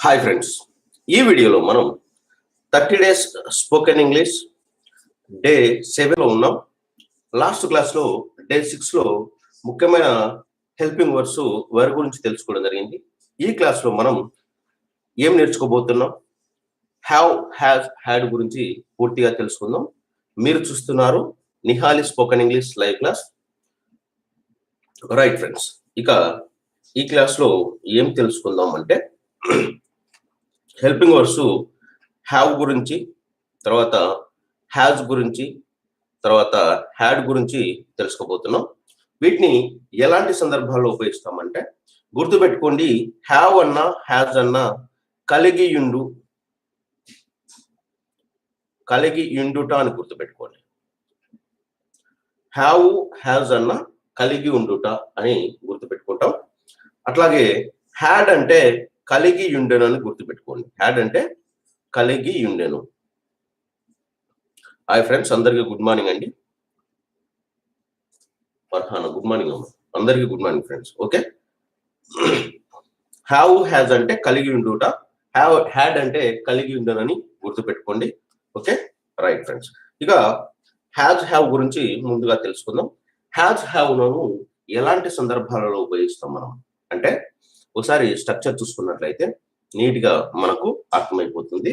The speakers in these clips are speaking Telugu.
హాయ్ ఫ్రెండ్స్, ఈ వీడియోలో మనం 30 డేస్ స్పోకెన్ ఇంగ్లీష్ డే 7లో ఉన్నాం. లాస్ట్ క్లాస్లో డే 6లో ముఖ్యమైన హెల్పింగ్ వర్డ్స్ వారి గురించి తెలుసుకోవడం జరిగింది. ఈ క్లాస్లో మనం ఏం నేర్చుకోబోతున్నాం? హ్యావ్, హ్యావ్, హ్యాడ్ గురించి పూర్తిగా తెలుసుకుందాం. మీరు చూస్తున్నారు Nihali spoken English live class. Right friends, ఇక ఈ క్లాస్లో ఏం తెలుసుకుందాం అంటే హెల్పింగ్ వర్డ్స్ హ్యావ్ గురించి, తర్వాత హ్యాజ్ గురించి, తర్వాత హ్యాడ్ గురించి తెలుసుకోబోతున్నాం. వీటిని ఎలాంటి సందర్భాల్లో ఉపయోగిస్తామంటే గుర్తుపెట్టుకోండి, హ్యావ్ అన్నా హ్యాజ్ అన్నా కలిగి ఉండుట అని గుర్తుపెట్టుకోండి. హ్యావ్, హ్యాజ్ అన్నా కలిగి ఉండుట అని గుర్తుపెట్టుకుంటాం. అట్లాగే హ్యాడ్ అంటే కలిగి ఉండెను అని గుర్తుపెట్టుకోండి. హ్యాడ్ అంటే కలిగి ఉండెను. హాయ్ ఫ్రెండ్స్, అందరికీ గుడ్ మార్నింగ్ అండి. ఫర్హానా గుడ్ మార్నింగ్ అమ్మ, అందరికీ good morning friends. Okay, have, has అంటే కలిగి ఉండుట, హ్యాడ్ అంటే కలిగి ఉండెనని గుర్తుపెట్టుకోండి. ఓకే రైట్ ఫ్రెండ్స్, ఇక హ్యాజ్, హ్యావ్ గురించి ముందుగా తెలుసుకుందాం. హ్యాజ్, హ్యావ్ను ఎలాంటి సందర్భాలలో ఉపయోగిస్తాం మనం అంటే ఒకసారి స్ట్రక్చర్ చూసుకున్నట్లయితే నీట్ గా మనకు అర్థమైపోతుంది.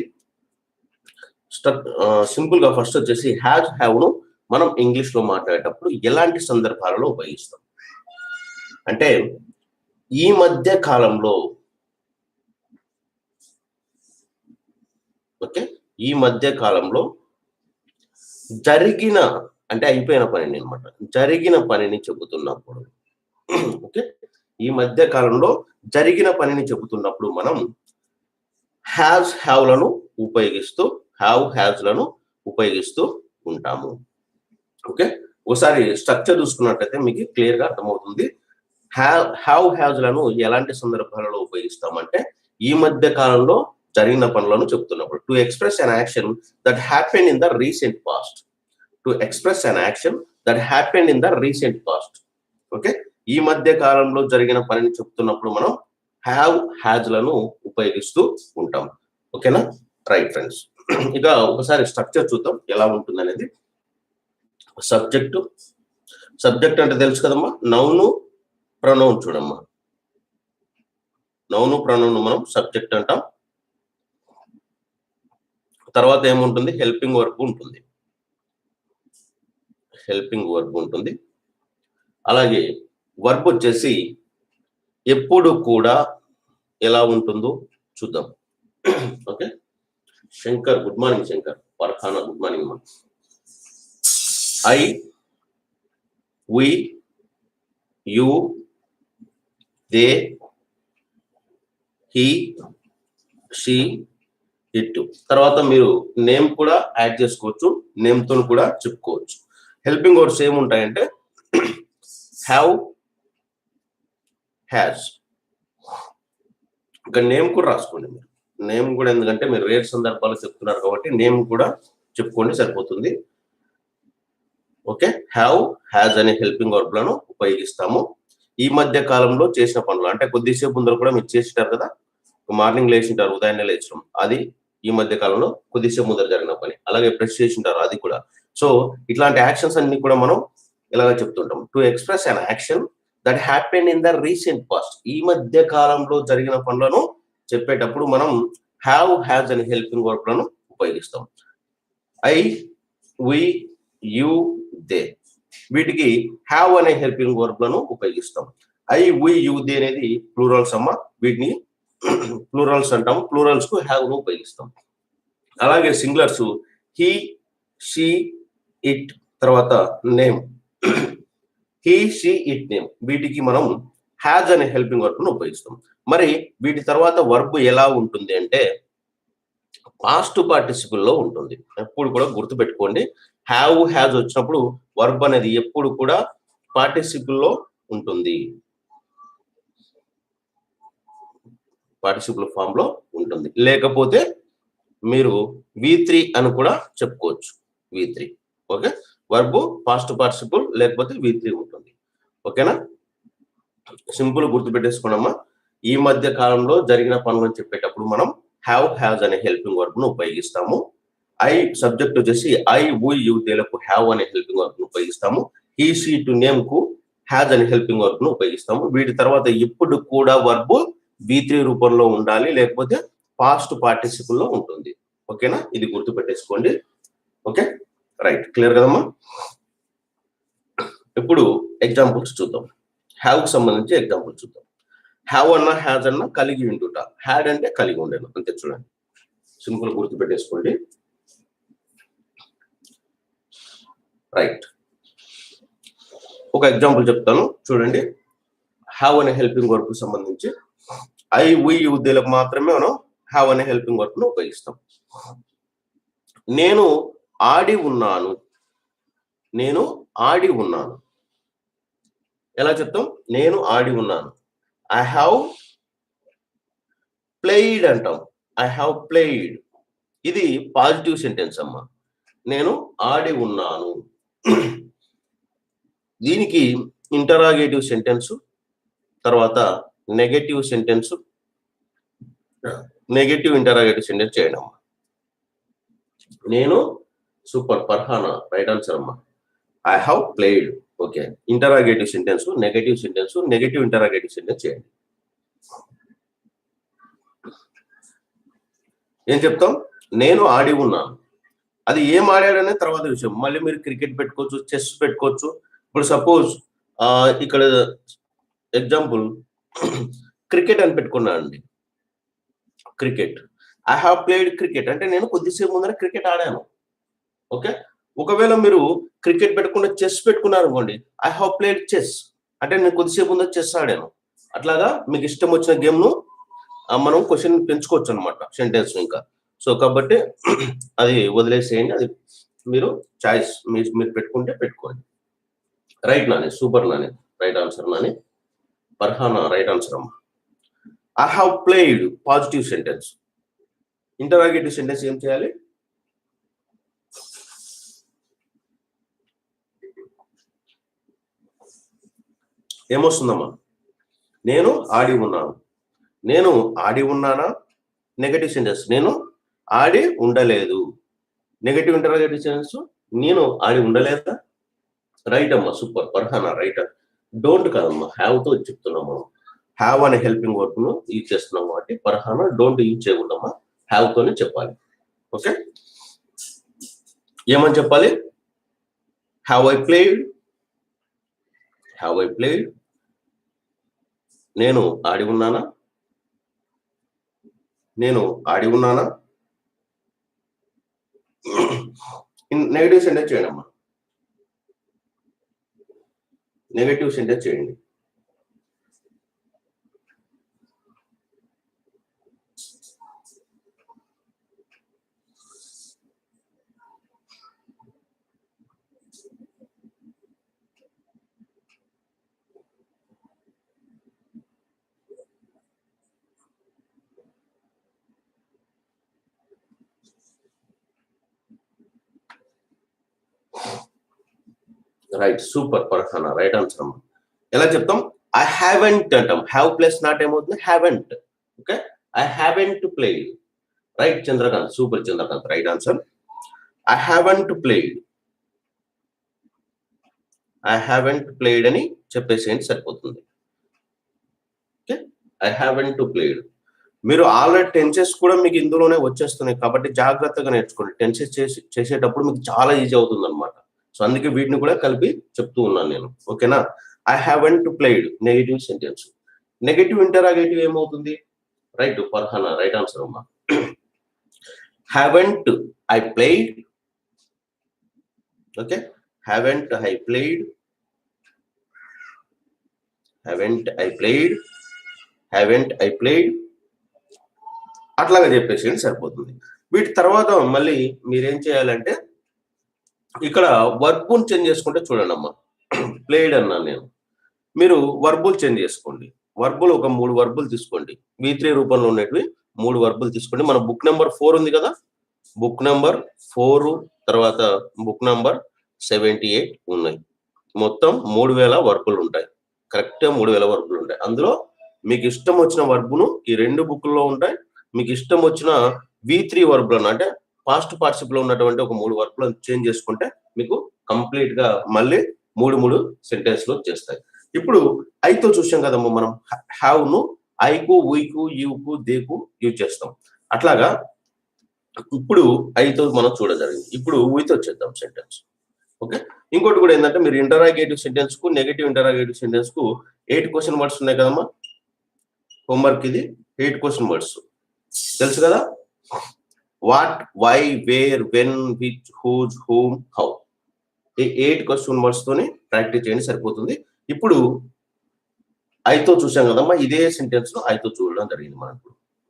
సింపుల్ గా ఫస్ట్ వచ్చేసి హ్యాజ్, హ్యావ్ ను మనం ఇంగ్లీష్ లో మాట్లాడేటప్పుడు ఎలాంటి సందర్భాలలో ఉపయోగిస్తాం అంటే ఈ మధ్య కాలంలో, ఓకే, ఈ మధ్య కాలంలో జరిగిన అంటే అయిపోయిన పనిని అనమాట, జరిగిన పనిని చెబుతున్నప్పుడు. ఓకే, ఈ మధ్య కాలంలో జరిగిన పనిని చెబుతున్నప్పుడు మనం హ్యాజ్, హ్యావ్ లను ఉపయోగిస్తూ, హ్యావ్, హ్యాజ్ లను ఉపయోగిస్తూ ఉంటాము. ఓకే, ఒకసారి స్ట్రక్చర్ చూసుకున్నట్లయితే మీకు క్లియర్ గా అర్థమవుతుంది. హ్యావ్, హ్యాజ్ లను ఎలాంటి సందర్భాలలో ఉపయోగిస్తామంటే ఈ మధ్య కాలంలో జరిగిన పనులను చెబుతున్నప్పుడు. To express an action that happen in the recent past. To express an action that happen in the recent past. Okay, ఈ మధ్య కాలంలో జరిగిన పనిని చెప్తున్నప్పుడు మనం హ్యావ్, హ్యాజ్ లను ఉపయోగిస్తూ ఉంటాం. ఓకేనా రైట్ ఫ్రెండ్స్, ఇక ఒకసారి స్ట్రక్చర్ చూద్దాం ఎలా ఉంటుంది అనేది. సబ్జెక్ట్ అంటే తెలుసు కదమ్మా, నౌను ప్రొనౌన్. చూడమ్మా, నౌను ప్రొనౌన్ మనం సబ్జెక్ట్ అంటాం. తర్వాత ఏముంటుంది? హెల్పింగ్ వర్బ్ ఉంటుంది. అలాగే వర్బ్ వచ్చేసి ఎప్పుడు కూడా ఎలా ఉంటుందో చూద్దాం. Okay, Shankar good morning. Shankar, Farhana good morning అమ్మా. I, we, you, they, he, she, it. తర్వాత మీరు నేమ్ కూడా యాడ్ చేసుకోవచ్చు, నేమ్ తో కూడా చెప్పుకోవచ్చు. హెల్పింగ్ వర్డ్స్ ఏముంటాయంటే హ్యావ్, హ్యాజ్. ఇక నేమ్ కూడా రాసుకోండి మీరు. నేమ్ కూడా, ఎందుకంటే మీరు రేర్ సందర్భాలు చెప్తున్నారు కాబట్టి నేమ్ కూడా చెప్పుకోండి, సరిపోతుంది. ఓకే, హ్యావ్, హ్యాజ్ అనే హెల్పింగ్ వర్బ్ లను ఉపయోగిస్తాము. ఈ మధ్య కాలంలో చేసిన పనులు అంటే కొద్దిసేపు ముందర కూడా మీరు చేసింటారు కదా, మార్నింగ్ లేచింటారు, ఉదయాన్నే లేచడం, అది ఈ మధ్య కాలంలో కొద్దిసేపు ముందర జరిగిన పని. అలాగే బ్రష్ చేసింటారు, అది కూడా. సో ఇట్లాంటి యాక్షన్స్ అన్ని కూడా మనం ఇలాగ చెప్తుంటాం. To express an action that happen in the recent past. ఈ మధ్య కాలంలో జరిగిన పనులను చెప్పేటప్పుడు మనం హ్యావ్, హ్యాజ్ అనే హెల్పింగ్ వర్బ్ లను ఉపయోగిస్తాం. ఐ, వి, యు, దే, వీటికి హ్యావ్ అనే హెల్పింగ్ వర్బ్ లను ఉపయోగిస్తాం. ఐ, వి, యు, దే అనేది ప్లూరల్స్ అమ్మ, వీటిని ప్లూరల్స్ అంటాము. ప్లూరల్స్ కు హ్యావ్ ను ఉపయోగిస్తాం. అలాగే సింగులర్స్ హీ, షీ, ఇట్, తర్వాత name. He, she, it, name, వీటికి మనం హ్యాజ్ అనే హెల్పింగ్ వర్బ్ ను ఉపయోగిస్తాం. మరి వీటి తర్వాత వర్బ్ ఎలా ఉంటుంది అంటే పాస్ట్ పార్టిసిపుల్ లో ఉంటుంది. ఎప్పుడు కూడా గుర్తుపెట్టుకోండి, హ్యావ్, హ్యాజ్ వచ్చినప్పుడు వర్బ్ అనేది ఎప్పుడు కూడా పార్టిసిపుల్ లో ఉంటుంది, పార్టిసిపుల్ ఫామ్ లో ఉంటుంది. లేకపోతే మీరు V3 అని కూడా చెప్పుకోవచ్చు. V3. Okay, verb past participle లేకపోతే V3 ఉంటుంది. ఓకేనా, సింపుల్ గుర్తుపెట్టేసుకోండమ్మా. ఈ మధ్య కాలంలో జరిగిన పనులను చెప్పేటప్పుడు మనం హ్యావ్ హ్యాజ్ అనే హెల్పింగ్ వర్బ్ ను ఉపయోగిస్తాము. ఐ సబ్జెక్ట్ వచ్చేసి ఐ వి యు తేలకు హ్యావ్ అనే హెల్పింగ్ వర్బ్ ను ఉపయోగిస్తాము. హీ షీ టు నేమ్ కు హ్యాజ్ అనే హెల్పింగ్ వర్బ్ ను ఉపయోగిస్తాము. వీటి తర్వాత ఇప్పుడు కూడా వర్బ్ V3 రూపంలో ఉండాలి, లేకపోతే పాస్ట్ పార్టిసిపుల్ లో ఉంటుంది. ఓకేనా, ఇది గుర్తు పెట్టేసుకోండి. ఓకే, రైట్, క్లియర్ కదమ్మా. ఇప్పుడు ఎగ్జాంపుల్స్ చూద్దాం. హ్యావ్ కు సంబంధించి ఎగ్జాంపుల్ చూద్దాం. హ్యావ్ అన్నా హ్యాజ్ అన్నా కలిగి ఉండుట, హ్యాడ్ అంటే కలిగి ఉండేను అంతే. చూడండి, సింపుల్ గుర్తు పెట్టేసుకోండి. రైట్, ఒక ఎగ్జాంపుల్ చెప్తాను చూడండి. హ్యావ్ అనే హెల్పింగ్ వర్బ్ కు సంబంధించి ఐ వి యు తేలకు మాత్రమే మనం హ్యావ్ అనే హెల్పింగ్ వర్బ్ ను ఉపయోగిస్తాం. నేను ఆడి ఉన్నాను, నేను ఆడి ఉన్నాను. ఎలా చెప్తాం? నేను ఆడి ఉన్నాను. ఐ హ్యావ్ ప్లేయిడ్ అంటాం. ఐ హ్యావ్ ప్లేయిడ్, ఇది పాజిటివ్ సెంటెన్స్ అమ్మా. నేను ఆడి ఉన్నాను. దీనికి ఇంటరాగేటివ్ సెంటెన్స్, తర్వాత negative sentence, negative interrogative sentence చేయండి అమ్మా. నేను సూపర్, పర్హానా రైట్ ఆన్సర్ అమ్మా. I have played. Okay, interrogative sentence, negative sentence, negative interrogative sentence చేయండి. ఏం చెప్తాం? నేను ఆడి ఉన్నాను. అది ఏం ఆడాడనే తర్వాత విషయం. మళ్ళీ మీరు క్రికెట్ పెట్టుకోవచ్చు, చెస్ పెట్టుకోవచ్చు. ఇప్పుడు సపోజ్ ఇక్కడ ఎగ్జాంపుల్ క్రికెట్ అని పెట్టుకున్నాను అండి. Cricket, I have played cricket అంటే నేను కొద్దిసేపు ముందర క్రికెట్ ఆడాను. ఓకే, ఒకవేళ మీరు క్రికెట్ పెట్టుకున్న చెస్ పెట్టుకున్నారు అనుకోండి, ఐ హ్యావ్ ప్లేడ్ చెస్ అంటే నేను కొద్దిసేపు ముందర చెస్ ఆడాను. అట్లాగా మీకు ఇష్టం వచ్చిన గేమ్ ను మనం క్వశ్చన్ పెంచుకోవచ్చు అనమాట, సెంటెన్స్ ఇంకా. సో కాబట్టి అది వదిలేసేయండి, అది మీరు చాయిస్ మీరు పెట్టుకుంటే పెట్టుకోండి. Right Nani, super Nani, right answer Nani. Farhana right answer అమ్మా. I have played positive sentence. Interrogative sentence ఏం చేయాలి? ఏమొస్తుందమ్మా? నేను ఆడి ఉన్నాను. నేను ఆడి ఉన్నానా? నెగటివ్ సెంటెన్స్, నేను ఆడి ఉండలేదు. నెగటివ్ ఇంటరాగేటివ్ సెంటెన్స్, నేను ఆడి ఉండలేదా? రైట్ అమ్మా, సూపర్ పర్హానా రైట్. డోంట్ కాదమ్మా, హ్యావ్ తో చెప్తున్నాం మనం. హ్యావ్ అనే హెల్పింగ్ వర్బ్ ను యూజ్ చేస్తున్నాం కాబట్టి పర్హానా డోంట్ యూజ్ చేయకూడదమ్మా, హ్యావ్ తోనే చెప్పాలి. ఓకే, ఏమని చెప్పాలి? Have I played, have I played. నేను ఆడి ఉన్నానా? నేను ఆడి ఉన్నానా? నెగటివ్ సెంటెన్స్ చేయండి అమ్మా, నెగటివ్ సెంటెన్స్ చేయండి. Right, super Farhana right answer అమ్మా. ఎలా చెప్తాం? ఐ హ్యావెంట్ అంటాం. హ్యావ్ ప్లస్ నాట్ ఏమవుతుంది? Haven't. Okay, I haven't played. Right Chandrakant, super Chandrakant right answer. I haven't played, I haven't played అని చెప్పేసేయండి సరిపోతుంది. Okay, I haven't played. మీరు ఆల్రెడీ టెన్సెస్ కూడా మీకు ఇందులోనే వచ్చేస్తున్నాయి కాబట్టి జాగ్రత్తగా నేర్చుకోండి. టెన్సెస్ చేసేటప్పుడు మీకు చాలా ఈజీ అవుతుంది అనమాట. సో అందుకే వీటిని కూడా కలిపి చెప్తూ ఉన్నాను నేను. ఓకేనా, I haven't played negative sentence. Negative interrogative ఏమవుతుంది? రైట్ పర్హానా రైట్ ఆన్సర్ అమ్మా. Haven't I played. Okay, haven't I played, haven't I played, haven't I played, అట్లాగా చెప్పేసి సరిపోతుంది. వీటి తర్వాత మళ్ళీ మీరేం చేయాలంటే ఇక్కడ వర్బుని చేంజ్ చేసుకుంటే చూడండి అమ్మా. ప్లేడ్ అన్నాను నేను, మీరు వర్బులు చేంజ్ చేసుకోండి. వర్బులు ఒక 3 వర్బులు తీసుకోండి. V3 రూపంలో ఉండేటివి 3 వర్బులు తీసుకోండి. మన బుక్ నెంబర్ 4 ఉంది కదా, బుక్ నెంబర్ 4 తర్వాత బుక్ నెంబర్ 78 ఉన్నాయి. మొత్తం 3000 వర్బులు ఉంటాయి. కరెక్ట్గా 3000 వర్బులు ఉంటాయి. అందులో మీకు ఇష్టం వచ్చిన వర్బును ఈ 2 బుక్లో ఉంటాయి. మీకు ఇష్టం వచ్చిన V3 వర్బ్లను అంటే పాస్ట్ పార్టిసిపుల్ లో ఉన్నటువంటి ఒక 3 వర్బ్లను చేంజ్ చేసుకుంటే మీకు కంప్లీట్ గా మళ్ళీ 3 సెంటెన్స్ లో వచ్చేస్తాయి. ఇప్పుడు ఐతో చూసాం కదమ్మా మనం హ్యావ్ ను ఐకు ఉయ్కు యూకు దేకు యూజ్ చేస్తాం. అట్లాగా ఇప్పుడు ఐతో మనం చూడగలిగింది. ఇప్పుడు ఉయ్తో చేద్దాం సెంటెన్స్. ఓకే, ఇంకోటి కూడా ఏంటంటే మీరు ఇంటరాగేటివ్ సెంటెన్స్ కు నెగటివ్ ఇంటరాగేటివ్ సెంటెన్స్ కు 8 క్వశ్చన్ వర్డ్స్ ఉన్నాయి కదమ్మా. హోంవర్క్ ఇది 8 క్వశ్చన్ వర్డ్స్ తెలుసు కదా. What, why, where, when, which, whose, whom, how. ఈ 8 క్వశ్చన్ వర్డ్స్ తోని ప్రాక్టీస్ చేయండి సరిపోతుంది. ఇప్పుడు ఐతో చూసాం కదమ్మా, ఇదే సెంటెన్స్ లో ఐతో చూడడం జరిగింది. మనకు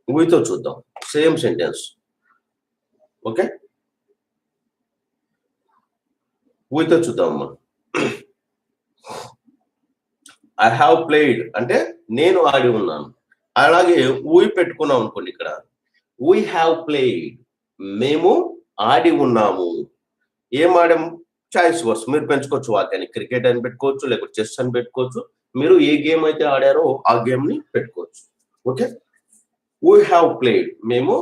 వీతో చూద్దాం సేమ్ సెంటెన్స్. ఓకే, వీతో చూద్దామమ్మా. ఐ హ్యావ్ ప్లేడ్ అంటే నేను ఆడి ఉన్నాను. అలాగే ఊయి పెట్టుకున్నాం అనుకోండి. ఇక్కడ వీ హ్యావ్ ప్లేడ్ మేము ఆడి ఉన్నాము. ఏం ఆడాము? చాయిస్ వర్డ్స్ మీరు పెంచుకోవచ్చు వాక్యాన్ని. క్రికెట్ అని పెట్టుకోవచ్చు, లేకపోతే చెస్ అని పెట్టుకోవచ్చు. మీరు ఏ గేమ్ అయితే ఆడారో ఆ గేమ్ ని పెట్టుకోవచ్చు. ఓకే, వీ హ్యావ్ ప్లేడ్ మేము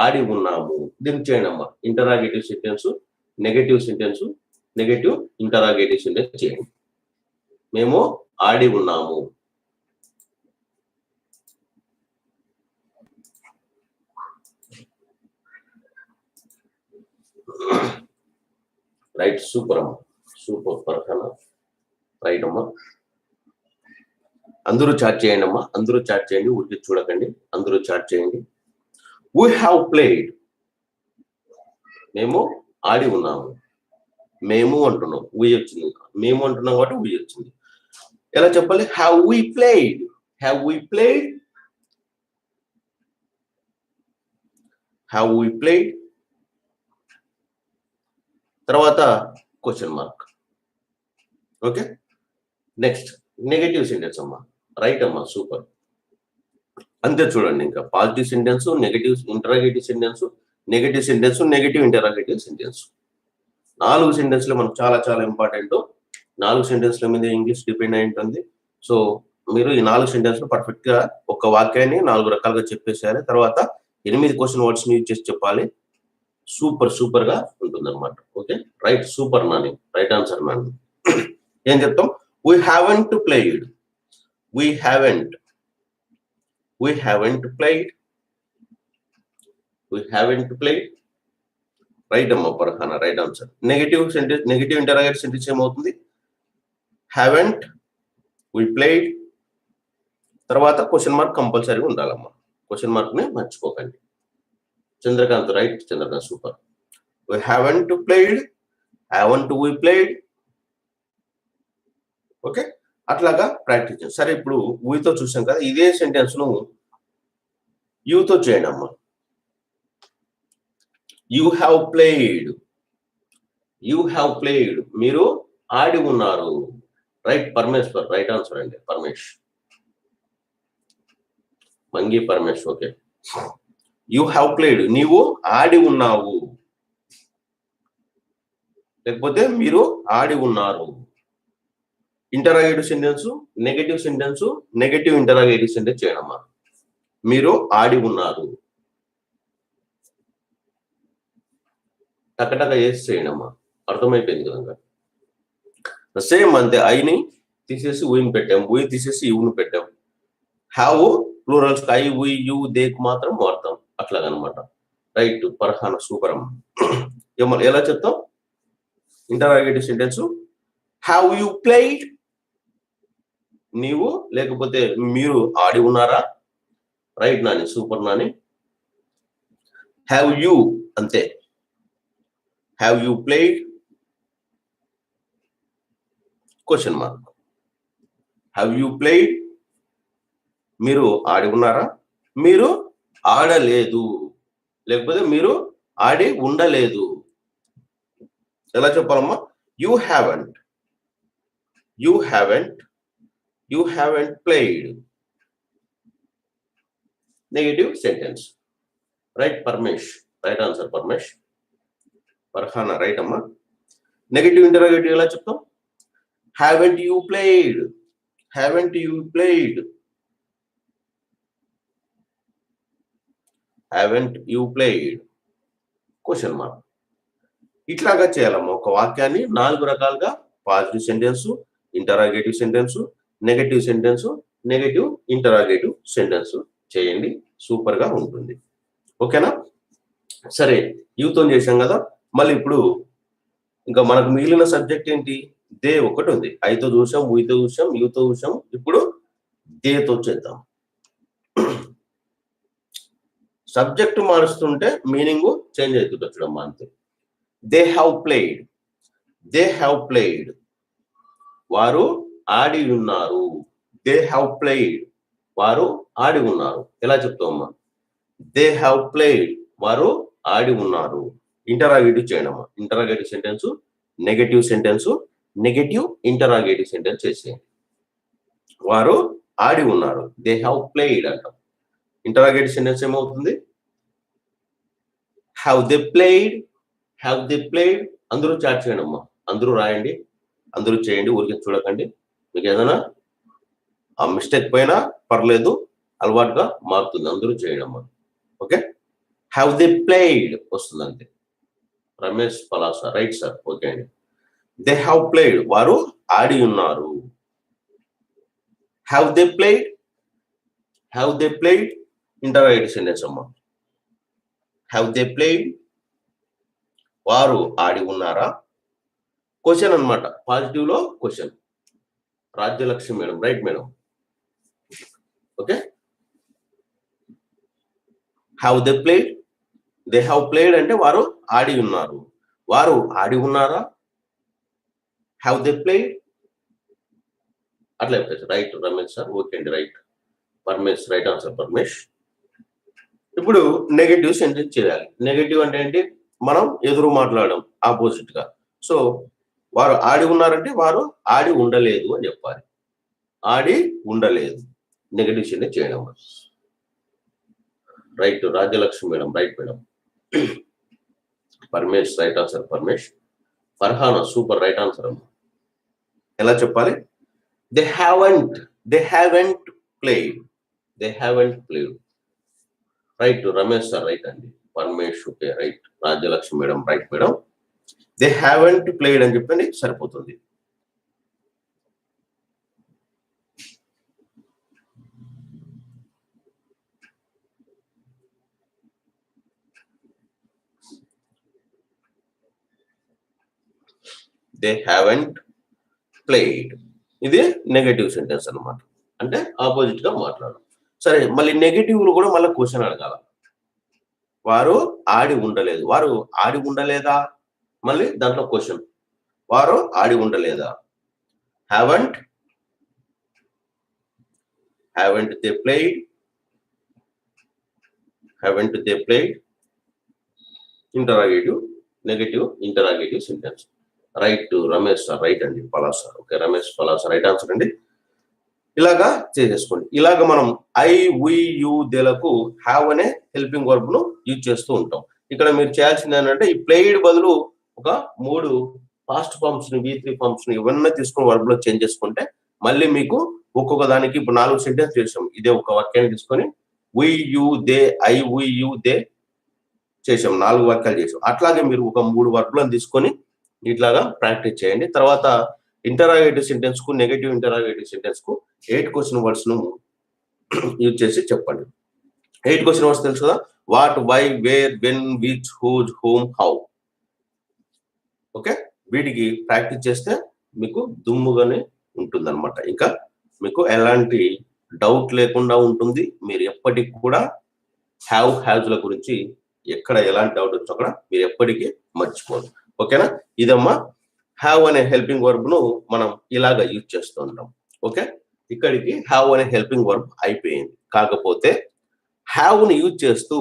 ఆడి ఉన్నాము. దీనికి చేయండి అమ్మా. Interrogative sentence, negative sentence, negative interrogative sentence చేయండి. మేము ఆడి ఉన్నాము. రైట్, సూపర్ అమ్మా, సూపర్ పర్ఫానా. రైట్ అమ్మా, అందరూ చాట్ చేయండి అమ్మా, అందరూ చాట్ చేయండి, ఊరికి చూడకండి, అందరూ చాట్ చేయండి. వీ హ్యావ్ ప్లేడ్ మేము ఆడి ఉన్నాము. మేము అంటున్నాం, వీ వచ్చింది. మేము అంటున్నాం కాబట్టి వీ వచ్చింది. ఎలా చెప్పాలి? Have we played, have we played, have we played. తర్వాత question mark. Okay, next negative sentence అమ్మా. రైట్ అమ్మా, సూపర్. అంతే చూడండి. ఇంకా positive sentence, negative interrogative sentence, negative sentence, negative interrogative sentence. 4 సెంటెన్స్లు మనకు చాలా చాలా ఇంపార్టెంట్. 4 సెంటెన్స్ల మీద ఇంగ్లీష్ డిపెండ్ అయి ఉంటుంది. సో మీరు ఈ 4 సెంటెన్స్ పర్ఫెక్ట్ గా ఒక వాక్యాన్ని 4 రకాలుగా చెప్పేసేయాలి. తర్వాత 8 క్వశ్చన్ వర్డ్స్ యూజ్ చేసి చెప్పాలి. సూపర్ సూపర్ గా ఉంటుంది అనమాట. Okay, right, super Nani. Right answer Nani. ఏం చెప్తాం? We haven't played, we haven't, we haven't played, we haven't played. Right అమ్మా Farhana, right answer. Negative sentence, negative interrogative sentence ఏమవుతుంది? హ్యావెంట్, వీ ప్లేడ్, తర్వాత క్వశ్చన్ మార్క్ కంపల్సరీగా ఉండాలమ్మా. క్వశ్చన్ మార్క్ ని మర్చిపోకండి. Chandrakant, right Chandrakant, super. We haven't played, haven't we played. Okay, అట్లాగా ప్రాక్టీస్ చేయండి. సరే, ఇప్పుడు వీతో చూసాం కదా, ఇదే సెంటెన్స్ ను యూతో చేయండి అమ్మా. You have played, you have played మీరు ఆడి ఉన్నారు. రైట్, పరమేశ్వర్, రైట్ ఆన్సర్ అండి. పరమేష్, మంగి Paramesh. Okay, you have played నీవు ఆడి ఉన్నావు, లేకపోతే మీరు ఆడి ఉన్నారు. Interrogative sentence, negative sentence, negative interrogative sentence చేయడమ్మా. మీరు ఆడి ఉన్నారు. టకటక వేసి చేయండి అమ్మా. అర్థమైపోయింది కనుక. సేమ్ అంతే. ఐని తీసేసి ఊయిని పెట్టాం, ఊయి తీసేసి యూని పెట్టాం. Have plurals I, we, you, దేకు మాత్రం వాడతాం. అట్లాగనమాట. రైట్ పర్హాన, సూపర్ అమ్మ. ఎలా చెప్తాం interrogative sentence? Have you played నీవు, లేకపోతే మీరు ఆడి ఉన్నారా. Right Nani, super Nani. Have you అంతే. Have you played question mark. Have you played మీరు ఆడి ఉన్నారా, మీరు ఆడలేదు, లేకపోతే మీరు ఆడి ఉండలేదు. ఎలా చెప్పాలమ్మా? You haven't, you haven't, you haven't played. Negative sentence. Right Paramesh, right answer Paramesh. Farhana, right అమ్మా. నెగటివ్ ఇంటరాగేటివ్ ఎలా చెప్తాం? Haven't you played, haven't you played. Haven't you played question mark. ఇట్లాగా చేయాలమ్మా. ఒక వాక్యాన్ని 4 రకాలుగా positive sentence, interrogative sentence, negative sentence, negative interrogative sentence చేయండి. సూపర్ గా ఉంటుంది. ఓకేనా? సరే, యూతో చేసాం కదా. మళ్ళీ ఇప్పుడు ఇంకా మనకు మిగిలిన సబ్జెక్ట్ ఏంటి? దే ఒకటి ఉంది. ఐతో చూసాం, వీతో చూసాం, యూతో చూసాం. ఇప్పుడు దేతో చేద్దాం. సబ్జెక్ట్ మారుస్తుంటే మీనింగ్ చేంజ్ అవుతుంది చూడమ్మా, అంతే. They have played, they have played, వారు ఆడి ఉన్నారు. దే హ్యావ్ ప్లేడ్, వారు ఆడి ఉన్నారు. ఎలా చెప్తామమ్మా? దే హ్యావ్ ప్లేడ్, వారు ఆడి ఉన్నారు. ఇంటరాగేటివ్ చేయడమ్మా. Interrogative sentence, negative sentence, negative interrogative sentence చేసేయండి. వారు ఆడి ఉన్నారు, దే హ్యావ్ ప్లేడ్ అంటాం. ఇంటరాగేటివ్ సెంటెన్స్ ఏమవుతుంది? Have they played, have they played. అందరూ చాట్ చేయండి అమ్మా, అందరూ రాయండి, అందరూ చేయండి, ఊరికే చూడకండి. మీకు ఏదైనా ఆ మిస్టేక్ పోయినా పర్లేదు, అలవాటుగా మారుతుంది. అందరూ చేయండి అమ్మా. ఓకే, హ్యావ్ దే ప్లేడ్ వస్తుంది అంతే. Ramesh Palasa, right sir, okay అండి. దే హ్యావ్ ప్లేడ్, వారు ఆడి ఉన్నారు. Have they played, have they played interrogative sentence అమ్మా. హ్యావ్ దే ప్లేడ్, వారు ఆడి ఉన్నారా? క్వశ్చన్ అన్నమాట. పాజిటివ్ లో question. Rajyalakshmi madam, right madam. Okay, have they played, they have played అంటే వారు ఆడి ఉన్నారు. వారు ఆడి ఉన్నారా? హ్యావ్ దే ప్లేడ్ అట్లా చెప్పేసి. రైట్ రమేష్ సార్, ఓకే అండి, right. Paramesh, right answer Paramesh. ఇప్పుడు నెగటివ్ సెంటెన్స్ చేయాలి. నెగటివ్ అంటే ఏంటి? మనం ఎదురు మాట్లాడడం, ఆపోజిట్ గా. సో వారు ఆడి ఉన్నారంటే వారు ఆడి ఉండలేదు అని చెప్పాలి. ఆడి ఉండలేదు, నెగటివ్ సెంటెన్స్ చేయడం. Right Rajyalakshmi madam, right madam. Paramesh, right answer Paramesh. Farhana, super, right answer అమ్మ. ఎలా చెప్పాలి? They haven't, they haven't played, they haven't played. Right Ramesh sir, right అండి. Paramesh, okay, right. Rajyalakshmi madam, right madam. They haven't played అని చెప్పండి, సరిపోతుంది. దే హ్యావెంట్ ప్లేడ్, ఇది నెగటివ్ సెంటెన్స్ అన్నమాట. అంటే ఆపోజిట్ గా మాట్లాడడం. సరే, మళ్ళీ నెగటివ్ కూడా మళ్ళీ క్వశ్చన్ అడగాల. వారు ఆడి ఉండలేదు, వారు ఆడి ఉండలేదా? మళ్ళీ దాంట్లో క్వశ్చన్, వారు ఆడి ఉండలేదా? Haven't, haven't they played, haven't they played interrogative, negative interrogative sentence. Right Ramesh sir, right అండి. Palas sir, okay, Ramesh Palas, right answer అండి. ఇలాగా చేసేసుకోండి. ఇలాగ మనం ఐ, వి, యు, దేలకు హ్యావ్ అనే హెల్పింగ్ వర్బ్ ను యూజ్ చేస్తూ ఉంటాం. ఇక్కడ మీరు చేయాల్సింది ఏంటంటే ఈ ప్లేయిడ్ బదులు ఒక 3 పాస్ట్ ఫార్మ్స్ ని, V3 ఫార్మ్స్ ని ఇవన్నీ తీసుకుని వర్బ్ లో చేంజ్ చేసుకుంటే మళ్ళీ మీకు ఒక్కొక్క దానికి ఇప్పుడు 4 సెంటెన్స్ చేసాం. ఇదే ఒక వాక్యాన్ని తీసుకొని we, you, they, I, we, you, they చేసాం. 4 వాక్యాలు చేసాం. అట్లాగే మీరు ఒక 3 వర్బ్లను తీసుకొని ఇట్లాగా ప్రాక్టీస్ చేయండి. తర్వాత ఇంటరాగేటివ్ సెంటెన్స్ కు, నెగటివ్ ఇంటరాగేటివ్ సెంటెన్స్ కు 8 క్వశ్చన్ వర్డ్స్ ను యూజ్ చేసి చెప్పండి. 8 క్వశ్చన్ వర్డ్స్ తెలుసు కదా? What, why, where, when, which, whose, whom, how. Okay, వీటికి ప్రాక్టీస్ చేస్తే మీకు దుమ్ముగానే ఉంటుందన్నమాట. ఇంకా మీకు ఎలాంటి డౌట్ లేకుండా ఉంటుంది. మీరు ఎప్పటికి కూడా హ్యావ్, హ్యావ్స్ ల గురించి ఎక్కడ ఎలాంటి డౌట్ వచ్చినా కూడా మీరు ఎప్పటికీ మర్చిపోదు. ఓకేనా? ఇదమ్మా హ్యావ్ అనే హెల్పింగ్ వర్బ్ ను మనం ఇలాగా యూజ్ చేస్తూ ఉంటాం. ఓకే, ఇక్కడికి హ్యావ్ అనే హెల్పింగ్ వర్బ్ అయిపోయింది. కాకపోతే హ్యావ్ ని యూజ్ చేస్తూ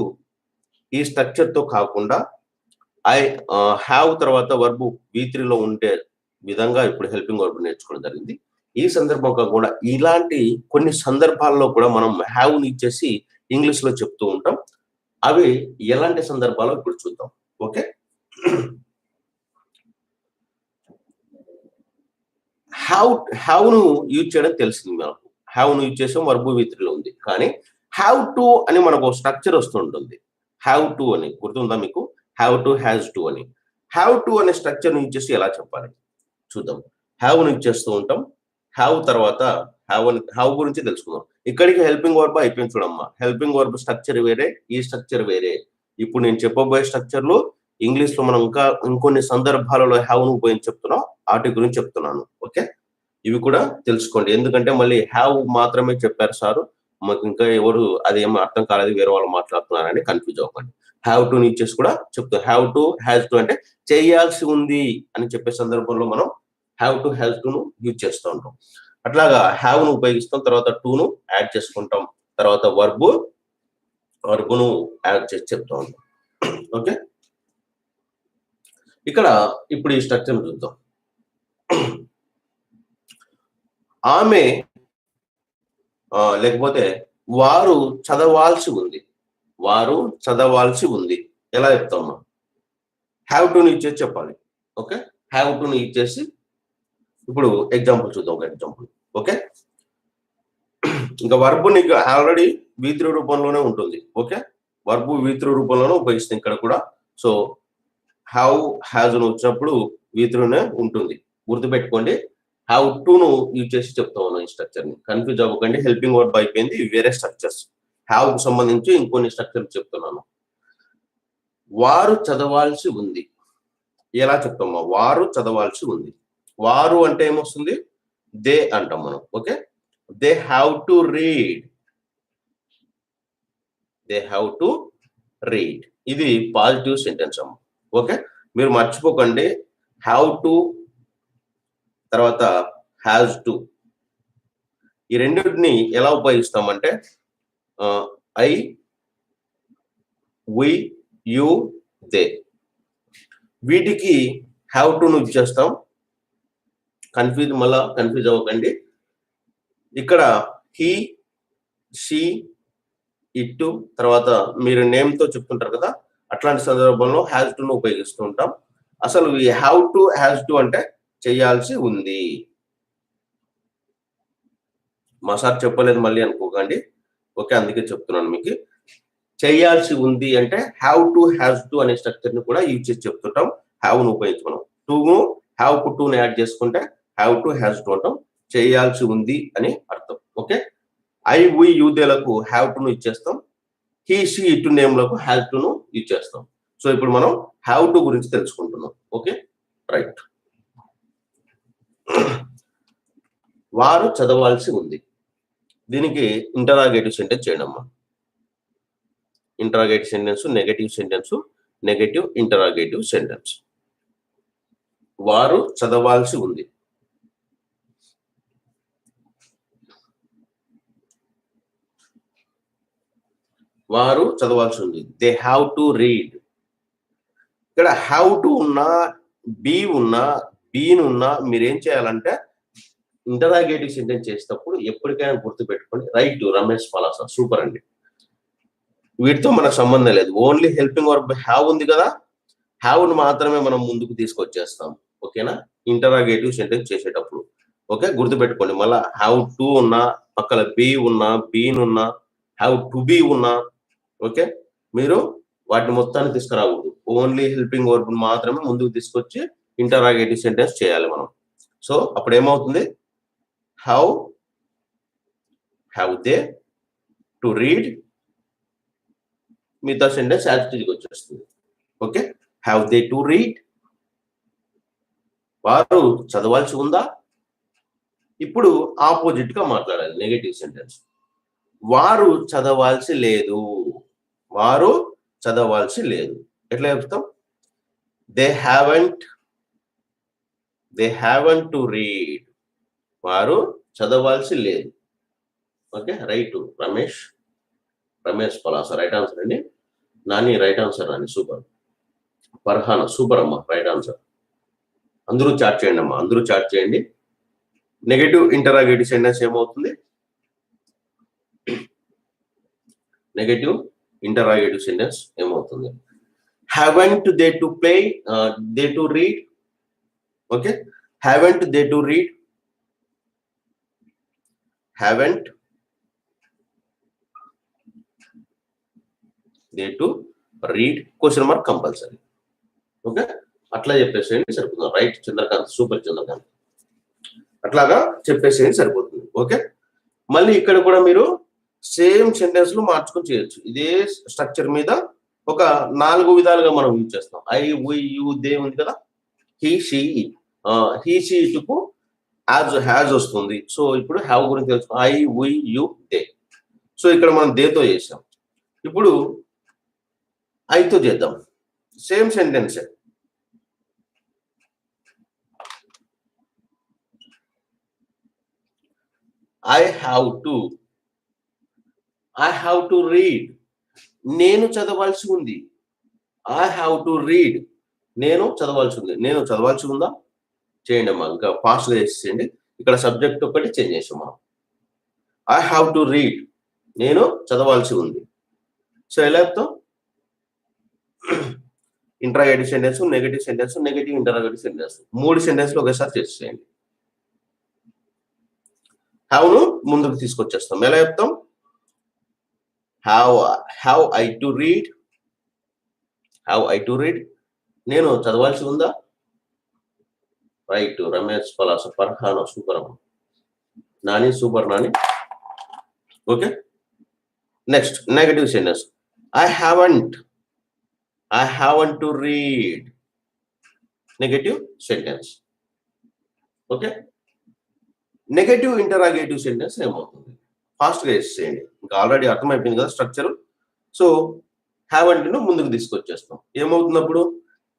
ఈ స్ట్రక్చర్ తో కాకుండా ఐ హ్యావ్ తర్వాత వర్బ్ V3 లో ఉండే విధంగా ఇప్పుడు హెల్పింగ్ వర్బ్ నేర్చుకోవడం జరిగింది. ఈ సందర్భంగా కూడా ఇలాంటి కొన్ని సందర్భాల్లో కూడా మనం హ్యావ్ ని ఇచ్చేసి ఇంగ్లీష్ లో చెప్తూ ఉంటాం. అవి ఎలాంటి సందర్భాల్లో ఇప్పుడు చూద్దాం. ఓకే, హ్యావ్ ను యూజ్ చేయడం తెలిసింది మనకు. హ్యావ్ ను యూజ్ చేసాం, వర్బ్ V3 లో ఉంది. కానీ హ్యావ్ టు అని మనకు స్ట్రక్చర్ వస్తుంటుంది. హ్యావ్ టు అని గుర్తుందా మీకు? హ్యావ్ టు, హ్యాజ్ టు అని. హ్యావ్ టు అనే స్ట్రక్చర్ యూజ్ చేసి ఎలా చెప్పాలి చూద్దాం. హ్యావ్ యూజ్ చేస్తూ ఉంటాం. హ్యావ్ తర్వాత హ్యావ్ గురించి తెలుసుకుందాం. ఇక్కడికి హెల్పింగ్ వర్బ్ అయిపోయింది చూడమ్మా. హెల్పింగ్ వర్బ్ స్ట్రక్చర్ వేరే, ఈ స్ట్రక్చర్ వేరే. ఇప్పుడు నేను చెప్పబోయే స్ట్రక్చర్లు ఇంగ్లీష్ లో మనం ఇంకా ఇంకొన్ని సందర్భాలలో హ్యావ్ ను ఉపయోగించి చెప్తున్నాం, వాటి గురించి చెప్తున్నాను. ఓకే, ఇవి కూడా తెలుసుకోండి. ఎందుకంటే మళ్ళీ హ్యావ్ మాత్రమే చెప్పారు సారు, మాకు ఇంకా ఎవరు అదేం అర్థం కాలేదు, వేరే వాళ్ళు మాట్లాడుతున్నారని కన్ఫ్యూజ్ అవ్వకండి. హ్యావ్ టు ఇచ్చేసి కూడా చెప్తాం. హ్యావ్ టు, హ్యాజ్ టు అంటే చేయాల్సి ఉంది అని చెప్పే సందర్భంలో మనం హ్యావ్ టు, హ్యాజ్ టు ను యూజ్ చేస్తూ ఉంటాం. అట్లాగా హ్యావ్ ను ఉపయోగిస్తాం, తర్వాత టు ను యాడ్ చేసుకుంటాం, తర్వాత వర్బును యాడ్ చేసి చెప్తా ఉంటాం. ఓకే, ఇక్కడ ఇప్పుడు ఈ స్ట్రక్చర్ చూద్దాం. ఆమె లేకపోతే వారు చదవాల్సి ఉంది. వారు చదవాల్సి ఉంది ఎలా చెప్తామా? హ్యావ్ టు ఇచ్చేసి చెప్పాలి. ఓకే, హ్యావ్ టు ఇచ్చేసి ఇప్పుడు ఎగ్జాంపుల్ చూద్దాం. ఒక ఎగ్జాంపుల్. ఓకే, ఇంకా వర్బు నీకు ఆల్రెడీ V3 రూపంలోనే ఉంటుంది. ఓకే, వర్బు V3 రూపంలోనే ఉపయోగిస్తుంది ఇక్కడ కూడా. సో హ్యావ్, హ్యాజ్ వచ్చినప్పుడు V3నే ఉంటుంది, గుర్తుపెట్టుకోండి. హ్యావ్ టు ను యూజ్ చేసి చెప్తా ఉన్నాం ఈ స్ట్రక్చర్ ని. కన్ఫ్యూజ్ అవ్వకండి, హెల్పింగ్ వర్బ్ అయిపోయింది, వేరే స్ట్రక్చర్స్. హ్యావ్ కు సంబంధించి ఇంకొన్ని స్ట్రక్చర్ చెప్తున్నాను. వారు చదవాల్సి ఉంది ఎలా చెప్తామా? వారు చదవాల్సి ఉంది. వారు అంటే ఏమొస్తుంది? దే అంటాం మనం. Okay, they have to read. They have to read, ఇది పాజిటివ్ సెంటెన్స్ అమ్మ. ఓకే, మీరు మర్చిపోకండి, హ్యావ్ టు తర్వాత హ్యాజ్ టు, ఈ రెండింటిని ఎలా ఉపయోగిస్తామంటే ఐ, వి, యు, దే, వీటికి హ్యావ్ టు ను ఇచ్చేస్తాం. మళ్ళా కన్ఫ్యూజ్ అవ్వకండి. ఇక్కడ హీ, షీ, ఇట్, తర్వాత మీరు నేమ్ తో చెప్తుంటారు కదా, అట్లాంటి సందర్భంలో హ్యాజ్ టు ను ఉపయోగిస్తూ ఉంటాం. అసలు ఈ హ్యావ్ టు, హ్యాజ్ టు అంటే చేయాల్సి ఉంది. మా సార్ చెప్పలేదు మళ్ళీ అనుకోకండి. ఓకే, అందుకే చెప్తున్నాను మీకు. చేయాల్సి ఉంది అంటే హ్యావ్ టు, హ్యాజ్ టు అనే స్ట్రక్చర్ ని కూడా యూజ్ చేసి చెప్తుంటాం. హ్యావ్ ను ఉపయోగించుకున్నాం. ను హ్యావ్ కు టు ని యాడ్ చేసుకుంటే హ్యావ్ టు, హ్యాజ్ టు అంటాం. చేయాల్సి ఉంది అని అర్థం. ఓకే, ఐ, వి, యు, దేలకు హ్యావ్ టు ను ఇచ్చేస్తాం. హీ, షీ, ఇట్ నేమ్లకు హ్యావ్ టు ను యూజ్ చేస్తాం. సో ఇప్పుడు మనం హ్యావ్ టు గురించి తెలుసుకుంటున్నాం. Okay, right. వారు చదవాల్సి ఉంది, దీనికి ఇంటరాగేటివ్ సెంటెన్స్ చేయండి అమ్మా. Interrogative sentence, negative sentence, negative interrogative sentence. వారు చదవాల్సి ఉంది. వారు చదవాల్సి ఉంది. They have to read. ఇక్కడ హ్యావ్ టు ఉన్నా, బీ ఉన్నా, బీన్ ఉన్నా మీరేం చేయాలంటే ఇంటరాగేటివ్ సెంటెన్స్ చేసేటప్పుడు ఎప్పటికైనా గుర్తు పెట్టుకోండి, రైట్ రమేష్ పలాస, సూపర్ అండి. వీటితో మనకు సంబంధం లేదు, ఓన్లీ హెల్పింగ్ వర్బ్ హ్యావ్ ఉంది కదా, హ్యావ్ ను మాత్రమే మనం ముందుకు తీసుకొచ్చేస్తాం. ఓకేనా, ఇంటరాగేటివ్ సెంటెన్స్ చేసేటప్పుడు. ఓకే, గుర్తుపెట్టుకోండి. మళ్ళా హ్యావ్ టు ఉన్నా, పక్కన బీ ఉన్నా, బీన్ ఉన్నా, హ్యావ్ టు బీ ఉన్నా, ఓకే, మీరు వాటిని మొత్తాన్ని తీసుకురాకూడదు. ఓన్లీ హెల్పింగ్ వర్బ్ మాత్రమే ముందుకు తీసుకొచ్చి ఇంటరాగేటివ్ సెంటెన్స్ చేయాలి మనం. సో అప్పుడు ఏమవుతుంది? హ్యావ్ దే టు రీడ్, మిగతా సెంటెన్స్ యాక్టివ్గా వచ్చేస్తుంది. Okay, have they to read, వారు చదవాల్సి ఉందా. ఇప్పుడు ఆపోజిట్ గా మాట్లాడాలి, నెగటివ్ సెంటెన్స్. వారు చదవాల్సి లేదు. వారు చదవాల్సి లేదు ఎట్లా చెప్తాం? They haven't to read. వారు చదవాల్సి లేదు. Okay, right Ramesh Palasa, right answer అండి. Nani right answer, Nani super. Farhana super అమ్మా, రైట్ ఆన్సర్. అందరూ చాట్ చేయండి అమ్మా, అందరూ చాట్ చేయండి. నెగటివ్ ఇంటరాగేటివ్ సెంటెన్స్ ఏమవుతుంది? నెగటివ్ ఇంటరాగేటివ్ సెంటెన్స్ ఏమవుతుంది? Haven't they to play, they to read. Okay, haven't they to read, haven't they to read question mark compulsory. Okay, అట్లా చెప్పేసేయండి సరిపోతుంది. రైట్ చంద్రకాంత్, సూపర్ చంద్రకాంత్, అట్లాగా చెప్పేసేయండి సరిపోతుంది. ఓకే, మళ్ళీ ఇక్కడ కూడా మీరు సేమ్ సెంటెన్స్ లు మార్చుకొని చేయొచ్చు. ఇదే స్ట్రక్చర్ మీద ఒక 4 విధాలుగా మనం యూజ్ చేస్తాం. ఐ, వి, యు, దే ఉంది కదా, హీ షీ ఇటుకు హ్యాజ్ వస్తుంది. సో ఇప్పుడు హ్యావ్ గురించి తెలుసు. I, we, you, they. So ఇక్కడ మనం దేతో చేసాం. ఇప్పుడు ఐతో చేద్దాం. Same sentence. I have to read. నేను చదవాల్సి ఉంది. I have to read. నేను చదవాల్సి ఉంది. నేను చదవాల్సి ఉందా? చేయండి అమ్మా, ఇంకా ఫాస్ట్గా చేసేయండి. ఇక్కడ సబ్జెక్ట్ ఒకటి చేంజ్ చేసాం మనం. ఐ హ్యావ్ టు రీడ్, నేను చదవాల్సి ఉంది. సో ఎలా చెప్తాం? Interrogative sentence, negative sentence, negative interrogative sentence, 3 సెంటెన్స్లు ఒకేసారి చేసేయండి. హ్యావ్ను ముందుకు తీసుకొచ్చేస్తాం. ఎలా చెప్తాం? Have I to read. నేను చదవాల్సి ఉందా? రైట్, రమేష్ పలాస, ఫర్హానా, సూపర్ అమ్మ, Nani, super Nani. Okay, next negative sentence. I haven't to read. Negative sentence. Okay, negative interrogative sentence ఏమవుతుంది? ఫాస్ట్గా చేసేయండి. ఇంకా ఆల్రెడీ అర్థమైపోయింది కదా స్ట్రక్చర్. సో హ్యావెంట్ ను ముందుకు తీసుకొచ్చేస్తాం. ఏమవుతుంది అప్పుడు?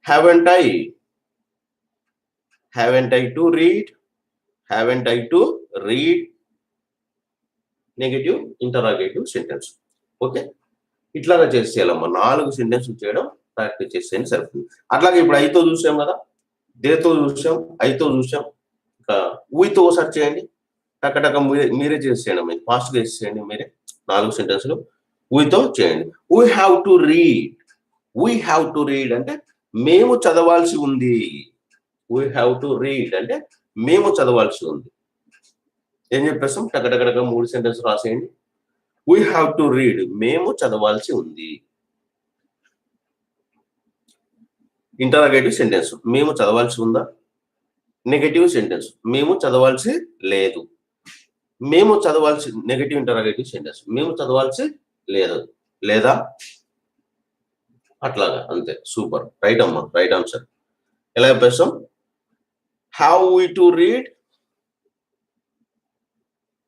Haven't I to read. Negative interrogative sentence. Okay, ఇట్లాగా చేసేయాలమ్మా. 4 సెంటెన్స్లు చేయడం ప్రాక్టీస్ చేసేయండి సరిపోతుంది. అట్లాగే ఇప్పుడు ఐతో చూసాం కదా, దేతో చూసాం, ఐతో చూసాం. ఇంకా ఊయితో ఒకసారి చేయండి. టక్కటక్క మీరే చేసేయండి. మీరు ఫాస్ట్గా చేసేయండి. మీరే 4 సెంటెన్స్లు ఊయితో చేయండి. వీ హ్యావ్ టు రీడ్ అంటే మేము చదవాల్సి ఉంది. వీ హ్యావ్ టు రీడ్ అంటే మేము చదవాల్సి ఉంది. ఏం చెప్పేస్తాం? టక్కటక్కడక 3 సెంటెన్స్ రాసేయండి. వీ హ్యావ్ టు రీడ్, మేము చదవాల్సి ఉంది. ఇంటరాగేటివ్ సెంటెన్స్, మేము చదవాల్సి ఉందా? నెగటివ్ సెంటెన్స్, మేము చదవాల్సి లేదు. నెగటివ్ ఇంటరాగేటివ్ సెంటెన్స్, మేము చదవాల్సి లేదు లేదా. అట్లాగా, అంతే. సూపర్, రైట్ అమ్మా, రైట్ ఆన్సర్. ఎలా చెప్పేస్తాం? హ్యావ్ వి టు రీడ్,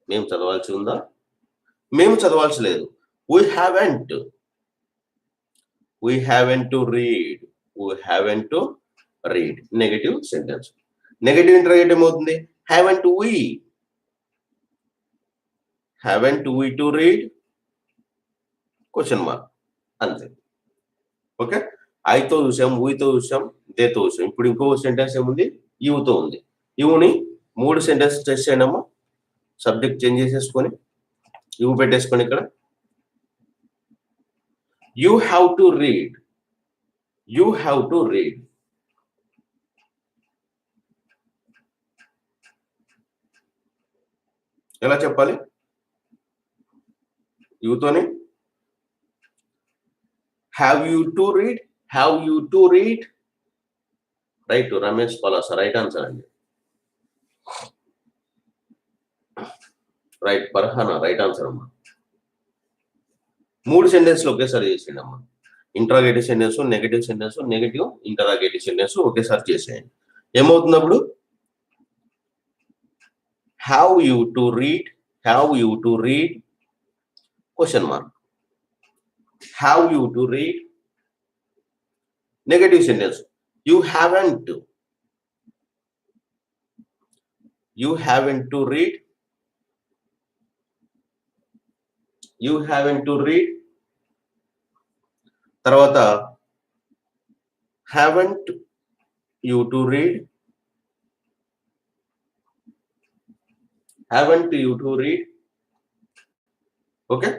మేము చదవాల్సి ఉందా? మేము చదవాల్సి లేదు. We haven't to read. Negative sentence. Negative interrogative ఏమవుతుంది? Haven't we to read question mark, అంతే. ఓకే, ఐతో చూసాం, ఊతో చూసాం, దేతో చూసాం. ఇప్పుడు ఇంకో సెంటెన్స్ ఏముంది? యూతో ఉంది. యూని 3 సెంటెన్స్ చేసేయండి అమ్మా. సబ్జెక్ట్ చేంజ్ చేసేసుకొని యూ పెట్టేసుకొని ఇక్కడ యూ హ్యావ్ టు రీడ్. ఎలా చెప్పాలి? యూతోని have you to read. Right, Ramesh Palasa, right answer అండి. రైట్, ఫర్హానా, రైట్ ఆన్సర్ అమ్మా. 3 సెంటెన్స్లు ఒకేసారి చేసేయండి అమ్మా. Interrogative sentence, negative sentence, negative interrogative sentence ఒకేసారి చేసేయండి. ఏమవుతున్నప్పుడు? Have you to read question mark. Have you to read. Negative sentence, you haven't to read. తర్వాత haven't you to read. Okay,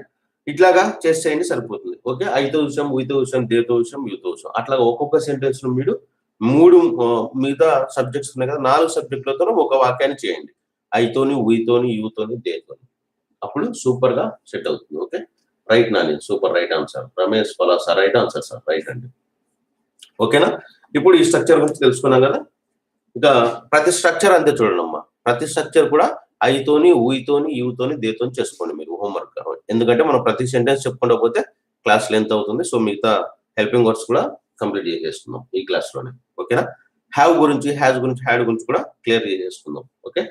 ఇట్లాగా చేసేయండి సరిపోతుంది. ఓకే, ఐతో చూసాం, ఊతో చూసాం, దేతో చూసాం, యూతో చూసాం. అట్లాగా ఒక్కొక్క సెంటెన్స్ లో మీరు 3 మిగతా సబ్జెక్ట్స్ ఉన్నాయి కదా, 4 సబ్జెక్టులతో ఒక వాక్యాన్ని చేయండి. ఐతోని, ఊతోని, యూతోని, దేతోని. అప్పుడు సూపర్ గా సెట్ అవుతుంది. Okay, right Nani, super, right answer. Ramesh Palasa, right answer sir, right అండి. ఓకేనా? ఇప్పుడు ఈ స్ట్రక్చర్ గురించి తెలుసుకున్నాం కదా. ఇంకా ప్రతి స్ట్రక్చర్ అంతే చూడండి అమ్మా. ప్రతి స్ట్రక్చర్ కూడా ఐతోని, ఊయితోని, యూతోని, దేతోని చేసుకోండి మీరు హోంవర్క్. ఎందుకంటే మనం ప్రతి సెంటెన్స్ చెప్పుకుంటూ పోతే క్లాస్ లెంత్ అవుతుంది. సో మిగతా హెల్పింగ్ వర్డ్స్ కూడా కంప్లీట్ చేసేసుకుందాం ఈ క్లాస్ లోనే. ఓకేనా? హ్యావ్ గురించి, హ్యాజ్ గురించి, హ్యాడ్ గురించి కూడా క్లియర్ చేసేసుకుందాం. Okay,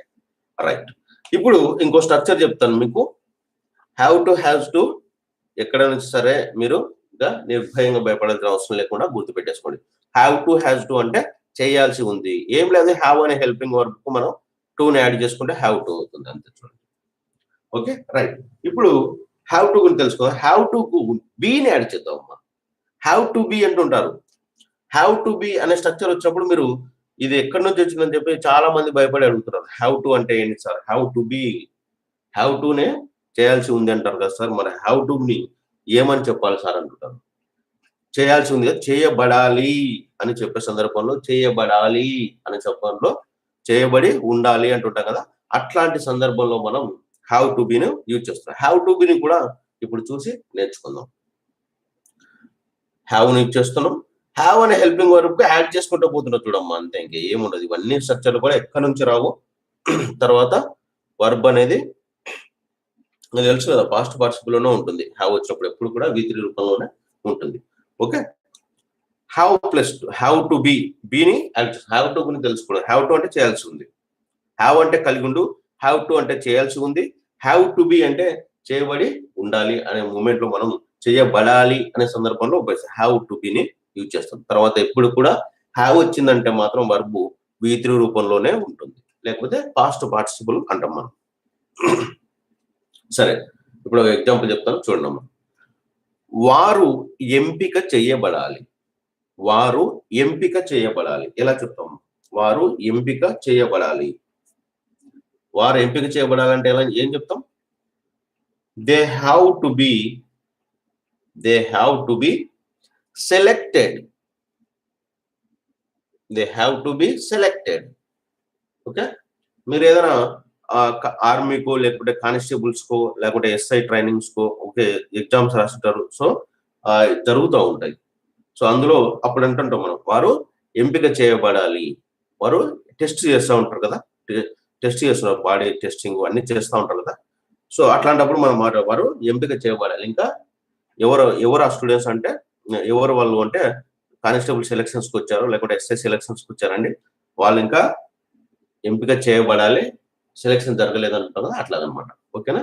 right. ఇప్పుడు ఇంకో స్ట్రక్చర్ చెప్తాను మీకు. హ్యావ్ టు, హ్యాజ్ టు ఎక్కడ నుంచి సరే మీరు ఇంకా నిర్భయంగా భయపడాల్సిన అవసరం లేకుండా గుర్తుపెట్టేసుకోండి. హ్యావ్ టు, హ్యాజ్ టు అంటే చేయాల్సి ఉంది. ఏం లేదు, హ్యావ్ అనే హెల్పింగ్ వర్బ్ కు మనం టుని యాడ్ చేసుకుంటే హ్యావ్ టు అవుతుంది, అంతే చూడండి. Okay, right. ఇప్పుడు హ్యావ్ టు గురించి తెలుసుకో. హ్యావ్ టు కు బీని యాడ్ చేద్దాం అమ్మా. హ్యావ్ టు బి అంటుంటారు. హ్యావ్ టు బి అనే స్ట్రక్చర్ వచ్చినప్పుడు మీరు ఇది ఎక్కడి నుంచి వచ్చిందని చెప్పి చాలా మంది భయపడి అడుగుతున్నారు. హ్యావ్ టు అంటే ఏంటి sir? Have to be, have టునే చేయాల్సి ఉంది అంటారు కదా సార్, మరి హ్యావ్ టు ని ఏమని చెప్పాలి సార్ అంటుంటారు. చేయాల్సి ఉంది కదా, చేయబడాలి అని చెప్పే సందర్భంలో చేయబడాలి అనే సందర్భంలో చేయబడి ఉండాలి అంటుంటాం కదా. అట్లాంటి సందర్భంలో మనం హ్యావ్ టు బిని యూజ్ చేస్తాం. హ్యావ్ టు బిని కూడా ఇప్పుడు చూసి నేర్చుకుందాం. హ్యావ్ ని యూజ్ చేస్తున్నాం. హ్యావ్ అనే హెల్పింగ్ వర్బ్ కు యాడ్ చేసుకుంటూ పోతున్నా చూడమ్మా, అంతే, ఇంకా ఏముండదు. ఇవన్నీ స్ట్రక్చర్లు కూడా ఎక్కడి నుంచి రావు. తర్వాత వర్బ్ అనేది తెలుసు కదా, పాస్ట్ పార్టిసిపుల్ లోనే ఉంటుంది. హ్యావ్ వచ్చినప్పుడు ఎప్పుడు కూడా V3 రూపంలోనే ఉంటుంది. Okay, have plus have to be, బిని హ్యావ్ టు గురించి తెలుసుకోవడం. హ్యావ్ టు అంటే చేయాల్సి ఉంది. హ్యావ్ అంటే కలిగి ఉండు, హ్యావ్ టు అంటే చేయాల్సి ఉంది, హ్యావ్ టు బి అంటే చేయబడి ఉండాలి అనే మూమెంట్ లో మనం చేయబడాలి అనే సందర్భంలో హ్యావ్ టు బిని యూజ్ చేస్తాం. తర్వాత ఎప్పుడు కూడా హ్యావ్ వచ్చిందంటే మాత్రం వర్బ్ V3 రూపంలోనే ఉంటుంది, లేకపోతే పాస్ట్ పార్టిసిపుల్ అంటాం మనం. సరే, ఇప్పుడు ఒక ఎగ్జాంపుల్ చెప్తాను చూడండి అమ్మా. వారు ఎంపిక చేయబడాలి. వారు ఎంపిక చేయబడాలి ఎలా చెప్తాం? వారు ఎంపిక చేయబడాలి. వారు ఎంపిక చేయబడాలంటే ఎలా, ఏం చెప్తాం? They have to B, they have to be selected. They have to be selected. Okay, మీరు ఏదైనా ఆర్మీకో లేకపోతే కానిస్టేబుల్స్ కో లేకపోతే SI ట్రైనింగ్స్ కో ఓకే ఎగ్జామ్స్ రాస్తుంటారు. సో జరుగుతూ ఉంటాయి. సో అందులో అప్పుడు అంటుంటాం మనం వారు ఎంపిక చేయబడాలి. వారు టెస్ట్ చేస్తూ ఉంటారు కదా, టెస్ట్ చేస్తున్నారు, బాడీ టెస్టింగ్ అన్ని చేస్తూ ఉంటారు కదా. సో అట్లాంటప్పుడు మనం వారు ఎంపిక చేయబడాలి. ఇంకా ఎవరు ఆ స్టూడెంట్స్ అంటే ఎవరు వాళ్ళు అంటే కానిస్టేబుల్ సెలక్షన్స్ కి వచ్చారు లేకపోతే SI సెలక్షన్స్ కి వచ్చారండి, వాళ్ళు ఇంకా ఎంపిక చేయబడాలి, సెలక్షన్ జరగలేదు అంటాం కదా, అట్లాగనమాట. ఓకేనా,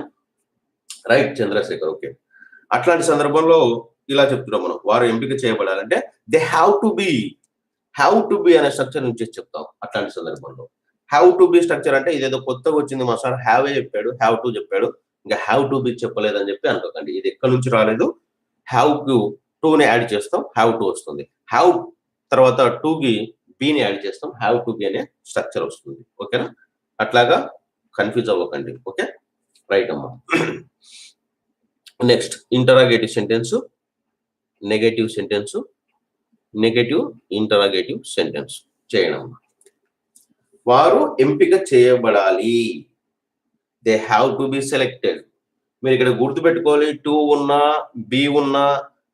రైట్ చంద్రశేఖర్. ఓకే, అట్లాంటి సందర్భంలో ఇలా చెప్తున్నాం మనం, వారు ఎంపిక చేయబడాలంటే they have to be, have to be అనే స్ట్రక్చర్ నుంచి చెప్తాం. అట్లాంటి సందర్భంలో హ్యావ్ టు బి స్ట్రక్చర్ అంటే ఇదేదో కొత్తగా వచ్చింది మా సార్, హ్యావే చెప్పాడు, హ్యావ్ టు చెప్పాడు, ఇంకా హ్యావ్ టు బి చెప్పలేదని చెప్పి అనుకోకండి. ఇది ఎక్కడి నుంచి రాలేదు. హ్యావ్ కు ని యాడ్ చేస్తాం, హ్యావ్ టు వస్తుంది. హ్యావ్ తర్వాత కి బిని యాడ్ చేస్తాం, హ్యావ్ టు బి అనే స్ట్రక్చర్ వస్తుంది. ఓకేనా, అట్లాగా కన్ఫ్యూజ్ అవ్వకండి. ఓకే, రైట్ అమ్మా. Next interrogative sentence, negative sentence, negative interrogative sentence చేయడం. వారు ఎంపిక చేయబడాలి. They have to be selected. మీరు ఇక్కడ గుర్తుపెట్టుకోవాలి, టు ఉన్నా బి ఉన్నా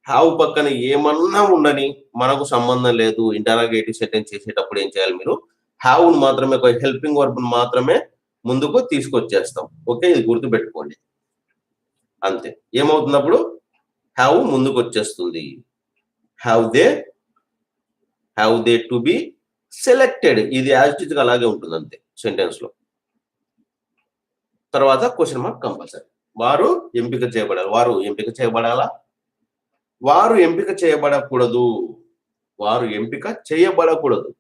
హ్యావ్ పక్కన ఏమన్నా ఉండని మనకు సంబంధం లేదు. ఇంటరాగేటివ్ సెంటెన్స్ చేసేటప్పుడు ఏం చేయాలి, మీరు హ్యావ్ మాత్రమే, ఒక హెల్పింగ్ వర్బ్ మాత్రమే ముందుకు తీసుకొచ్చేస్తాం. ఓకే, ఇది గుర్తుపెట్టుకోండి అంతే. ఏమవుతున్నప్పుడు హ్యావ్ ముందుకు వచ్చేస్తుంది. Have they to be selected, ఇది యాజ్ ఇట్ గా అలాగే ఉంటుంది అంతే సెంటెన్స్ లో. తర్వాత క్వశ్చన్ మార్క్ కంపల్సరీ. వారు ఎంపిక చేయబడాలి. వారు ఎంపిక చేయబడాలా? వారు ఎంపిక చేయబడకూడదు. వారు ఎంపిక చేయబడకూడదు.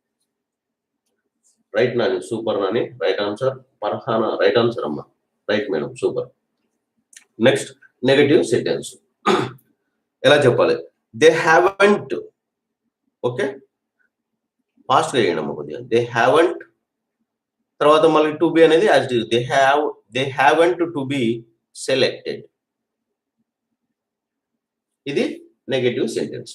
Right Nani, super Nani, right answer. Farhana, right answer అమ్మా, right madam, super. Next negative sentence ఎలా చెప్పాలి? They haven't. ఓకే, ఫాస్ట్ గా చేయండి అమ్మ కొద్దిగా. దే హ్యావెంట్ తర్వాత మళ్ళీ టు బి అనేది as it is. They haven't to be selected. ఇది negative sentence.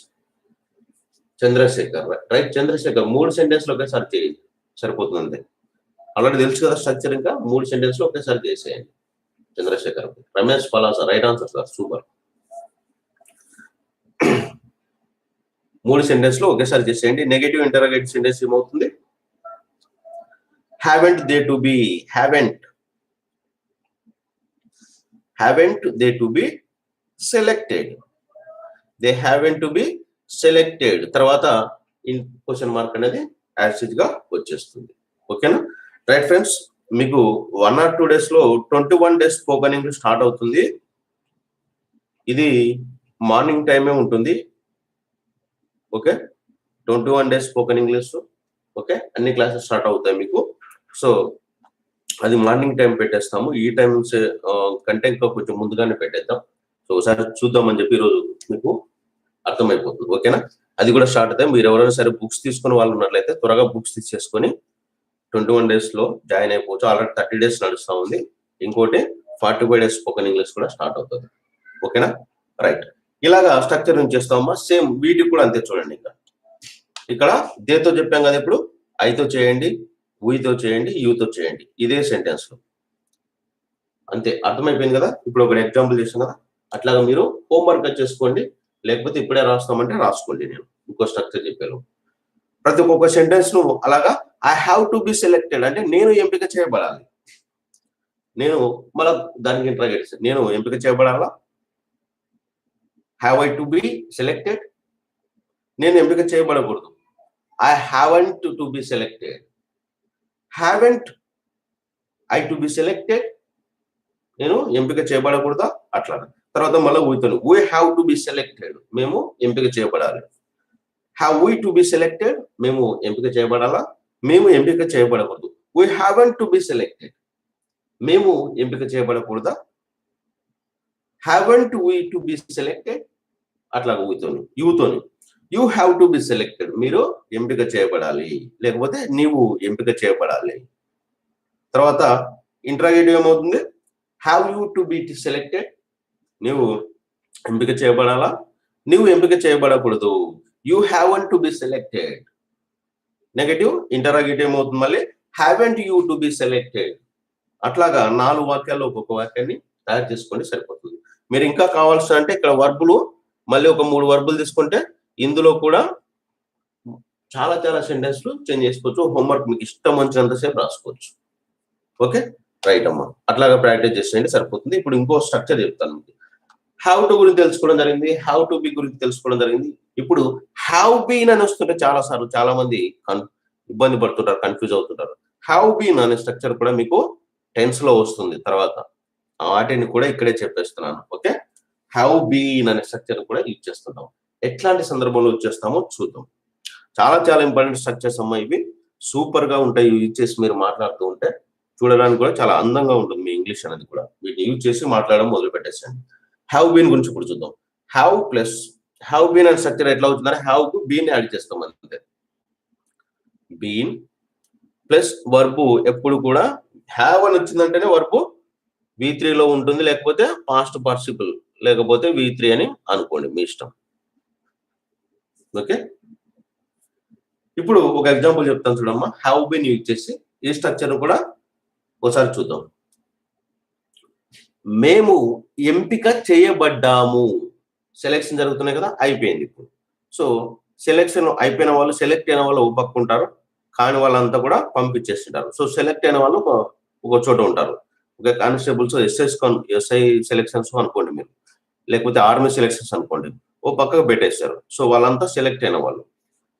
Chandrasekhar, right Chandrasekhar. 3 sentence లో ఒకేసారి చేయండి సరిపోతుంది అంతే. ఆల్రెడీ తెలుసు కదా స్ట్రక్చర్, ఇంకా 3 సెంటెన్స్ లో ఒకేసారి చేసేయండి Chandrashekhar. Ramesh Palasa, right answer sir, super. 3 sentence లో ఒకేసారి చేసేయండి. నెగటివ్ ఇంటరాగేటివ్ సెంటెన్స్ ఏమవుతుంది? Haven't they to be, haven't they to be selected, they haven't to be selected. తర్వాత ఇన్ క్వశ్చన్ మార్క్ అనేది యాసిడ్ గా వచ్చేస్తుంది. ఓకేనా? రైట్ ఫ్రెండ్స్, మీకు 1 or 2 days లో 21 days స్పోకెన్ ఇంగ్లీష్ స్టార్ట్ అవుతుంది. ఇది మార్నింగ్ టైమే ఉంటుంది. Okay, 21 days spoken English. Okay, అన్ని క్లాసెస్ స్టార్ట్ అవుతాయి మీకు. సో అది మార్నింగ్ టైం పెట్టేస్తాము. ఈ టైం కంటే ఇంకా కొంచెం ముందుగానే పెట్టేద్దాం. సో ఒకసారి చూద్దామని చెప్పి ఈరోజు మీకు అర్థమైపోతుంది. ఓకేనా? అది కూడా స్టార్ట్ అవుతాయి. మీరు ఎవరైనా సరే బుక్స్ తీసుకుని వాళ్ళు ఉన్నట్లయితే త్వరగా బుక్స్ తీసేసుకొని 21 days లో జాయిన్ అయిపోవచ్చు. ఆల్రెడీ 30 days నడుస్తూ ఉంది. ఇంకోటి 45 days స్పోకెన్ ఇంగ్లీష్ కూడా స్టార్ట్ అవుతుంది. ఓకేనా? రైట్, ఇలాగా స్ట్రక్చర్ నుంచి చేస్తామమ్మా. సేమ్ వీటికి కూడా అంతే. చూడండి, ఇక్కడ దేతో చెప్పాం కదా, ఇప్పుడు ఐతో చేయండి, వీతో చేయండి, యూతో చేయండి. ఇదే సెంటెన్స్ లో అంతే. అర్థమైపోయింది కదా? ఇప్పుడు ఒక ఎగ్జాంపుల్ చేసాం కదా, అట్లాగా మీరు హోంవర్క్ చేసుకోండి. లేకపోతే ఇప్పుడే రాస్తామంటే రాసుకోండి. నేను ఇంకో స్ట్రక్చర్ చెప్పాను. ప్రతి ఒక్కొక్క సెంటెన్స్ ను అలాగా I have to be selected అంటే నేను ఎంపిక చేయబడాలి. నేను మళ్ళా దానికి ఇంట్రాగేట్, నేను ఎంపిక చేయబడాలా? Have I to be selected? నేను ఎంపిక చేయబడకూడదు. I haven't to be selected. Haven't I to be selected? నేను ఎంపిక చేయబడకూడదా? అట్లా. తర్వాత మళ్ళీ ఊతాను, we have to be selected, మేము ఎంపిక చేయబడాలి. Have we to be selected? మేము ఎంపిక చేయబడాలా? మేము ఎంపిక చేయబడకూడదు. We haven't to be selected, మేము ఎంపిక చేయబడకూడదా? Haven't we to be selected? అట్లా ఊతోని, యూతోని you have to be selected, మీరు ఎంపిక చేయబడాలి, లేకపోతే నీవు ఎంపిక చేయబడాలి. తర్వాత ఇంట్రాగేటివ్ ఏమవుతుంది? Have you to be selected? నీవు ఎంపిక చేయబడాలా? నీవు ఎంపిక చేయబడకూడదు. You haven't to be selected. Negative interrogative ఏమవుతుంది? మళ్ళీ haven't you to be selected. అట్లాగా 4 వాక్యాల్లో ఒక్కొక్క వాక్యాన్ని తయారు చేసుకోండి, సరిపోతుంది. మీరు ఇంకా కావాల్సిన అంటే ఇక్కడ వర్బులు మళ్ళీ ఒక 3 వర్బులు తీసుకుంటే ఇందులో కూడా చాలా చాలా సెంటెన్స్లు చేంజ్ చేసుకోవచ్చు. హోంవర్క్ మీకు ఇష్టం వచ్చినంతసేపు రాసుకోవచ్చు. ఓకే, రైట్ అమ్మా. అట్లాగా ప్రాక్టీస్ చేసేయండి, సరిపోతుంది. ఇప్పుడు ఇంకో స్ట్రక్చర్ చెప్తాను మీకు. హ్యావ్ టు గురించి తెలుసుకోవడం జరిగింది, హ్యావ్ టు బి గురించి తెలుసుకోవడం జరిగింది. ఇప్పుడు హ్యావ్ బీన్ అని వస్తుంటే చాలా మంది ఇబ్బంది పడుతుంటారు, కన్ఫ్యూజ్ అవుతుంటారు. హ్యావ్ బీన్ అనే స్ట్రక్చర్ కూడా మీకు టెన్స్ లో వస్తుంది. తర్వాత వాటిని కూడా ఇక్కడే చెప్పేస్తున్నాను. ఓకే, హ్యావ్ బీన్ అనే స్ట్రక్చర్ కూడా యూజ్ చేస్తుంటాం. ఎట్లాంటి సందర్భంలో యూజ్ చేస్తామో చూద్దాం. చాలా చాలా ఇంపార్టెంట్ స్ట్రక్చర్స్ అమ్మా ఇవి. సూపర్ గా ఉంటాయి. యూజ్ చేసి మీరు మాట్లాడుతూ ఉంటే చూడడానికి కూడా చాలా అందంగా ఉంటుంది మీ ఇంగ్లీష్ అనేది కూడా. వీటిని యూజ్ చేసి మాట్లాడడం మొదలు పెట్టేసండి. హ్యావ్ బీన్ గురించి ఇప్పుడు చూద్దాం. హ్యావ్ ప్లస్ హ్యావ్ బీన్ అనే స్ట్రక్చర్ ఎట్లా అవుతుందంటే హ్యావ్ కు బీన్ యాడ్ చేస్తాం అంతే. బీన్ ప్లస్ వర్బు ఎప్పుడు కూడా హ్యావ్ అని వచ్చిందంటేనే వర్బు V3 లో ఉంటుంది, లేకపోతే పాస్ట్ పార్టిసిపుల్, లేకపోతే V3 అని అనుకోండి, మీ ఇష్టం. ఓకే, ఇప్పుడు ఒక ఎగ్జాంపుల్ చెప్తాను చూడమ్మా. హ్యావ్ బీన్ యూజ్ చేసి ఈ స్ట్రక్చర్ కూడా ఒకసారి చూద్దాం. మేము ఎంపిక చేయబడ్డాము. సెలెక్షన్ జరుగుతున్నాయి కదా, అయిపోయింది ఇప్పుడు. సో సెలెక్షన్ అయిపోయిన వాళ్ళు, సెలెక్ట్ అయిన వాళ్ళు ఒక పక్క ఉంటారు, కాని వాళ్ళంతా కూడా పంపించేస్తుంటారు. సో సెలెక్ట్ అయిన వాళ్ళు ఒక చోట ఉంటారు. ఒక కానిస్టేబుల్స్ ఎస్ఐ సెలెక్షన్స్ అనుకోండి మీరు, లేకపోతే ఆర్మీ సెలెక్షన్స్ అనుకోండి, ఓ పక్కకు పెట్టేస్తారు. సో వాళ్ళంతా సెలెక్ట్ అయిన వాళ్ళు.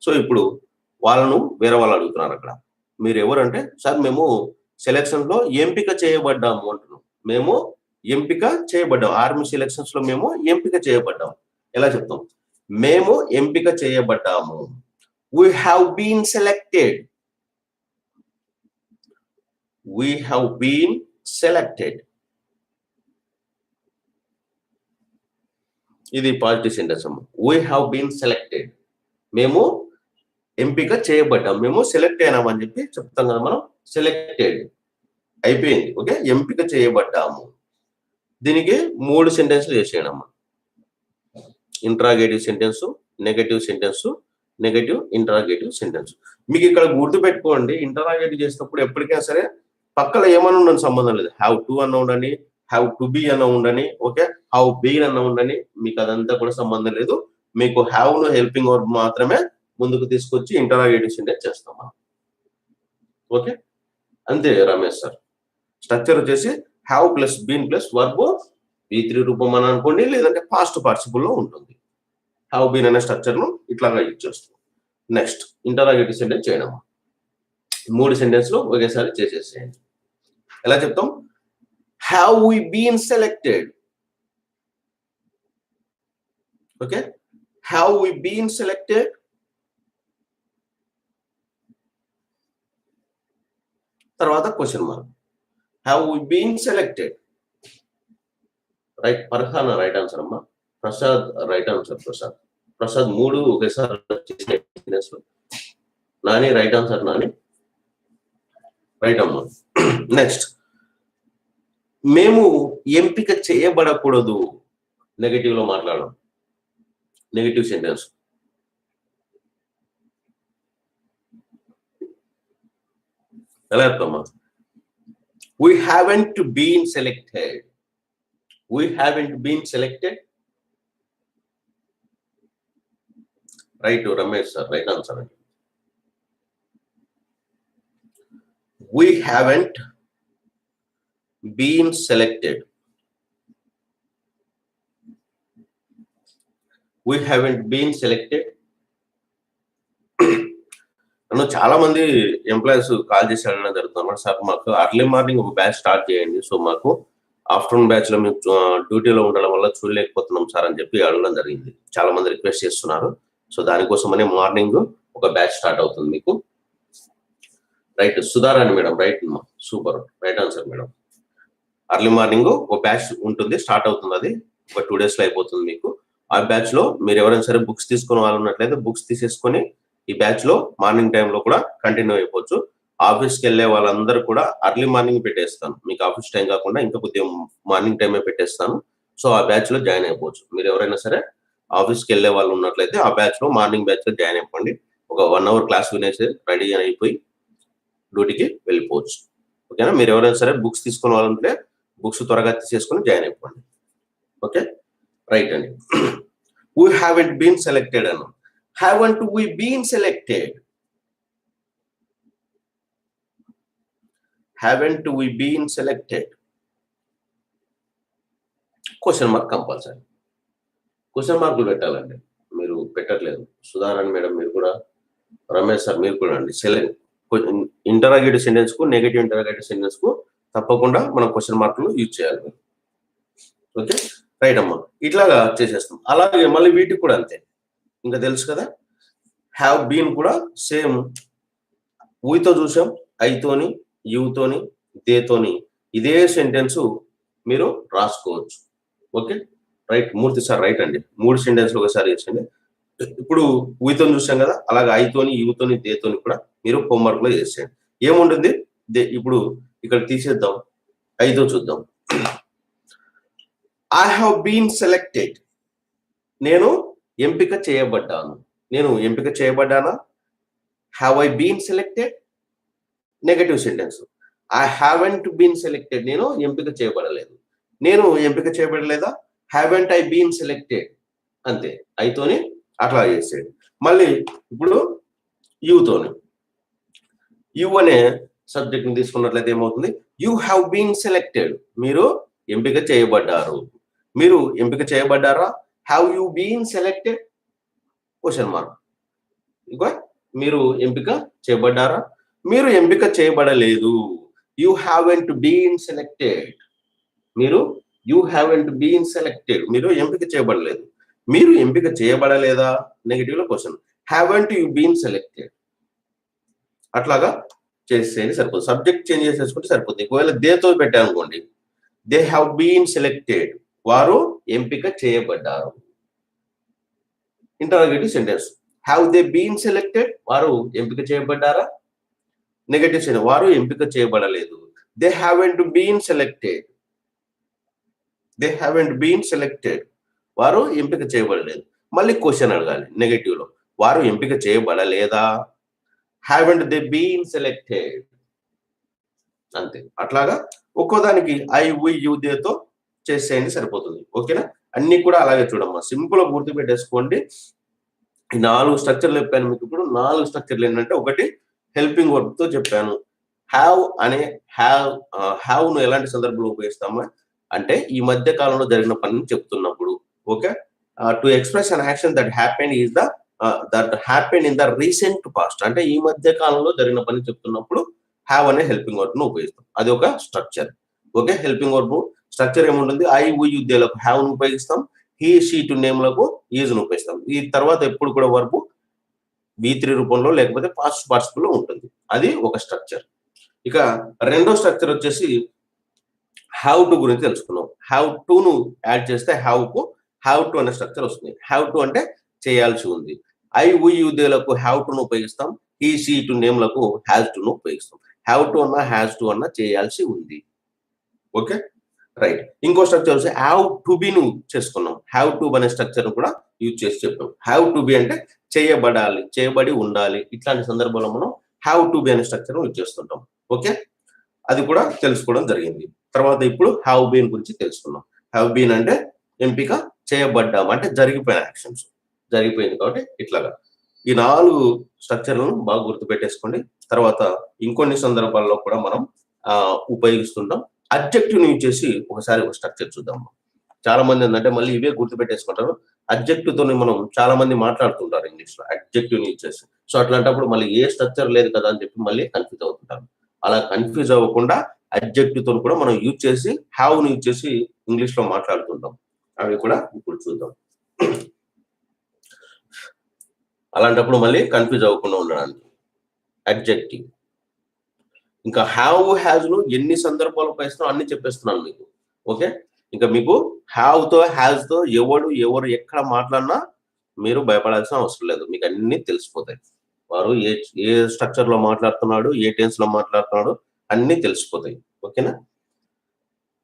సో ఇప్పుడు వాళ్ళను వేరే వాళ్ళు అడుగుతున్నారు అక్కడ, మీరు ఎవరంటే, సార్ మేము సెలెక్షన్ లో ఎంపిక చేయబడ్డాము అంటున్నాం. మేము ఎంపిక చేయబడ్డాం, ఆర్మీ సెలెక్షన్స్ లో మేము ఎంపిక చేయబడ్డాం. ఎలా చెప్తాం? మేము ఎంపిక చేయబడ్డాము. we have been selected. we have been selected. ఇది పాజిటివ్ సెంటెన్స్ అమ్మ. we have been selected, మేము ఎంపిక చేయబడ్డాం, మేము సెలెక్ట్ అయినాం అని చెప్పి చెప్తాం కదా మనం. సెలెక్టెడ్ అయిపోయింది. ఓకే, ఎంపిక చేయబడ్డాము. దీనికి 3 సెంటెన్స్లు చేసేయండి అమ్మ. Interrogative sentence, negative sentence, negative interrogative sentence. మీకు ఇక్కడ గుర్తు పెట్టుకోండి, ఇంటరాగేటివ్ చేసినప్పుడు ఎప్పటికైనా సరే పక్కన ఏమన్నా ఉండని సంబంధం లేదు. హ్యావ్ టు అన్న ఉండని, హ్యావ్ టు బి అన్న ఉండని, ఓకే, హ్యావ్ బీన్ అన్న ఉండని, మీకు అదంతా కూడా సంబంధం లేదు. మీకు హ్యావ్ ను హెల్పింగ్ వర్బ్ మాత్రమే ముందుకు తీసుకొచ్చి ఇంటరాగేటివ్ సెంటెన్స్ చేస్తాం మనం. ఓకే, అంతే రమేష్ సార్. స్ట్రక్చర్ వచ్చేసి have plus been plus verb V3 రూపం అని అనుకోండి, లేదంటే పాస్ట్ పార్టిసిపుల్ లో ఉంటుంది. హ్యావ్ బీన్ అనే స్ట్రక్చర్ ను ఇట్లాగా యూజ్ చేస్తాం. నెక్స్ట్ ఇంటరాగేటివ్ సెంటెన్స్ చేయడం. 3 సెంటెన్స్ లో ఒకేసారి చేసేసేయండి. ఎలా చెప్తాం? Have we been selected. Okay, have we been selected. తర్వాత question mark. Have we been selected. Right, Farhan right answer అమ్మా. Prasad right answer. ప్రసాద్ 3 ఒకేసారి. Nani right answer. Nani right అమ్మా. నెక్స్ట్, మేము ఎంపిక చేయబడకూడదు. నెగటివ్ లో మాట్లాడడం. Negative sentence. ఎలా చెప్తామా? We haven't been selected. We haven't been selected. Right, Ramesh sir, right answer. We haven't been selected. We haven't been selected. నన్ను చాలా మంది ఎంప్లాయీస్ కాల్ చేసి అడగడం జరుగుతుంది. సార్ మాకు అర్లీ మార్నింగ్ ఒక బ్యాచ్ స్టార్ట్ చేయండి, సో మాకు ఆఫ్టర్నూన్ బ్యాచ్ లో మేము డ్యూటీలో ఉండడం వల్ల చూడలేకపోతున్నాం సార్ అని చెప్పి అడగడం జరిగింది. చాలా మంది రిక్వెస్ట్ చేస్తున్నారు. సో దానికోసమనే మార్నింగ్ ఒక బ్యాచ్ స్టార్ట్ అవుతుంది మీకు. Right, Sudharani madam right, super right answer madam. Early morning ఒక బ్యాచ్ ఉంటుంది, స్టార్ట్ అవుతుంది. అది ఒక 2 days లో అయిపోతుంది మీకు. ఆ బ్యాచ్ లో మీరు ఎవరైనా సరే బుక్స్ తీసుకుని వాళ్ళు ఉన్నట్లయితే బుక్స్ తీసేసుకొని ఈ బ్యాచ్ లో మార్నింగ్ టైంలో కూడా కంటిన్యూ అయిపోవచ్చు. ఆఫీస్కి వెళ్ళే వాళ్ళందరూ కూడా అర్లీ మార్నింగ్ పెట్టేస్తాను, మీకు ఆఫీస్ టైం కాకుండా ఇంకా కొద్దిగా మార్నింగ్ టైమే పెట్టేస్తాను. సో ఆ బ్యాచ్ లో జాయిన్ అయిపోవచ్చు. మీరు ఎవరైనా సరే ఆఫీస్కి వెళ్ళే వాళ్ళు ఉన్నట్లయితే ఆ బ్యాచ్ లో మార్నింగ్ బ్యాచ్ లో జాయిన్ అయిపోండి. ఒక 1 hour క్లాస్ వినేసి రెడీ అయిపోయి డ్యూటీకి వెళ్ళిపోవచ్చు. ఓకేనా? మీరు ఎవరైనా సరే బుక్స్ తీసుకునే వాళ్ళు ఉంటే బుక్స్ త్వరగా తీసేసుకొని జాయిన్ అయిపోండి. ఓకే, రైట్ అండి. We haven't been selected అన్న. Haven't we been selected? Haven't we been selected? Question mark compulsory. Question మార్కులు పెట్టాలండి, మీరు పెట్టట్లేదు. సుధారాణి మేడం మీరు కూడా, రమేష్ సార్ మీరు కూడా అండి. ఇంటరాగేటివ్ సెంటెన్స్ కు, నెగటివ్ ఇంటరాగేటివ్ సెంటెన్స్ కు తప్పకుండా మనం క్వశ్చన్ మార్కులు యూజ్ చేయాలి. ఓకే, రైట్ అమ్మా. ఇట్లాగా చేసేస్తాం. అలాగే మళ్ళీ వీటికి కూడా అంతే, ఇంకా తెలుసు కదా. హ్యావ్ బీన్ కూడా సేమ్. ఊతో చూసాం, ఐతోని, యూతోని, దేతోని ఇదే సెంటెన్స్ మీరు రాసుకోవచ్చు. Okay, right. Murthy sir right అండి. 3 సెంటెన్స్ ఒకసారి చేసండి. ఇప్పుడు ఊతో చూసాం కదా, అలాగే ఐతోని, యూతోని, దేతోని కూడా మీరు హోంవర్క్ లో చేసేయండి. ఏముంటుంది ఇప్పుడు ఇక్కడ తీసేద్దాం, ఐతో చూద్దాం. I have been selected. నేను ఎంపిక చేయబడ్డాను. నేను ఎంపిక చేయబడ్డానా? Have I been selected? Negative sentence. I haven't been selected. నేను ఎంపిక చేయబడలేదు. నేను ఎంపిక చేయబడలేదా? Haven't I been selected. అంతే, ఐతోని అట్లా చేసేది. మళ్ళీ ఇప్పుడు యూతోని, యు అనే సబ్జెక్ట్ ని తీసుకున్నట్లయితే ఏమవుతుంది? You have been selected. మీరు ఎంపిక చేయబడ్డారు. మీరు ఎంపిక చేయబడ్డారా? Have you been selected? Question mark. ఇంకా మీరు ఎంపిక చేయబడ్డారా? మీరు ఎంపిక చేయబడలేదు. You haven't been selected. మీరు యూ హ్యావెంట్ బీన్ సెలెక్టెడ్. మీరు ఎంపిక చేయబడలేదు. మీరు ఎంపిక చేయబడలేదా? నెగిటివ్ లో question. Haven't you been selected. అట్లాగా చేసేయండి, సరిపోతుంది. సబ్జెక్ట్ చేంజ్ చేసేసుకుంటే సరిపోతుంది. ఒకవేళ దేతో పెట్టానుకోండి, దే హ్యావ్ బీన్ సెలెక్టెడ్. వారు ఎంపిక చేయబడ్డారు. Interrogative sentence. Have they been selected? వారు ఎంపిక చేయబడ్డారా? Negative sentence. వారు ఎంపిక చేయబడలేదు. They haven't been selected. They haven't been selected. వారు ఎంపిక చేయబడలేదు. మళ్ళీ క్వశ్చన్ అడగాలి నెగటివ్ లో. వారు ఎంపిక చేయబడలేదా? Haven't they been selected. అంతే. అట్లాగా ఒక్కోదానికి ఐ, వి, యు, దేతో చేసేయండి, సరిపోతుంది. ఓకేనా? అన్ని కూడా అలాగే చూడమ్మా, సింపుల్ గా గుర్తు పెట్టేసుకోండి. ఈ 4 స్ట్రక్చర్లు చెప్పాను మీకు. ఇప్పుడు 4 స్ట్రక్చర్లు ఏంటంటే, ఒకటి హెల్పింగ్ వర్బ్ తో చెప్పాను. హ్యావ్ ను ఎలాంటి సందర్భంలో ఉపయోగిస్తామా అంటే, ఈ మధ్య కాలంలో జరిగిన పనిని చెప్తున్నప్పుడు. Okay, to express an action that happen is that happen in the recent past, అంటే ఈ మధ్య కాలంలో జరిగిన పని చెప్తున్నప్పుడు హ్యావ్ అనే హెల్పింగ్ వర్బ్ ను ఉపయోగిస్తాం. అది ఒక structure. Okay, helping verb structure ఏముంటుంది, ఐ వి యుద్ధలకు హ్యావ్ ను ఉపయోగిస్తాం, హీ షీ టు నేమ్ లకు ఈజ్ ను ఉపయోగిస్తాం. ఈ తర్వాత ఎప్పుడు కూడా వర్బ్ V3 రూపంలో లేకపోతే పాస్ట్ పార్టిసిపుల్ లో ఉంటుంది. అది ఒక స్ట్రక్చర్. ఇక రెండో స్ట్రక్చర్ వచ్చేసి హ్యావ్ టు గురించి తెలుసుకున్నాం. హ్యావ్ టు ను యాడ్ చేస్తే హ్యావ్ టు అనే స్ట్రక్చర్ వస్తుంది. హ్యావ్ టు అంటే చేయాల్సి ఉంది. ఐ వి యుద్ధలకు హ్యావ్ టు ను ఉపయోగిస్తాం, హీ షీ టు నేమ్ లకు హ్యాస్ టు ను ఉపయోగిస్తాం. హ్యావ్ టు అన్నా హ్యాస్ టు అన్నా చేయాల్సి ఉంది. Okay, right. ఇంకో స్ట్రక్చర్ వచ్చి హ్యావ్ టు బి ను చేసుకున్నాం. హ్యావ్ టు అనే స్ట్రక్చర్ కూడా యూజ్ చేసి చెప్పాం. హ్యావ్ టు బి అంటే చేయబడాలి, చేయబడి ఉండాలి. ఇట్లాంటి సందర్భంలో మనం హ్యావ్ టు బి అనే స్ట్రక్చర్ యూజ్ చేస్తుంటాం. ఓకే, అది కూడా తెలుసుకోవడం జరిగింది. తర్వాత ఇప్పుడు హ్యావ్ బీన్ గురించి తెలుసుకున్నాం. హ్యావ్ బీన్ అంటే ఎంపిక చేయబడ్డాం, అంటే జరిగిపోయిన యాక్షన్స్, జరిగిపోయింది కాబట్టి ఇట్లాగా. ఈ 4 స్ట్రక్చర్లను బాగా గుర్తుపెట్టేసుకోండి. తర్వాత ఇంకొన్ని సందర్భాల్లో కూడా మనం ఉపయోగిస్తుంటాం. అడ్జెక్టివ్ యూజ్ చేసి ఒకసారి ఒక స్ట్రక్చర్ చూద్దాం. చాలా మంది ఏంటంటే మళ్ళీ ఇవే గుర్తుపెట్టేసుకుంటారు. అడ్జెక్టివ్ తోని మనం చాలా మంది మాట్లాడుతుంటారు ఇంగ్లీష్ లో, అడ్జెక్టివ్ యూజ్ చేసి. సో అట్లాంటప్పుడు మళ్ళీ ఏ స్ట్రక్చర్ లేదు కదా అని చెప్పి మళ్ళీ కన్ఫ్యూజ్ అవుతుంటారు. అలా కన్ఫ్యూజ్ అవ్వకుండా అడ్జెక్టివ్ తో కూడా మనం యూజ్ చేసి హ్యావ్ ను యూజ్ చేసి ఇంగ్లీష్ లో మాట్లాడుతుంటాం. అవి కూడా ఇప్పుడు చూద్దాం. అలాంటప్పుడు మళ్ళీ కన్ఫ్యూజ్ అవ్వకుండా ఉండడానికి అడ్జెక్టివ్. ఇంకా హ్యావ్ హ్యాజ్ ను ఎన్ని సందర్భాలు ఉపయోగిస్తాం అన్ని చెప్పేస్తున్నాను మీకు. ఓకే, ఇంకా మీకు హ్యావ్ తో హ్యాజ్ తో ఎవరు ఎక్కడ మాట్లాడినా మీరు భయపడాల్సిన అవసరం లేదు. మీకు అన్ని తెలిసిపోతాయి. వారు ఏ స్ట్రక్చర్ లో మాట్లాడుతున్నాడు, ఏ టెన్స్ లో మాట్లాడుతున్నాడు అన్ని తెలిసిపోతాయి. ఓకేనా.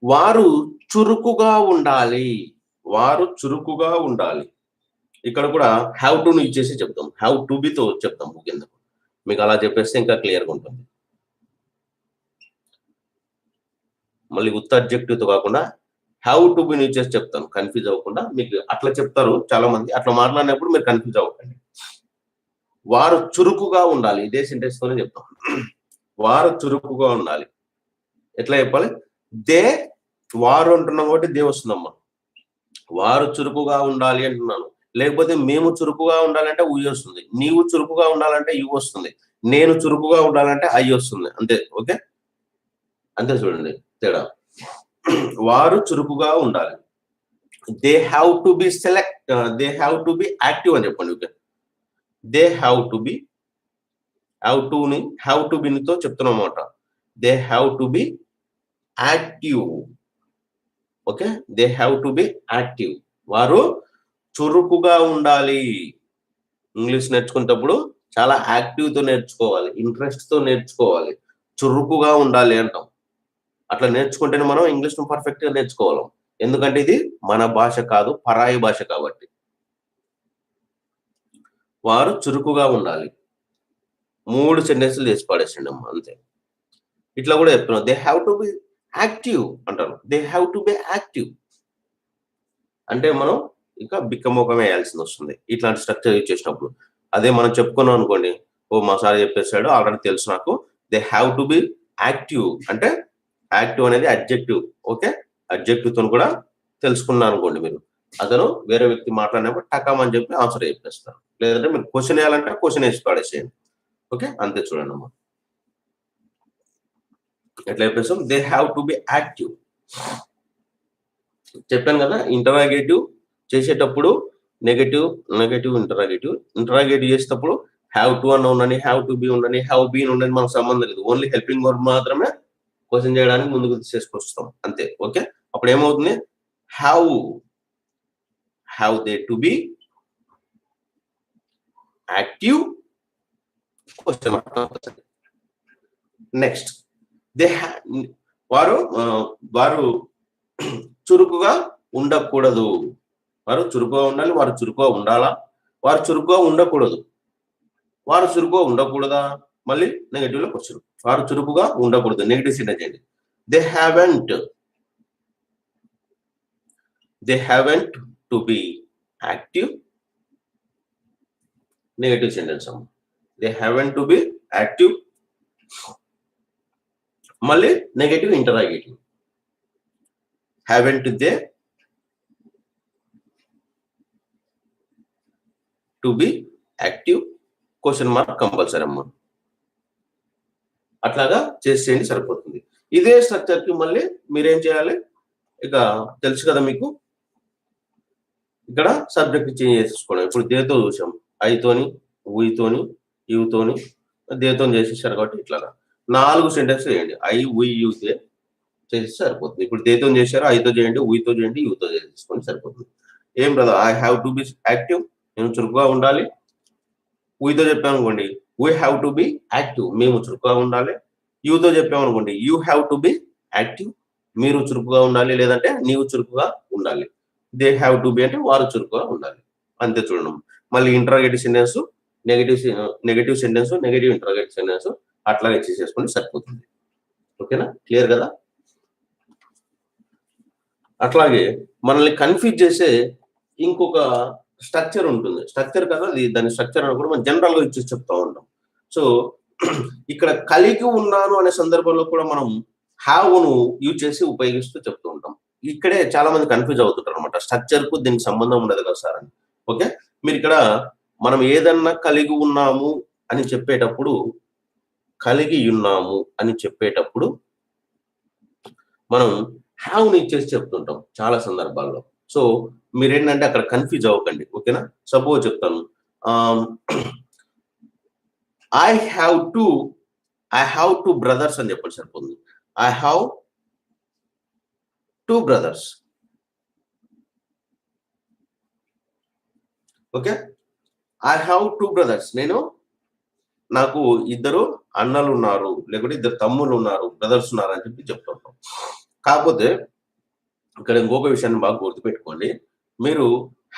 వారు చురుకుగా ఉండాలి. వారు చురుకుగా ఉండాలి. ఇక్కడ కూడా హ్యావ్ టు ను ఇచ్చేసి చెప్తాం. హ్యావ్ టు బి తో చెప్తాం కింద. మీకు అలా చెప్పేస్తే ఇంకా క్లియర్ గా ఉంటుంది. మళ్ళీ ఉత్త అడ్జెక్టివ్ తో కాకుండా హ్యావ్ టు బి యూజ్ చేసి చెప్తాను, కన్ఫ్యూజ్ అవ్వకుండా. మీకు అట్లా చెప్తారు చాలా మంది, అట్లా మాట్లాడినప్పుడు మీరు కన్ఫ్యూజ్ అవ్వకండి. వారు చురుకుగా ఉండాలి, ఇదే సెంటెన్స్ తోనే చెప్తాం. వారు చురుకుగా ఉండాలి. ఎట్లా చెప్పాలి, వారు అంటున్నాం కాబట్టి దే వస్తుందమ్మా. వారు చురుకుగా ఉండాలి అంటున్నాను, లేకపోతే మేము చురుకుగా ఉండాలంటే ఉయ్ వస్తుంది, నీవు చురుకుగా ఉండాలంటే యు వస్తుంది, నేను చురుకుగా ఉండాలంటే ఐ వస్తుంది. అంతే. ఓకే, అంతే. చూడండి తేడా. వారు చురుకుగా ఉండాలి. They have to be active అని చెప్పండి. Okay, they have to be, have to B తో చెప్తున్నాం అన్నమాట. They have to be active. Okay, they have to be active. వారు చురుకుగా ఉండాలి. ఇంగ్లీష్ నేర్చుకునేటప్పుడు చాలా యాక్టివ్ తో నేర్చుకోవాలి, ఇంట్రెస్ట్ తో నేర్చుకోవాలి. చురుకుగా ఉండాలి అంటాం. అట్లా నేర్చుకుంటేనే మనం ఇంగ్లీష్ ను పర్ఫెక్ట్ గా నేర్చుకోవాలి. ఎందుకంటే ఇది మన భాష కాదు, పరాయి భాష కాబట్టి. వారు చురుకుగా ఉండాలి. 3 సెంటెన్సులు చేసి పడేసండి అమ్మ, అంతే. ఇట్లా కూడా చెప్తున్నాం, they have to be active అంటారు. They have to be active అంటే మనం ఇంకా బిక్కమోకం వేయాల్సింది వస్తుంది ఇట్లాంటి స్ట్రక్చర్ యూజ్ చేసినప్పుడు. అదే మనం చెప్పుకున్నాం అనుకోండి, ఓ మా సార్ చెప్పేసాడు ఆల్రెడీ తెలుసు నాకు. They have to be active అంటే యాక్టివ్ అనేది అడ్జెక్టివ్. ఓకే, అడ్జెక్టివ్ తో కూడా తెలుసుకున్నారు అనుకోండి మీరు. అతను వేరే వ్యక్తి మాట్లాడినప్పుడు టకామ్ అని చెప్పి ఆన్సర్ చెప్పేస్తారు. లేదంటే మీరు క్వశ్చన్ వేయాలంటే క్వశ్చన్ వేసి పడేసేయండి. ఓకే, అంతే. చూడండి అమ్మా, ఎట్లా చెప్పేస్తాం, they have to be active. చెప్పాను కదా, ఇంటరాగేటివ్ చేసేటప్పుడు నెగటివ్ ఇంటరాగేటివ్ చేసేటప్పుడు హ్యావ్ టు అన్న ఉండని, హ్యావ్ టు బి ఉండని, హ్యావ్ బీన్ ఉండని మనకు సంబంధం లేదు. ఓన్లీ హెల్పింగ్ వర్బ్ మాత్రమే క్వశ్చన్ చేయడానికి ముందుకు తీసుకొస్తాం, అంతే. ఓకే, అప్పుడు ఏమవుతుంది, have they to be active question mark. Next, వారు చురుకుగా ఉండకూడదు. వారు చురుకుగా ఉండాలి, వారు చురుకుగా ఉండాలా, వారు చురుకుగా ఉండకూడదు. వారు చురుకుగా ఉండకూడదా, మళ్ళీ నెగటివ్ లో క్వశ్చన్. వారు చురుకుగా ఉండకూడదు, నెగటివ్ సెంటెన్స్ చేయండి. They haven't to be active negative sentence అమ్మ. They haven't to be active, మళ్ళీ negative interrogative. Haven't they to be active question mark compulsory అమ్మ. అట్లాగా చేసేయండి సరిపోతుంది. ఇదే స్ట్రక్చర్ కి మళ్ళీ మీరేం చేయాలి, ఇక తెలుసు కదా మీకు, ఇక్కడ సబ్జెక్ట్ చేంజ్ చేసుకోవడం. ఇప్పుడు దేతో చూసాం, ఐతోని, ఉయితోని, యుతోని, దేతో చేసేసారు కాబట్టి ఇట్లాగా 4 సెంటెన్స్ చేయండి. ఐ, ఉయ్, యు, దే చేసి సరిపోతుంది. ఇప్పుడు దేతో చేశారు, ఐతో చేయండి, ఉయితో చేయండి, యుతో చేసుకోండి సరిపోతుంది. ఏం brother, I have to be active, నేను చురుకుగా ఉండాలి. ఉయితో చెప్పామనుకోండి, we have to be active, మేము చురుకుగా ఉండాలి. యూతో చెప్పామనుకోండి, you have to be active, మీరు చురుకుగా ఉండాలి, లేదంటే నీవు చురుకుగా ఉండాలి. దే హ్యావ్ టు బి అంటే వారు చురుకుగా ఉండాలి. అంతే చూడండి. మళ్ళీ interrogative sentence, negative sentence, negative interrogative sentence అట్లాగే చేసేసుకొని సరిపోతుంది. ఓకేనా, క్లియర్ కదా? అట్లాగే మనల్ని కన్ఫ్యూజ్ చేసే ఇంకొక స్ట్రక్చర్ ఉంటుంది. స్ట్రక్చర్ కదా, దాని స్ట్రక్చర్ అని కూడా మనం జనరల్ గా ఇచ్చి చెప్తా ఉంటాం. సో ఇక్కడ కలిగి ఉన్నాను అనే సందర్భంలో కూడా మనం హ్యావ్ ను యూజ్ చేసి ఉపయోగిస్తూ చెప్తూ ఉంటాం. ఇక్కడే చాలా మంది కన్ఫ్యూజ్ అవుతుంటారు అనమాట, స్ట్రక్చర్ కు దీనికి సంబంధం ఉండదు కదా సార్ అని. ఓకే, మీరు ఇక్కడ మనం ఏదన్నా కలిగి ఉన్నాము అని చెప్పేటప్పుడు, కలిగి ఉన్నాము అని చెప్పేటప్పుడు మనం హ్యావ్ ని ఇచ్చేసి చెప్తుంటాం చాలా సందర్భాల్లో. సో మీరేంటంటే అక్కడ కన్ఫ్యూజ్ అవ్వకండి. ఓకేనా, సపోజ్ చెప్తాను, ఐ హ్యావ్ టూ బ్రదర్స్ అని చెప్పండి సరిపోతుంది. I have 2 brothers. Okay, I have 2 brothers. నాకు 2 అన్నలు ఉన్నారు, లేకపోతే 2 తమ్ముళ్ళు ఉన్నారు, బ్రదర్స్ ఉన్నారు అని చెప్పి చెప్తుంటాం. కాకపోతే ఇక్కడ ఇంకొక విషయాన్ని బాగా గుర్తుపెట్టుకోండి. మీరు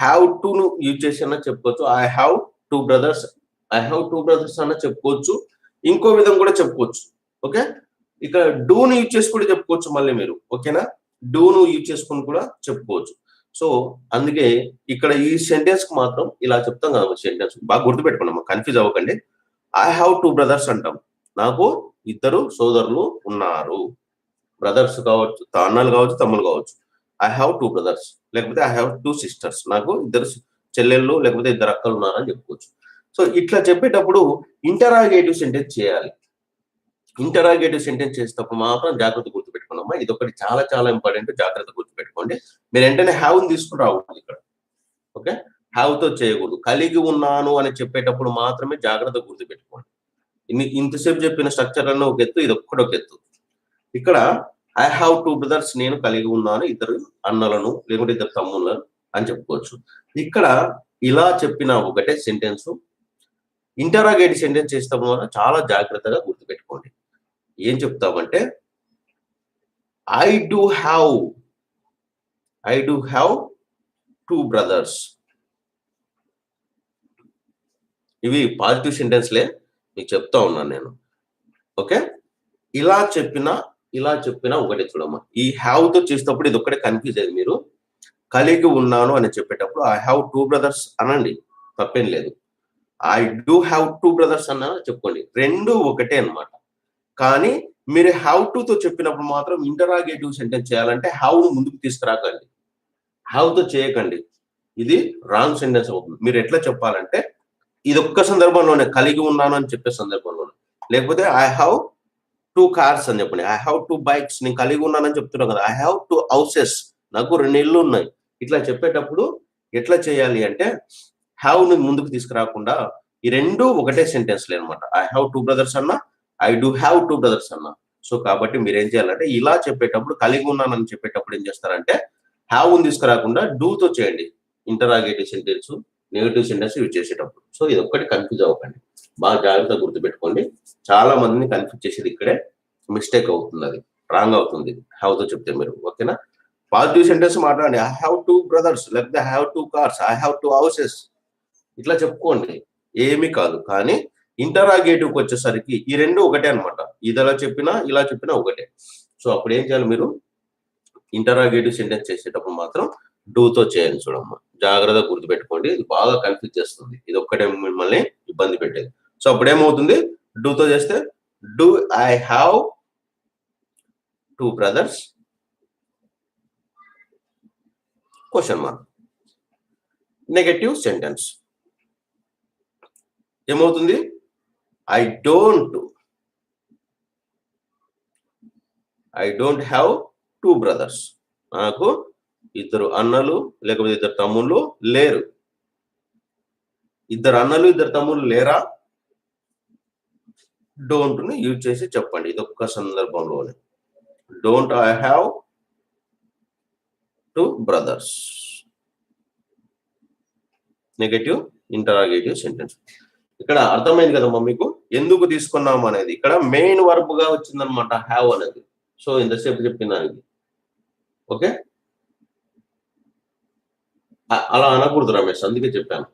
హ్యావ్ టు ను యూజ్ చేసి అన్న చెప్పుకోవచ్చు, I have 2 brothers, I have 2 brothers అన్న చెప్పుకోవచ్చు. ఇంకో విధం కూడా చెప్పుకోవచ్చు. ఓకే, ఇక్కడ డూ ను యూజ్ చేసి కూడా చెప్పుకోవచ్చు మళ్ళీ మీరు. ఓకేనా, డూ ను యూజ్ చేసుకుని కూడా చెప్పుకోవచ్చు. సో అందుకే ఇక్కడ ఈ సెంటెన్స్ కు మాత్రం ఇలా చెప్తాం కదా, సెంటెన్స్ బాగా గుర్తుపెట్టుకున్నాం, కన్ఫ్యూజ్ అవ్వకండి. ఐ హ్యావ్ 2 brothers అంటాం, నాకు 2 సోదరులు ఉన్నారు. బ్రదర్స్ కావచ్చు, అన్నలు కావచ్చు, తమ్ముళ్ళు కావచ్చు. ఐ హ్యావ్ 2 brothers, లేకపోతే ఐ హ్యావ్ 2 sisters, నాకు 2 చెల్లెళ్ళు లేకపోతే 2 అక్కలు ఉన్నారని చెప్పుకోవచ్చు. సో ఇట్లా చెప్పేటప్పుడు ఇంటరాగేటివ్ సెంటెన్స్ చేయాలి. ఇంటరాగేటివ్ సెంటెన్స్ చేసేటప్పుడు మాత్రం జాగ్రత్త గుర్తుపెట్టుకున్నామా, ఇది ఒకటి చాలా చాలా ఇంపార్టెంట్, జాగ్రత్త గుర్తుపెట్టుకోండి. మీరు వెంటనే హ్యావ్ ని తీసుకుని రాకూడదు ఇక్కడ. ఓకే, హ్యావ్ తో చేయకూడదు. కలిగి ఉన్నాను అని చెప్పేటప్పుడు మాత్రమే జాగ్రత్త గుర్తుపెట్టుకోండి. ఇంతసేపు చెప్పిన స్ట్రక్చర్ అన్న ఒక ఎత్తు, ఇది ఒక్కటి ఒక ఎత్తు. ఇక్కడ ఐ హ్యావ్ 2 brothers, నేను కలిగి ఉన్నాను 2 అన్నలను లేకుంటే 2 తమ్ముళ్ళను అని చెప్పుకోవచ్చు. ఇక్కడ ఇలా చెప్పిన ఒకటే సెంటెన్స్ ఇంటరాగేటివ్ సెంటెన్స్ చేస్తాము వల్ల చాలా జాగ్రత్తగా గుర్తుపెట్టుకోండి. ఏం చెప్తామంటే ఐ డూ హ్యావ్ 2 brothers. ఇవి పాజిటివ్ సెంటెన్స్లే మీకు చెప్తా ఉన్నాను నేను. ఓకే, ఇలా చెప్పినా ఒకటే చూడమ్మా. ఈ హ్యావ్ తో చేసేటప్పుడు ఇది ఒక్కటే కన్ఫ్యూజ్ అయ్యేది మీరు. కలిగి ఉన్నాను అని చెప్పేటప్పుడు ఐ హ్యావ్ 2 brothers అనండి, తప్పేం లేదు. ఐ డూ హ్యావ్ 2 brothers అన్న చెప్పుకోండి, రెండు ఒకటే అన్నమాట. కానీ మీరు హ్యావ్ టు తో చెప్పినప్పుడు మాత్రం ఇంటరాగేటివ్ సెంటెన్స్ చేయాలంటే హ్యావ్ ను ముందుకు తీసుకురాకండి, హ్యావ్ తో చేయకండి. ఇది రాంగ్ సెంటెన్స్ అవుతుంది. మీరు ఎట్లా చెప్పాలంటే ఇది ఒక్క సందర్భంలోనే, కలిగి ఉన్నాను అని చెప్పే సందర్భంలోనే. లేకపోతే ఐ హ్యావ్ 2 cars అని చెప్పండి, ఐ హ్యావ్ 2 bikes, నేను కలిగి ఉన్నానని చెప్తున్నాను కదా. ఐ హ్యావ్ 2 houses, నాకు 2 ఇళ్ళు ఉన్నాయి. ఇట్లా చెప్పేటప్పుడు ఎట్లా చేయాలి అంటే హ్యావ్ ని ముందుకు తీసుకురాకుండా ఈ రెండు ఒకటే సెంటెన్స్లే అనమాట. ఐ హ్యావ్ 2 brothers అన్నా, ఐ డూ హ్యావ్ 2 brothers అన్నా. సో కాబట్టి మీరు ఏం చేయాలంటే ఇలా చెప్పేటప్పుడు, కలిగి ఉన్నానని చెప్పేటప్పుడు ఏం చేస్తారంటే హ్యావ్ ని తీసుకురాకుండా డూ తో చేయండి interrogative sentence, negative sentence use చేసేటప్పుడు. సో ఇది ఒక్కటి కన్ఫ్యూజ్ అవ్వకండి, బాగా జాగ్రత్తగా గుర్తుపెట్టుకోండి. చాలా మందిని కన్ఫ్యూజ్ చేసేది ఇక్కడే మిస్టేక్ అవుతుంది, అది రాంగ్ అవుతుంది హ్యావ్ తో చెప్తే మీరు. ఓకేనా, పాజిటివ్ సెంటెన్స్ మాట్లాడండి, ఐ హ్యావ్ 2 brothers, లేకపోతే I have 2 cars, I have 2 houses, ఇట్లా చెప్పుకోండి, ఏమీ కాదు. కానీ ఇంటరాగేటివ్కి వచ్చేసరికి ఈ రెండు ఒకటే అనమాట, ఇలా చెప్పినా ఒకటే. సో అప్పుడు ఏం చేయాలి, మీరు ఇంటరాగేటివ్ సెంటెన్స్ చేసేటప్పుడు మాత్రం డూతో చేయండి. చూడమ్మా, జాగ్రత్తగా గుర్తుపెట్టుకోండి, ఇది బాగా కన్ఫ్యూజ్ చేస్తుంది, ఇది ఒక్కటే మిమ్మల్ని ఇబ్బంది పెట్టేది. సో అప్పుడు ఏమవుతుంది, డూతో చేస్తే do I have 2 brothers question mark, negative sentence. ఏమవుతుంది, ఐ డోంట్ హ్యావ్ 2 brothers. నాకు 2 అన్నలు లేకపోతే 2 తమ్ముళ్ళు లేరు. 2 అన్నలు 2 తమ్ముళ్ళు లేరా? డోంట్ ని యూజ్ చేసి చెప్పండి. ఇది ఒక్క సందర్భంలోనే, don't I have 2 brothers, negative interrogative sentence. ఇక్కడ అర్థమైంది కదమ్మా మీకు ఎందుకు తీసుకున్నాం అనేది. ఇక్కడ మెయిన్ వర్బ్ గా వచ్చిందనమాట హ్యావ్ అనేది. సో ఇంతసేపు చెప్పిన దానికి ఓకే, అలా అనకూడదు రమేష్, అందుకే చెప్పాను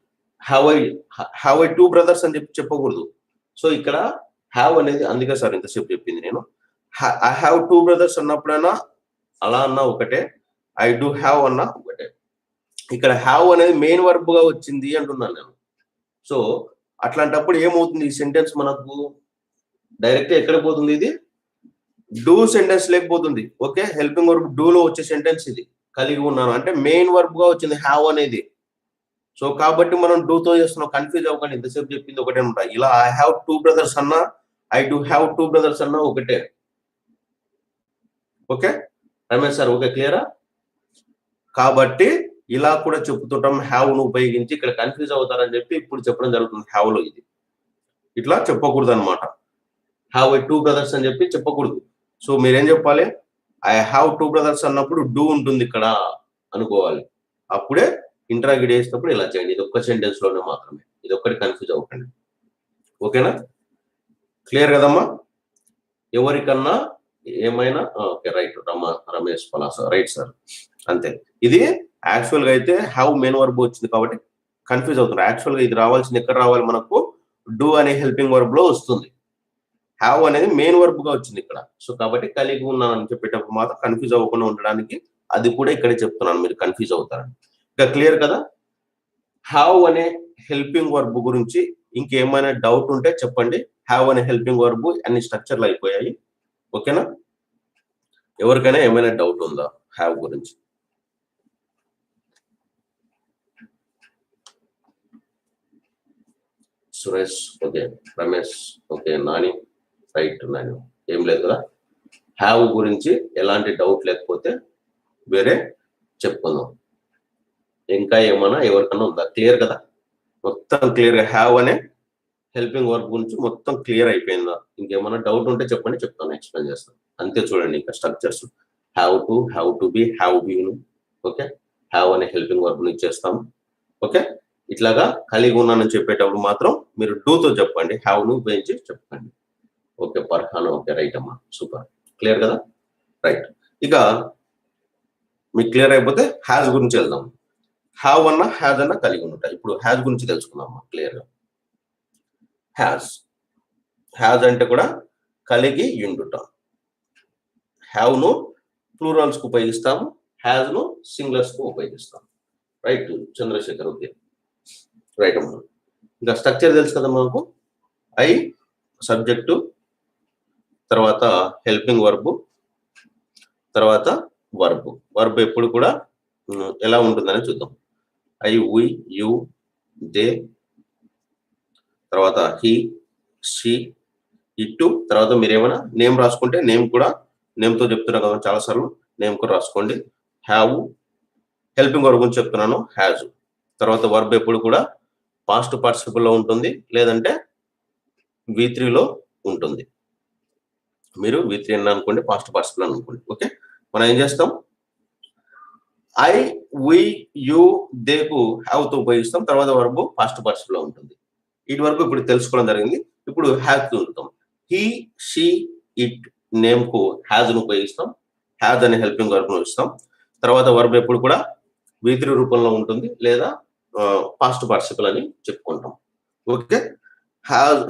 హ్యావ్ ఐ 2 brothers అని చెప్పకూడదు. సో ఇక్కడ హ్యావ్ అనేది, అందుకే సార్ ఇంతసేపు చెప్పింది నేను. ఐ హ్యావ్ 2 brothers అన్నప్పుడైనా అలా అన్నా ఒకటే, ఐ డూ హ్యావ్ అన్నా ఒకటే. ఇక్కడ హ్యావ్ అనేది మెయిన్ వర్బ్ గా వచ్చింది అంటున్నాను నేను. సో అట్లాంటప్పుడు ఏమవుతుంది, ఈ సెంటెన్స్ మనకు డైరెక్ట్ ఎక్కడ పోతుంది, ఇది డూ సెంటెన్స్ లేకపోతుంది. ఓకే, హెల్పింగ్ వర్బ్ డూలో వచ్చే సెంటెన్స్ ఇది కలిగి ఉన్నాను అంటే మెయిన్ వర్బ్ గా వచ్చింది హ్యావ్ అనేది. సో కాబట్టి మనం డూతో చేస్తున్నాం, కన్ఫ్యూజ్ అవ్వకండి, ఇంతసేపు చెప్పింది ఒకటే ఉంటాయి. ఇలా ఐ హ్యావ్ 2 brothers అన్నా, ఐ డూ హ్యావ్ 2 brothers అన్నా ఒకటే. ఓకే రమేష్ సార్, ఓకే క్లియరా? కాబట్టి ఇలా కూడా చెప్తుంటాం హ్యావ్ ను ఉపయోగించి, ఇక్కడ కన్ఫ్యూజ్ అవుతారని చెప్పి ఇప్పుడు చెప్పడం జరుగుతుంది. హ్యావ్ లో ఇది ఇట్లా చెప్పకూడదు అనమాట. హ్యావ్ ఐ 2 brothers అని చెప్పి చెప్పకూడదు. సో మీరేం చెప్పాలి, ఐ హ్యావ్ 2 brothers అన్నప్పుడు డూ ఉంటుంది ఇక్కడ అనుకోవాలి. అప్పుడే ఇంటరాగేట్ చేసినప్పుడు ఇలా చేయండి. ఇది ఒక్క సెంటెన్స్ లోనే మాత్రమే, ఇది ఒక్కటి కన్ఫ్యూజ్ అవ్వకండి. ఓకేనా, క్లియర్ కదమ్మా? ఎవరికన్నా ఏమైనా okay right, Ramesh Palasa right sir, అంతే. ఇది యాక్చువల్ గా అయితే హ్యావ్ మెయిన్ వర్బ్ వచ్చింది కాబట్టి కన్ఫ్యూజ్ అవుతున్నారు. యాక్చువల్ గా ఇది రావాల్సింది ఎక్కడ రావాలి మనకు, డూ అనే హెల్పింగ్ వర్బ్ లో వస్తుంది. హ్యావ్ అనేది మెయిన్ వర్బ్ గా వచ్చింది ఇక్కడ. సో కాబట్టి కలిగి ఉన్నానని చెప్పేటప్పుడు మాత్రం కన్ఫ్యూజ్ అవ్వకుండా ఉండడానికి అది కూడా ఇక్కడే చెప్తున్నాను, మీరు కన్ఫ్యూజ్ అవుతారని. ఇంకా క్లియర్ కదా? హ్యావ్ అనే హెల్పింగ్ వర్బ్ గురించి ఇంకేమైనా డౌట్ ఉంటే చెప్పండి. హ్యావ్ అనే హెల్పింగ్ వర్బ్ అన్ని స్ట్రక్చర్లు అయిపోయాయి. ఓకేనా, ఎవరికైనా ఏమైనా డౌట్ ఉందా హ్యావ్ గురించి? Suresh okay, Ramesh okay, Nani right, Nani ఏం లేదు కదా. హ్యావ్ గురించి ఎలాంటి డౌట్ లేకపోతే వేరే చెప్పుకుందాం. ఇంకా ఏమైనా ఎవరికైనా ఉందా? క్లియర్ కదా, మొత్తం క్లియర్ గా హ్యావ్ అనే హెల్పింగ్ వర్క్ గురించి మొత్తం క్లియర్ అయిపోయిందా? ఇంకేమైనా డౌట్ ఉంటే చెప్పండి, చెప్తాను, ఎక్స్ప్లెయిన్ చేస్తాను. అంతే చూడండి, ఇంకా structures have to be, have బీను. Okay, have అనే హెల్పింగ్ వర్క్ నుంచి చేస్తాము. ఓకే, ఇట్లాగా కలిగి ఉన్నానని చెప్పేటప్పుడు మాత్రం మీరు డూతో చెప్పండి, హ్యావ్ ను ఉపయోగించి చెప్పండి. ఓకే పర్హాన్ ఓకే రైట్ అమ్మా, సూపర్, క్లియర్ కదా? రైట్, ఇక మీకు క్లియర్ అయిపోతే హ్యాజ్ గురించి వెళ్దాం. హ్యావ్ అన్నా హ్యాజ్ అన్నా కలిగి ఉంటాయి. ఇప్పుడు హ్యాజ్ గురించి తెలుసుకుందాం క్లియర్ గా. హ్యాజ్ అంటే కూడా కలిగి ఉండుట. హ్యావ్ ను ప్లూరల్స్ కు ఉపయోగిస్తాము, హ్యాజ్ ను సింగులర్స్ కు ఉపయోగిస్తాం. రైట్ చంద్రశేఖర్ ఓకే రైట్ అమ్మా. ఇంకా స్ట్రక్చర్ తెలుసు కదా మనకు, ఐ సబ్జెక్టు, తర్వాత హెల్పింగ్ వర్బ్, తర్వాత వర్బ్ ఎప్పుడు కూడా ఎలా ఉంటుందని చూద్దాం. ఐ, వి, యు, దే, తర్వాత హీ, షీ, ఇటు, తర్వాత మీరు ఏమైనా నేమ్ రాసుకుంటే నేమ్ కూడా, నేమ్తో చెప్తున్నా కదా చాలా సార్లు, నేమ్ కూడా రాసుకోండి. హ్యావ్, హెల్పింగ్ వర్బ్ గురించి చెప్తున్నాను, హ్యాజ్. తర్వాత వర్బ్ ఎప్పుడు కూడా పాస్ట్ పార్టిసిపుల్ లో ఉంటుంది, లేదంటే V3 లో ఉంటుంది. మీరు V3 అని అనుకోండి, పాస్ట్ పార్టిసిపుల్ అని అనుకోండి. ఓకే, మనం ఏం చేస్తాం, ఐ, వి, యు, దేకు హ్యావ్ తో ఉపయోగిస్తాం, తర్వాత వర్బ్ పాస్ట్ పార్టిసిపుల్ లో ఉంటుంది. ఇటు వరకు ఇప్పుడు తెలుసుకోవడం జరిగింది. ఇప్పుడు హ్యావ్ తో ఉంటాం. హీ, షీ, ఇట్ నేమ్ కు హ్యాజ్ ను ఉపయోగిస్తాం, హ్యాజ్ అనే హెల్పింగ్ వర్బ్ ను ఇస్తాం. తర్వాత వర్బ్ ఎప్పుడు కూడా V3 రూపంలో ఉంటుంది, లేదా పాస్ట్ పార్టిసిపుల్ అని చెప్పుకుంటాం. ఓకే,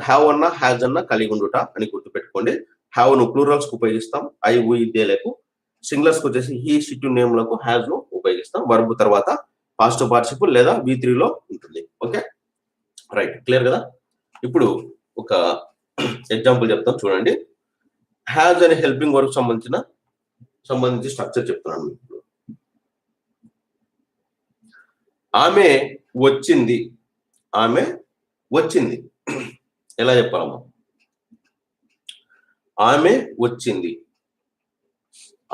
హ్యావ్ అన్నా హ్యాజ్ అన్నా కలిగి ఉండుట అని గుర్తుపెట్టుకోండి. హ్యావ్ ను ప్లూరల్స్ కు ఉపయోగిస్తాం, ఐ, వి, దే లకు. సింగులర్స్ వచ్చేసి హీ షీ టు నేమ్ లకు హ్యాస్ ను ఉపయోగిస్తాం. వర్బ్ తర్వాత పాస్ట్ పార్టిసిపుల్ లేదా V3 లో ఉంటుంది. ఓకే, రైట్, క్లియర్ కదా. ఇప్పుడు ఒక ఎగ్జాంపుల్ చెప్తాం చూడండి. హ్యాజ్ అనే హెల్పింగ్ వర్క్ సంబంధించి స్ట్రక్చర్ చెప్తున్నాను మీకు. ఆమె వచ్చింది. ఆమె వచ్చింది ఎలా చెప్పాలమ్మా? ఆమె వచ్చింది.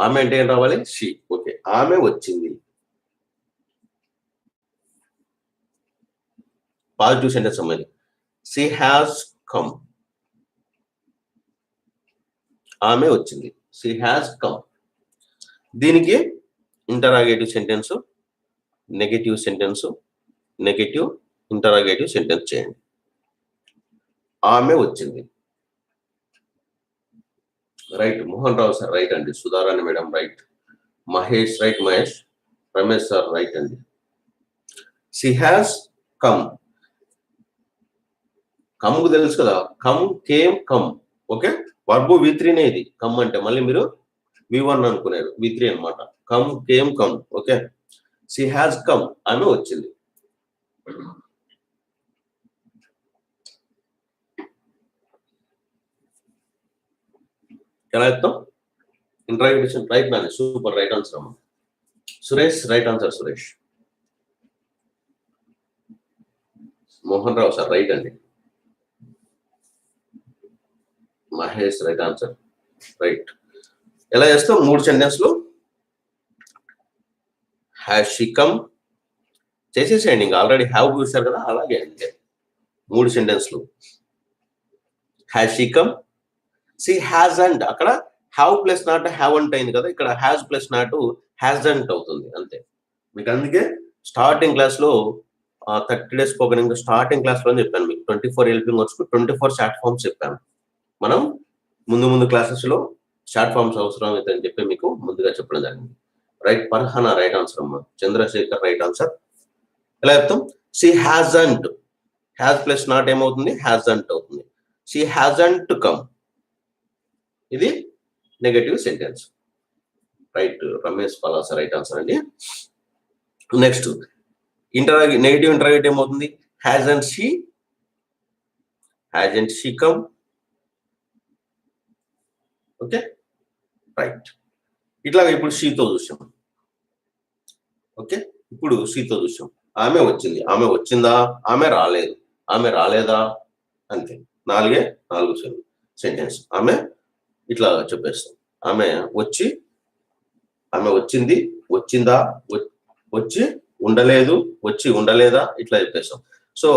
ఆమె అంటే ఏం రావాలి? షీ. ఓకే, ఆమె వచ్చింది. పాజిటివ్ సెంటెన్స్ అమ్మది. She has come. ఆమె వచ్చింది. She has come. దీనికి interrogative sentence, negative sentence, negative interrogative sentence చేయండి. ఆమె వచ్చింది. Right. Mohan Rao sir right అండి. Sudharani madam right. Mahesh right. Mahesh. Ramesh sir right అండి. She has come. కమ్కు తెలుసు కదా, come, came, come. Okay, verb V3 నే ఇది. కమ్ అంటే మళ్ళీ మీరు V1 అనుకున్నారు, V3 అనమాట. Come, came, come. Okay, she has come. ఆమె వచ్చింది. ఎలా చెప్తాం? Interrogation right Nani. Super, right answer అమ్మ. Suresh right answer. Suresh. Mohan Rao sir right అండి. Mahesh right answer. రైట్. ఎలా చేస్తాం? 3 సెంటెన్స్లు హ్యాస్ షీ కమ్ చేసేసేయండి. ఇంకా ఆల్రెడీ హ్యావ్ చూశారు కదా, అలాగే అంతే. 3 సెంటెన్స్లు has she come. She hasn't. అక్కడ హ్యావ్ ప్లస్ నాట్ హ్యావ్ అంట్ అయింది కదా, ఇక్కడ హ్యాస్ ప్లస్ నాట్ హ్యాజంట్ అవుతుంది అంతే. మీకు అందుకే స్టార్టింగ్ క్లాస్ లో 30 days spoken English starting class లో చెప్పాను మీకు. 24 హెల్పింగ్ వర్బ్స్ కు 24 షార్ట్ ఫార్మ్స్ చెప్పాను. మనం ముందు క్లాసెస్ లో షార్ట్ ఫార్మ్స్ అవసరం అవుతుందని చెప్పి మీకు ముందుగా చెప్పడం జరిగింది. రైట్. పర్హనా రైట్ ఆన్సర్ అమ్మా. Chandrasekhar right answer. ఎలా చెప్తాం? She hasn't. Has plus not ఏమవుతుంది? హ్యాజంట్ అవుతుంది. She hasn't come. ఇది negative sentence. Right. Ramesh Palasa right answer అండి. నెక్స్ట్ నెగటివ్ ఇంటరాగేటివ్ ఏమవుతుంది? Hasn't she. Hasn't she come. Okay, right. ఇట్లాగా ఇప్పుడు షీతో చూసాం. ఓకే, ఇప్పుడు షీతో చూసాం. ఆమె వచ్చింది. ఆమె వచ్చిందా? ఆమె రాలేదు. ఆమె రాలేదా? అంతే. 4 సెంటెన్స్. ఆమె ఇట్లా చెప్పేస్తాం. ఆమె వచ్చి, ఆమె వచ్చింది, వచ్చిందా, వచ్చి ఉండలేదు, వచ్చి ఉండలేదా, ఇట్లా చెప్పేస్తాం. సో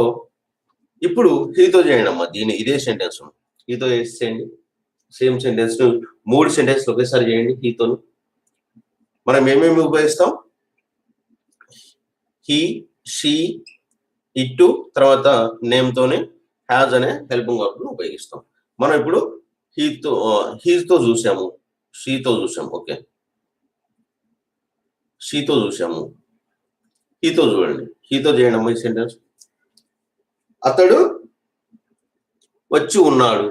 ఇప్పుడు హీతో చేయండి అమ్మా. ఇదే సెంటెన్స్ హీతో చేసేయండి. సేమ్ సెంటెన్స్ 3 సెంటెన్స్ ఒకేసారి చేయండి హీతో. మనం ఏమేమి ఉపయోగిస్తాం? హీ, షీ, ఇటు, తర్వాత నేమ్ తోనే హ్యాజ్ అనే హెల్పింగ్ వర్బ్ ను ఉపయోగిస్తాం. మనం ఇప్పుడు హీతో చూసాము, షీతో చూసాము. ఓకే, షీతో చూసాము. హీతో చూడండి. హీతో చేయండి అమ్మ ఈ సెంటెన్స్. అతడు వచ్చి ఉన్నాడు.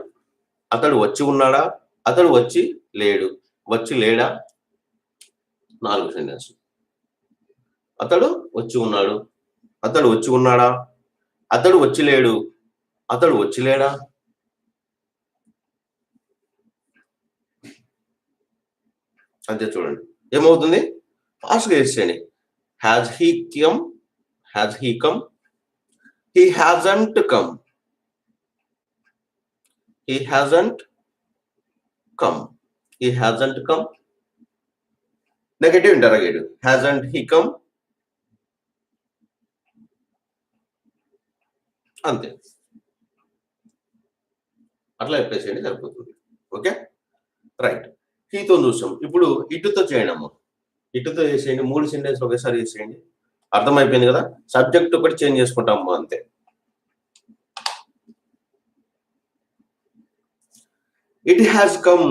అతడు వచ్చి ఉన్నాడా? అతడు వచ్చి లేడు. వచ్చి లేడా? 4 సెంటెన్స్. అతడు వచ్చి ఉన్నాడు. అతడు వచ్చి ఉన్నాడా? అతడు వచ్చి లేడు. అతడు వచ్చి లేడా? అంతే. చూడండి ఏమవుతుంది? ఫాస్ట్గా చేసేయండి. Has he come. Has he come. He hasn't come. He hasn't come. He hasn't come. Negative interrogative. Hasn't he come? అంతే. అట్లా చెప్పేసేయండి సరిపోతుంది. Okay, right. హీతో చూసాం. ఇప్పుడు ఇటుతో చేయండి అమ్మ. ఇటుతో చేసేయండి. 3 సెంటెన్స్ ఒకేసారి చేసేయండి. అర్థమైపోయింది కదా. సబ్జెక్ట్ ఒకటి చేంజ్ చేసుకుంటాం అమ్మ, అంతే. It has come.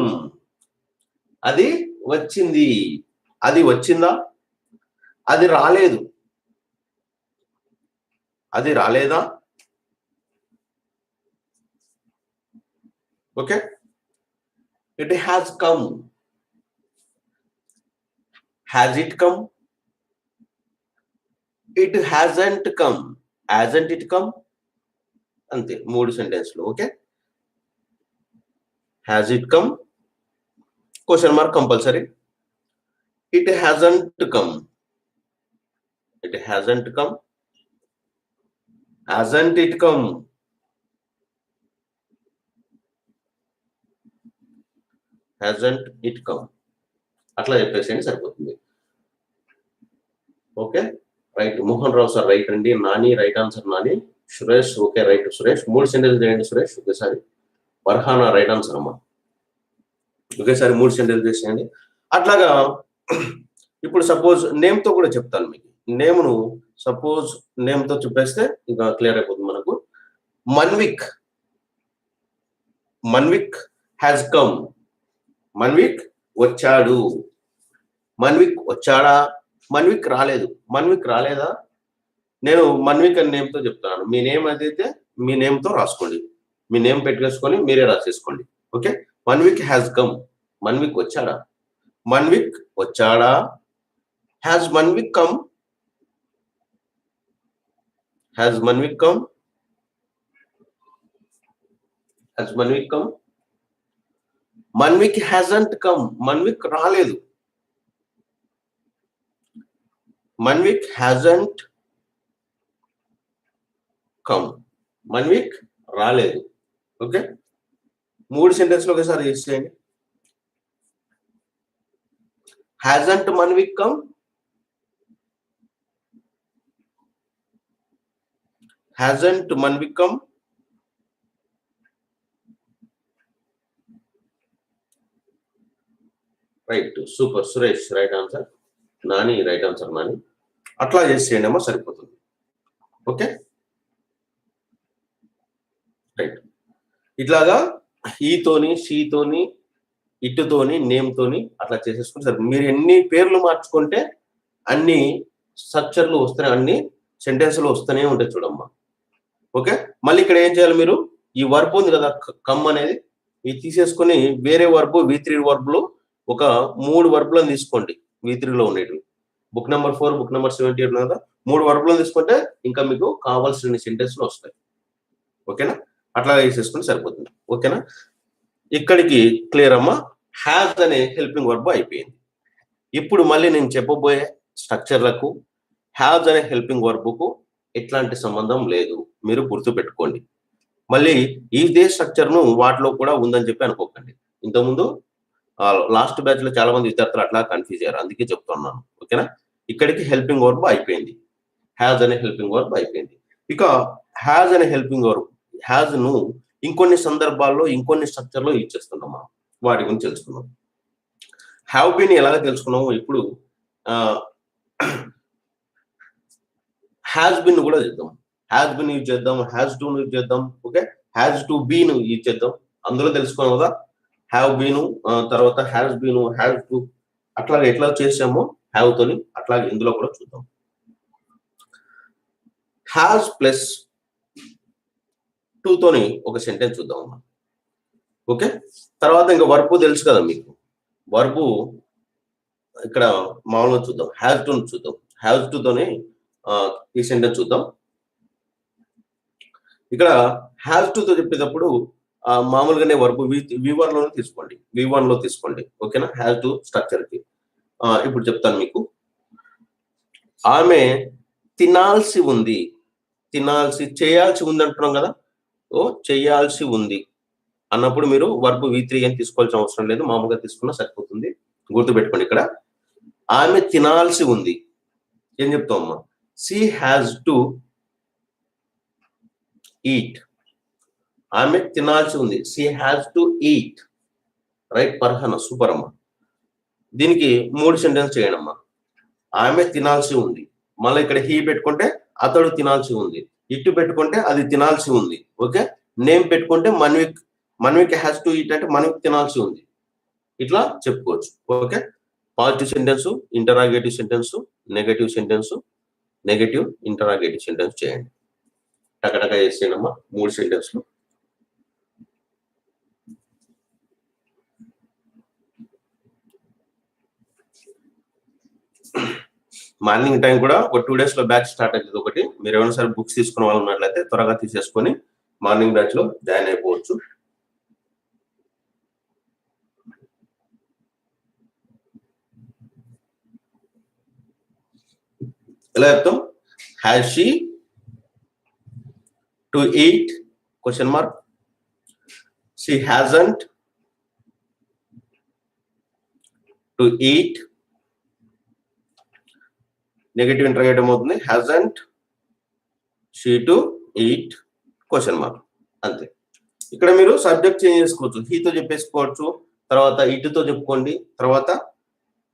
అది వచ్చింది. అది వచ్చిందా? అది రాలేదు. అది రాలేదా? Okay, it has come. Has it come, it hasn't come, hasn't it come, అంతే 3 సెంటెన్స్లు. Okay, has it come, question mark compulsory. It hasn't come, it hasn't come, hasn't it come, hasn't it come, అట్లా చెప్పేసేయండి సరిపోతుంది. Okay, right. Mohan Rao sir right అండి. Nani right answer Nani. Suresh okay right Suresh. 3 sentence చేయండి సురేష్ ఒకేసారి. ఫర్హానా రైట్ ఆన్సర్ అమ్మా. ఒకేసారి 3 సెంటెన్స్ చేసేయండి. అట్లాగా ఇప్పుడు సపోజ్ నేమ్ తో కూడా చెప్తాను మీకు. నేమ్ను సపోజ్ నేమ్ తో చెప్పేస్తే ఇంకా క్లియర్ అయిపోతుంది మనకు. మన్విక్, మన్విక్ హ్యాస్ కమ్, మన్విక్ వచ్చాడు. మన్విక్ వచ్చాడా, మన్విక్ రాలేదు. మన్విక్ రాలేదా, నేను మన్విక్ అని నేమ్ తో చెప్తాను. మీ నేమ్ అదైతే మీ నేమ్ తో రాసుకోండి, మీ నేమ్ పెట్టుకేసుకొని మీరే రాసేసుకోండి. Okay, Manvik has come, Manvik వచ్చాడా, మన్విక్ వచ్చాడా. Has Manvik come, has Manvik come, has Manvik come. Manvik hasn't come, Manvik రాలేదు. మన్విక్ హ్యాజంట్ కమ్, మన్విక్ రాలేదు. ఓకే, 3 సెంటెన్స్లు ఒకసారి చేసేయండి. Hasn't Manvik come, hasn't Manvik come, right super Suresh right answer. Nani right answer Nani. అట్లా చేసేయండి అమ్మా సరిపోతుంది. Okay right. ఇట్లాగా హీతోని షీతోని ఇటుతోని నేమ్ తోని అట్లా చేసేసుకుంటే సరిపోతుంది. మీరు ఎన్ని పేర్లు మార్చుకుంటే అన్ని స్ట్రక్చర్లు వస్తాయి, అన్ని సెంటెన్స్లు వస్తూనే ఉంటాయి చూడమ్మా. ఓకే, మళ్ళీ ఇక్కడ ఏం చేయాలి, మీరు ఈ వర్బ్ ఉంది కదా కమ్ అనేది, ఇది తీసేసుకొని వేరే వర్బ్ V3 వర్బ్లు ఒక 3 వర్బ్లను తీసుకోండి. V3లో ఉండేవి బుక్ నెంబర్ 4 బుక్ నెంబర్ 78 కదా, 3 వర్బ్లను తీసుకుంటే ఇంకా మీకు కావాల్సిన సెంటెన్స్లు వస్తాయి. ఓకేనా, అట్లా వేసేసుకుని సరిపోతుంది. ఓకేనా, ఇక్కడికి క్లియర్ అమ్మా. హ్యాజ్ అనే హెల్పింగ్ వర్బ్ అయిపోయింది. ఇప్పుడు మళ్ళీ నేను చెప్పబోయే స్ట్రక్చర్లకు హ్యాజ్ అనే హెల్పింగ్ వర్బ్కు ఎట్లాంటి సంబంధం లేదు, మీరు గుర్తు పెట్టుకోండి. మళ్ళీ ఇదే స్ట్రక్చర్ ను వాటిలో కూడా ఉందని చెప్పి అనుకోకండి. ఇంతకుముందు లాస్ట్ బ్యాచ్ లో చాలా మంది విద్యార్థులు అట్లా కన్ఫ్యూజ్ అయ్యారు, అందుకే చెప్తున్నాను. ఓకేనా, ఇక్కడికి హెల్పింగ్ వర్బ్ అయిపోయింది, హ్యాజ్ అనే హెల్పింగ్ వర్బ్ అయిపోయింది. ఇక హ్యాజ్ అనే హెల్పింగ్ వర్బ్, హ్యాజ్ ను ఇంకొన్ని సందర్భాల్లో ఇంకొన్ని స్ట్రక్చర్ లో యూజ్ చేస్తున్నాం మనం, వాటి గురించి తెలుసుకున్నాం. హ్యావ్ బీన్ ఎలాగ తెలుసుకున్నాము, ఇప్పుడు హ్యాజ్ బిన్ కూడా చేద్దాం. హ్యాజ్ బిన్ యూజ్ చేద్దాం, హ్యాజ్ టు యూజ్ చేద్దాం. Okay, has to been use చేద్దాం. అందులో తెలుసుకున్నాం కదా హ్యావ్ బీను, తర్వాత హ్యాజ్ బీను, హ్యాజ్ టు, అట్లాగే ఎట్లా చేసామో హ్యావ్ తోని అట్లాగే ఇందులో కూడా చూద్దాం. హ్యాజ్ ప్లస్ టు తోని ఒక సెంటెన్స్ చూద్దాం అమ్మా. ఓకే, తర్వాత ఇంకా వర్బు తెలుసు కదా మీకు, వర్బు ఇక్కడ మామూలుగా చూద్దాం. హ్యాజ్ టు చూద్దాం, హ్యాజ్ టు తోని ఈ సెంటెన్స్ చూద్దాం. ఇక్కడ హ్యాజ్ టు తో చెప్పేటప్పుడు మామూలుగానే వర్బు V1 లోనే తీసుకోండి, V1 లో తీసుకోండి. ఓకేనా, హ్యాజ్ టు స్ట్రక్చర్ కి ఇప్పుడు చెప్తాను మీకు. ఆమె తినాల్సి ఉంది, తినాల్సి చేయాల్సి ఉంది అంటున్నాం కదా, ఓ చేయాల్సి ఉంది అన్నప్పుడు మీరు వర్బు V3 అని తీసుకోవాల్సిన అవసరం లేదు, మామూలుగా తీసుకున్నా సరిపోతుంది. గుర్తుపెట్టుకోండి, ఇక్కడ ఆమె తినాల్సి ఉంది ఏం చెప్తాం అమ్మా, she has to eat. ఆమె తినాల్సి ఉంది, she has to eat. Right Farhana super అమ్మా. దీనికి 3 సెంటెన్స్ చేయండి అమ్మా. ఆమె తినాల్సి ఉంది, మళ్ళీ ఇక్కడ హీ పెట్టుకుంటే అతడు తినాల్సి ఉంది, ఇటు పెట్టుకుంటే అది తినాల్సి ఉంది. ఓకే, నేమ్ పెట్టుకుంటే Manvik, Manvik has to eat అంటే మన్విక్ తినాల్సి ఉంది. ఇట్లా చెప్పుకోవచ్చు. Okay, positive sentence, interrogative sentence, negative sentence, negative interrogative sentence చేయండి. టకటక చేసేయమ్మా 3 సెంటెన్స్లు. మార్నింగ్ టైం కూడా ఒక 2 days లో బ్యాచ్ స్టార్ట్ అవుతుంది. ఒకటి మీరు ఏమైనా సరే బుక్స్ తీసుకున్న వాళ్ళు ఉన్నట్లయితే త్వరగా తీసేసుకొని మార్నింగ్ బ్యాచ్ లో జాయిన్ అయిపోవచ్చు. ఎలా చెప్తాం? Has she to eat question mark, she hasn't to eat, negative interrogative అవుతుంది hasn't she to eat question mark, అంతే. ఇక్కడ మీరు సబ్జెక్ట్ చేంజ్ చేసుకోవచ్చు, హీతో చెప్పేసుకోవచ్చు, తర్వాత ఇటుతో చెప్పుకోండి, తర్వాత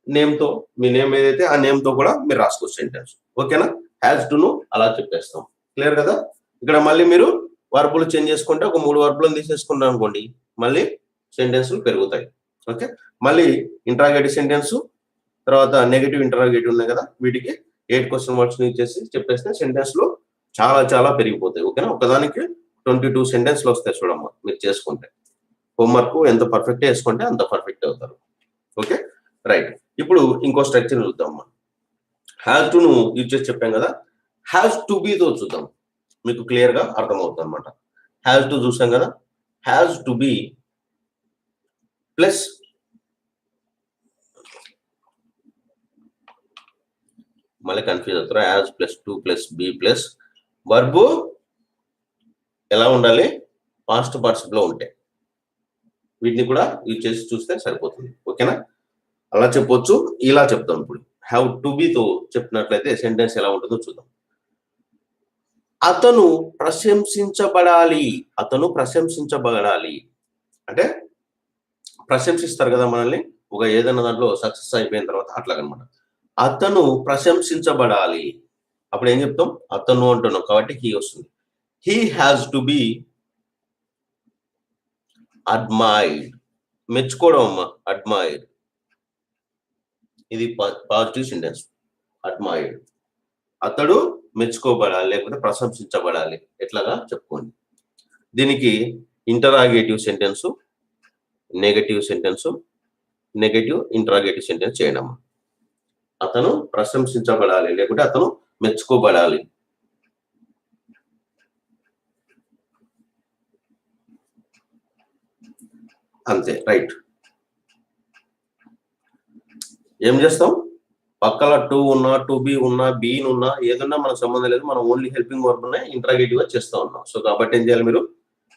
నేమ్తో, మీ నేమ్ ఏదైతే ఆ నేమ్తో కూడా మీరు రాసుకోవచ్చు సెంటెన్స్. ఓకేనా? హ్యాస్ టును అలా చెప్పేస్తాం. క్లియర్ కదా? ఇక్కడ మళ్ళీ మీరు వర్బులు చేంజ్ చేసుకుంటే ఒక 3 వర్బులను తీసేసుకుంటాం అనుకోండి, మళ్ళీ సెంటెన్స్లు పెరుగుతాయి. ఓకే, మళ్ళీ ఇంటరాగేటివ్ సెంటెన్స్, తర్వాత నెగటివ్ ఇంటరాగేటివ్ ఉన్నాయి కదా, వీటికి 8 క్వశ్చన్ మార్క్స్ ఇచ్చేసి చెప్పేస్తే సెంటెన్స్లు చాలా చాలా పెరిగిపోతాయి. ఓకేనా? ఒకదానికి 22 సెంటెన్స్లు వస్తాయి చూడమ్మా మీరు చేసుకుంటే. హోంవర్క్ ఎంత పర్ఫెక్ట్ చేసుకుంటే అంత పర్ఫెక్ట్ అవుతారు. Okay, right. ఇప్పుడు ఇంకో స్ట్రక్చర్ చూద్దాం. హ్యాస్ టు ను యూజ్ చేసి చెప్పాం కదా, హ్యాస్ టు బి తో చూద్దాం, మీకు క్లియర్ గా అర్థమవుతుంది అనమాట. హ్యాస్ టు చూసాం కదా, హ్యాస్ టు బి ప్లస్ మళ్ళీ కన్ఫ్యూజ్ అవుతారు. Has plus to plus be plus verb ఎలా ఉండాలి? పాస్ట్ పార్టిసిపుల్ లో ఉంటాయి. వీటిని కూడా యూజ్ చేసి చూస్తే సరిపోతుంది. ఓకేనా? అలా చెప్పొచ్చు, ఇలా చెప్తాం. ఇప్పుడు హ్యావ్ టు బి తో చెప్పినట్లయితే సెంటెన్స్ ఎలా ఉంటుందో చూద్దాం. అతను ప్రశంసించబడాలి. అతను ప్రశంసించబడాలి అంటే ప్రశంసిస్తారు కదా మనల్ని, ఒక ఏదైనా దాంట్లో సక్సెస్ అయిపోయిన తర్వాత అట్లాగనమాట. అతను ప్రశంసించబడాలి. అప్పుడు ఏం చెప్తాం? అతను అంటున్నాం కాబట్టి హీ వస్తుంది. He has to be admired. మెచ్చుకోవడం అమ్మా, అడ్మైర్డ్. ఇది పాజిటివ్ సెంటెన్స్. అడ్మైర్డ్, అతడు మెచ్చుకోబడాలి లేకపోతే ప్రశంసించబడాలి, ఎట్లాగా చెప్పుకోండి. దీనికి interrogative sentence, negative sentence, negative interrogative sentence చేయడం. అతను ప్రశంసించబడాలి లేకుంటే అతను మెచ్చుకోబడాలి. అంతే, రైట్. ఏం చేస్తాం? పక్కల టు ఉన్నా, టు బి ఉన్నా, బీన్ ఉన్నా, ఏదన్నా మనకు సంబంధం లేదు. మనం ఓన్లీ హెల్పింగ్ వర్బ్ నే ఇంటరాగేటివ్ గా చేస్తూ ఉన్నాం. సో కాబట్టి ఏం చేయాలి? మీరు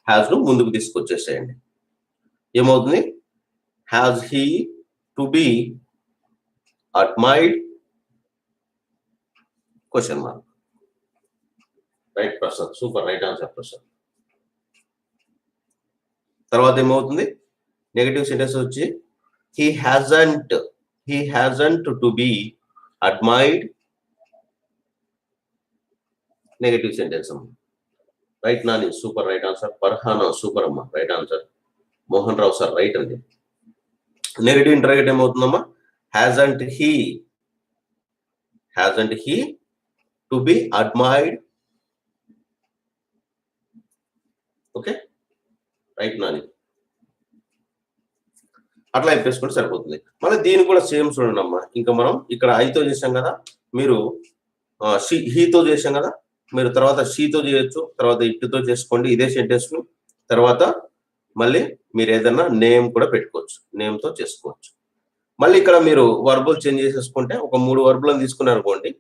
హ్యాస్ ను ముందుకు తీసుకొచ్చేసేయండి. ఏమవుతుంది? Has he to be admired question mark. Right Prasad, super, right answer Prasad. తర్వాత ఏమవుతుంది? నెగటివ్ సెంటెన్స్ వచ్చి he hasn't to be admired negative sentence అమ్మ. Right Nani, super, right answer. Farhana, super అమ్మా, right answer. Mohan Rao sir, right అండి. నెగటివ్ ఇంటరాగేటివ్ ఏమవుతుందమ్మా? Hasn't he to be admired. Okay, right Nani. అట్లా చెప్పేసుకుంటే సరిపోతుంది. మళ్ళీ దీన్ని కూడా సేమ్ చూడండి అమ్మా. ఇంకా మనం ఇక్కడ ఐతో చేసాం కదా, మీరు హీతో చేసాం కదా, మీరు తర్వాత షీతో చేయొచ్చు, తర్వాత ఇట్టుతో చేసుకోండి ఇదే సెంటెన్స్ ను. తర్వాత మళ్ళీ మీరు ఏదైనా నేమ్ కూడా పెట్టుకోవచ్చు, నేమ్తో చేసుకోవచ్చు. మళ్ళీ ఇక్కడ మీరు వర్బులు చేంజ్ చేసేసుకుంటే ఒక 3 వర్బులను తీసుకున్నారు అనుకోండి,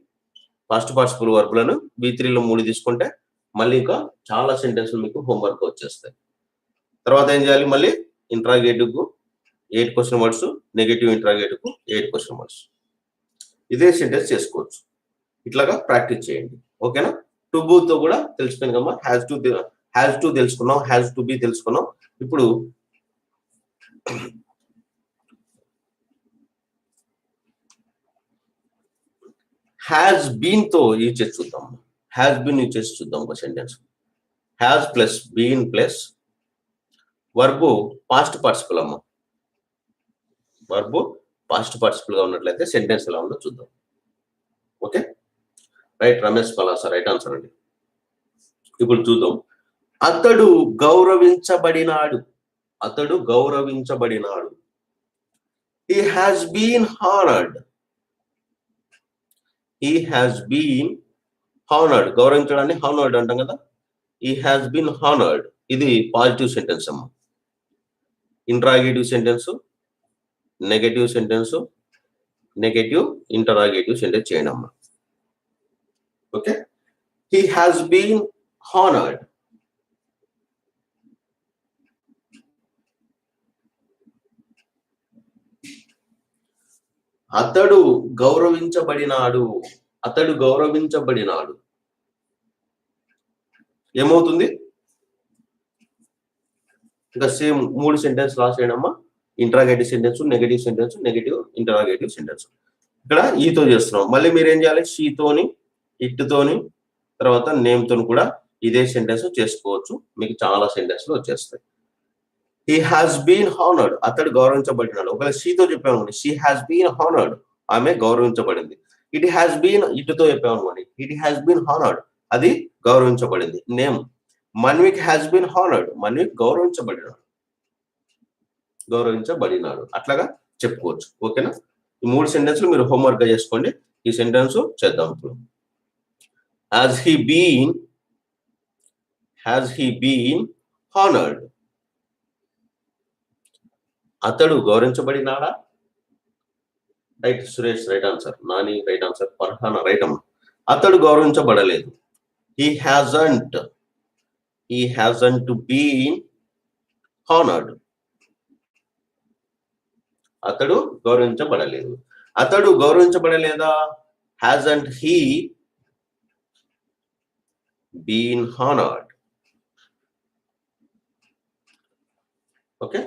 ఫస్ట్ పార్టిసిపుల్ వర్బులను B3లో 3 తీసుకుంటే మళ్ళీ ఇంకా చాలా సెంటెన్స్లు మీకు హోంవర్క్ వచ్చేస్తాయి. తర్వాత ఏం చేయాలి? మళ్ళీ ఇంటరాగేటివ్ కు 8 క్వశ్చన్ వర్డ్స్, నెగటివ్ ఇంటరాగేటివ్ కు 8 క్వశ్చన్ వర్డ్స్, ఇదే సెంటెన్స్ చేసుకోవచ్చు. ఇట్లాగా ప్రాక్టీస్ చేయండి. ఓకేనా? టు బి తో కూడా తెలిసిపోయింది కమ్మా. హ్యాస్ టు తెలుసుకున్నాం, హ్యాస్ టు బి తెలుసుకున్నాం. ఇప్పుడు హ్యాస్ బీన్ తో యూజ్ చేసి చూద్దాం. హ్యాస్ బీన్ యూజ్ చేసి చూద్దాం ఒక sentence. Has plus been plus verb past participle అమ్మ. వర్బు పాస్ట్ పార్టిసిపుల్ గా ఉన్నట్లయితే సెంటెన్స్ ఎలా ఉందో చూద్దాం. Okay, right. Ramesh Palasa, right answer అండి. ఇప్పుడు చూద్దాం. అతడు గౌరవించబడినాడు. అతడు గౌరవించబడినాడు. He has been honoured. He has been honoured, గౌరవించడాన్ని హానర్డ్ అంటాం కదా. హీ హ్యాస్ బీన్ హానర్డ్, ఇది పాజిటివ్ సెంటెన్స్ అమ్మా. Interrogative sentence, negative sentence, negative interrogative sentence చేయండి అమ్మా. Okay, he has been honoured. అతడు గౌరవించబడినాడు, అతడు గౌరవించబడినాడు. ఏమవుతుంది? ఇంకా సేమ్ 3 సెంటెన్స్ రాసేయడమ్మా. Interrogative sentence, negative sentence, negative interrogative sentence. ఇక్కడ ఈతో చేస్తున్నాం. మళ్ళీ మీరు ఏం చేయాలి? షీతోని, ఇట్తోని, తర్వాత నేమ్తోని కూడా ఇదే సెంటెన్స్ చేసుకోవచ్చు. మీకు చాలా సెంటెన్స్లు వచ్చేస్తాయి. హీ హాస్ బీన్ హానర్డ్, అతడు గౌరవించబడినాడు. ఒకవేళ షీతో చెప్పామనుకోండి, షీ హాస్ బీన్ హానర్డ్, ఆమె గౌరవించబడింది. ఇట్ హ్యాస్ బీన్, ఇటుతో చెప్పామనుకోండి, ఇట్ హ్యాస్ బీన్ హానర్డ్, అది గౌరవించబడింది. Name Manvik has been honoured, Manvik గౌరవించబడినాడు, గౌరవించబడినాడు. అట్లాగా చెప్పుకోవచ్చు. ఓకేనా? ఈ 3 సెంటెన్స్లు మీరు హోంవర్క్ గా చేసుకోండి. ఈ సెంటెన్స్ చేద్దాం ఇప్పుడు. హ్యాస్ హీ బీన్ హానర్డ్, అతడు గౌరవించబడినాడా? Right Suresh, right answer. Nani right answer. Farhana right అమ్మా. అతడు గౌరవించబడలేదు. హీ హ్యాజంట్ బీన్ హానర్డ్, అతడు గౌరవించబడలేదు. అతడు గౌరవించబడలేదా? Hasn't he been honoured. Okay,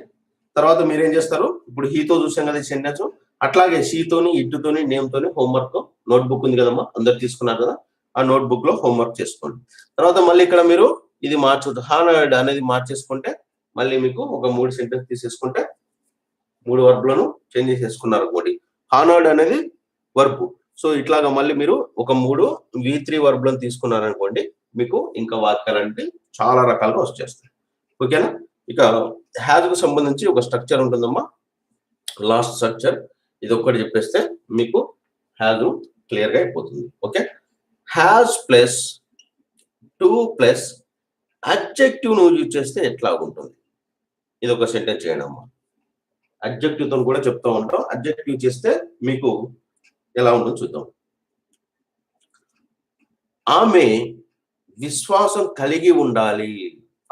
తర్వాత మీరేం చేస్తారు? ఇప్పుడు హీతో చూసాం కదా ఈ సెంటెన్స్. అట్లాగే షీతోని, ఇట్టుతోని, నేమ్తోని హోంవర్క్ నోట్బుక్ ఉంది కదమ్మా, అందరు తీసుకున్నారు కదా, ఆ నోట్బుక్ లో హోంవర్క్ చేసుకోండి. తర్వాత మళ్ళీ ఇక్కడ మీరు ఇది మార్చు, హానర్డ్ అనేది మార్చేసుకుంటే మళ్ళీ మీకు ఒక 3 సెంటెన్స్ తీసేసుకుంటే 3 వర్బ్లను చేంజ్ చేసేసుకున్నారు అనుకోండి. హానర్డ్ అనేది వర్బ్. సో ఇట్లాగా మళ్ళీ మీరు ఒక 3 V3 వర్బ్లను తీసుకున్నారనుకోండి, మీకు ఇంకా వాక్యాలంటే చాలా రకాలుగా వచ్చేస్తాయి. ఓకేనా? ఇక హ్యాజ్ కు సంబంధించి ఒక స్ట్రక్చర్ ఉంటుందమ్మా, లాస్ట్ స్ట్రక్చర్. ఇది ఒక్కటి చెప్పేస్తే మీకు హ్యాజ్ క్లియర్ గా అయిపోతుంది. Okay, has plus to plus adjective నువ్వు యూజ్ చేస్తే ఎట్లా ఉంటుంది? ఇది ఒక సెంటెన్స్ చేయండి అమ్మా. అడ్జెక్టివ్ తో కూడా చెప్తూ ఉంటాం. అడ్జెక్టివ్ చేస్తే మీకు ఎలా ఉంటుందో చూద్దాం. ఆమె విశ్వాసం కలిగి ఉండాలి.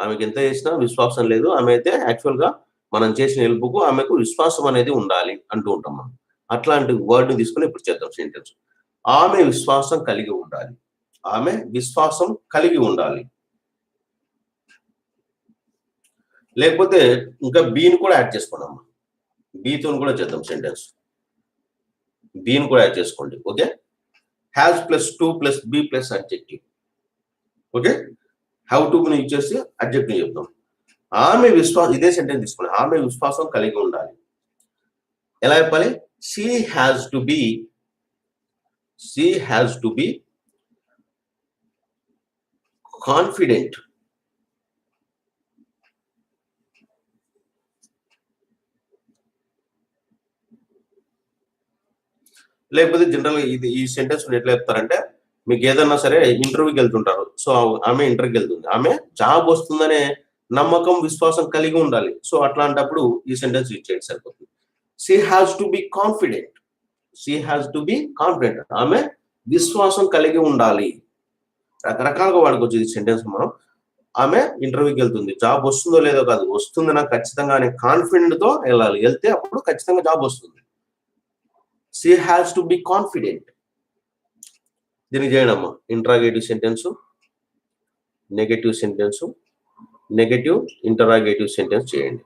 ఆమెకి ఎంత చేసినా విశ్వాసం లేదు. ఆమె అయితే యాక్చువల్ గా మనం చేసిన హెల్ప్కు ఆమెకు విశ్వాసం అనేది ఉండాలి అంటూ ఉంటాం మనం. అట్లాంటి వర్డ్ తీసుకుని ఇప్పుడు చేద్దాం సెంటెన్స్. ఆమె విశ్వాసం కలిగి ఉండాలి. ఆమె విశ్వాసం కలిగి ఉండాలి. లేకపోతే ఇంకా బీని కూడా యాడ్ చేసుకోండి అమ్మా. బీతో కూడా చేద్దాం సెంటెన్స్. బీని కూడా యాడ్ చేసుకోండి. Okay, has plus to plus be plus adjective. Okay, have to use చేసి అడ్జెక్టివ్ చెప్తాం. ఆమె విశ్వాసం, ఇదే సెంటెన్స్ తీసుకోండి. ఆమె విశ్వాసం కలిగి ఉండాలి. ఎలా చెప్పాలి? She has to be confident. లేకపోతే జనరల్ గా ఈ సెంటెన్స్ ఎట్లా చెప్తారంటే, మీకు ఏదన్నా సరే ఇంటర్వ్యూకి వెళ్తుంటారు. సో ఆమె ఇంటర్వ్యూకి వెళ్తుంది, ఆమె జాబ్ వస్తుందనే నమ్మకం, విశ్వాసం కలిగి ఉండాలి. సో అట్లాంటప్పుడు ఈ సెంటెన్స్ యూజ్ చేయండి, సరిపోతుంది. She has to be confident. ఆమె విశ్వాసం కలిగి ఉండాలి. రకరకాలుగా వాడుకోవచ్చు ఈ సెంటెన్స్ మనం. ఆమె ఇంటర్వ్యూకి వెళ్తుంది, జాబ్ వస్తుందో లేదో కాదు, వస్తుంది నాకు ఖచ్చితంగా అనే కాన్ఫిడెంట్ తో వెళ్ళాలి. వెళ్తే అప్పుడు ఖచ్చితంగా జాబ్ వస్తుంది. She has to be confident. దీనికి చేయడమ్మా interrogative sentence, negative sentence, negative interrogative sentence చేయండి.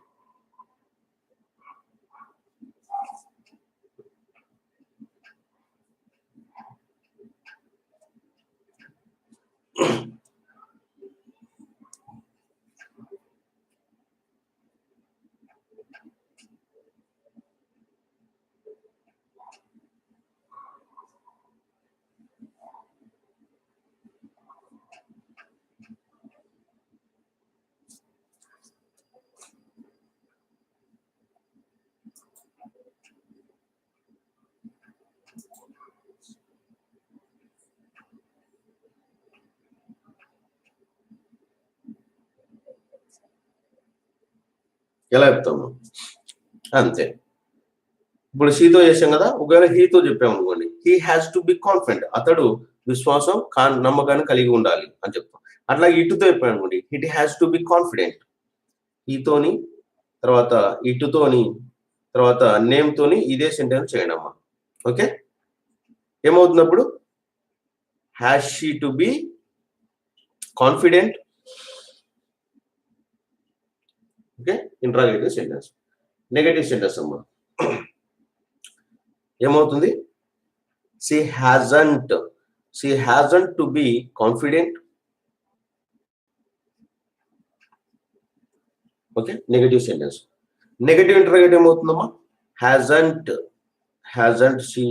ఎలా చెప్తాము అంతే. ఇప్పుడు షీతో చేసాం కదా, ఒకవేళ హీతో చెప్పాము అనుకోండి, he has to be confident, అతడు విశ్వాసం నమ్మకాన్ని కలిగి ఉండాలి అని చెప్తాం. అట్లా ఇటుతో చెప్పాను అనుకోండి, it has to be confident. ఈతోని తర్వాత ఇటుతోని తర్వాత నేమ్ తోని ఇదే సెంటెన్స్ చేయండి అమ్మా. ఓకే, ఏమవుతున్నప్పుడు has she to be confident. Okay, interrogative sentence. Negative sentence అమ్మా ఏమవుతుంది, she hasn't to be confident. Okay, negative sentence. Negative interrogative ఏమవుతుందమ్మా, hasn't she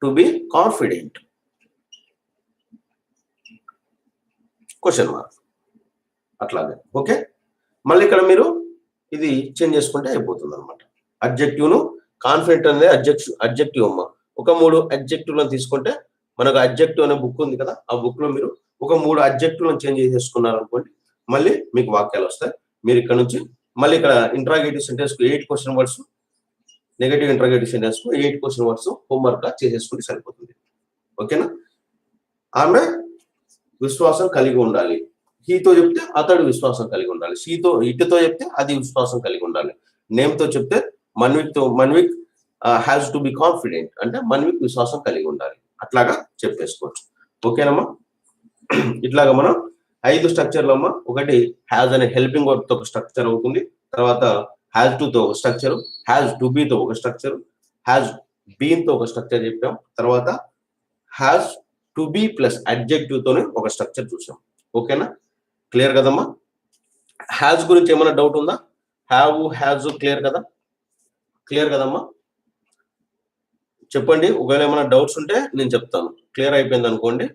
to be confident, question mark అట్లాగే. ఓకే, మళ్ళీ ఇక్కడ మీరు ఇది చేంజ్ చేసుకుంటే అయిపోతుంది అనమాట. అడ్జెక్టివ్ ను కాన్ఫిడెంట్ అనేది అడ్జెక్టివ్ అమ్మా. ఒక 3 అడ్జెక్టివ్లను తీసుకుంటే మనకు అడ్జెక్టివ్ అనే బుక్ ఉంది కదా, ఆ బుక్ లో మీరు ఒక 3 అడ్జెక్టివ్లను చేంజ్ చేసేసుకున్నారు అనుకోండి, మళ్ళీ మీకు వాక్యాలు వస్తాయి. మీరు ఇక్కడ నుంచి మళ్ళీ ఇక్కడ ఇంట్రాగేటివ్ సెంటెన్స్ కు 8 question words, negative interrogative sentence కు 8 క్వశ్చన్ వర్డ్స్ హోంవర్క్ గా చేసేసుకుంటే సరిపోతుంది. ఓకేనా, ఆమె విశ్వాసం కలిగి ఉండాలి. హీతో చెప్తే అతడు విశ్వాసం కలిగి ఉండాలి. షీతో ఇటుతో చెప్తే అది విశ్వాసం కలిగి ఉండాలి. నేమ్ తో చెప్తే Manvik has to be confident, అంటే మన్విక్ విశ్వాసం కలిగి ఉండాలి. అట్లాగా చెప్పేసుకోవచ్చు. ఓకేనమ్మా, ఇట్లాగా మనం 5 స్ట్రక్చర్లు అమ్మా. ఒకటి హ్యాస్ అనే హెల్పింగ్ వర్బ్ తో ఒక స్ట్రక్చర్ అవుతుంది, తర్వాత హ్యాస్ టు తో ఒక స్ట్రక్చర్, హ్యాస్ టు బి తో ఒక స్ట్రక్చర్, హ్యాస్ బీన్ తో ఒక స్ట్రక్చర్ చెప్పాం, తర్వాత has to be plus adjective తోనే ఒక స్ట్రక్చర్ చూసాం. ఓకేనా, క్లియర్ కదమ్మా. హ్యాస్ గురించి ఏమైనా డౌట్ ఉందా? హ్యాస్ క్లియర్ కదా, క్లియర్ కదమ్మా, చెప్పండి. ఒకవేళ ఏమైనా డౌట్స్ ఉంటే నేను చెప్తాను. క్లియర్ అయిపోయింది అనుకోండి,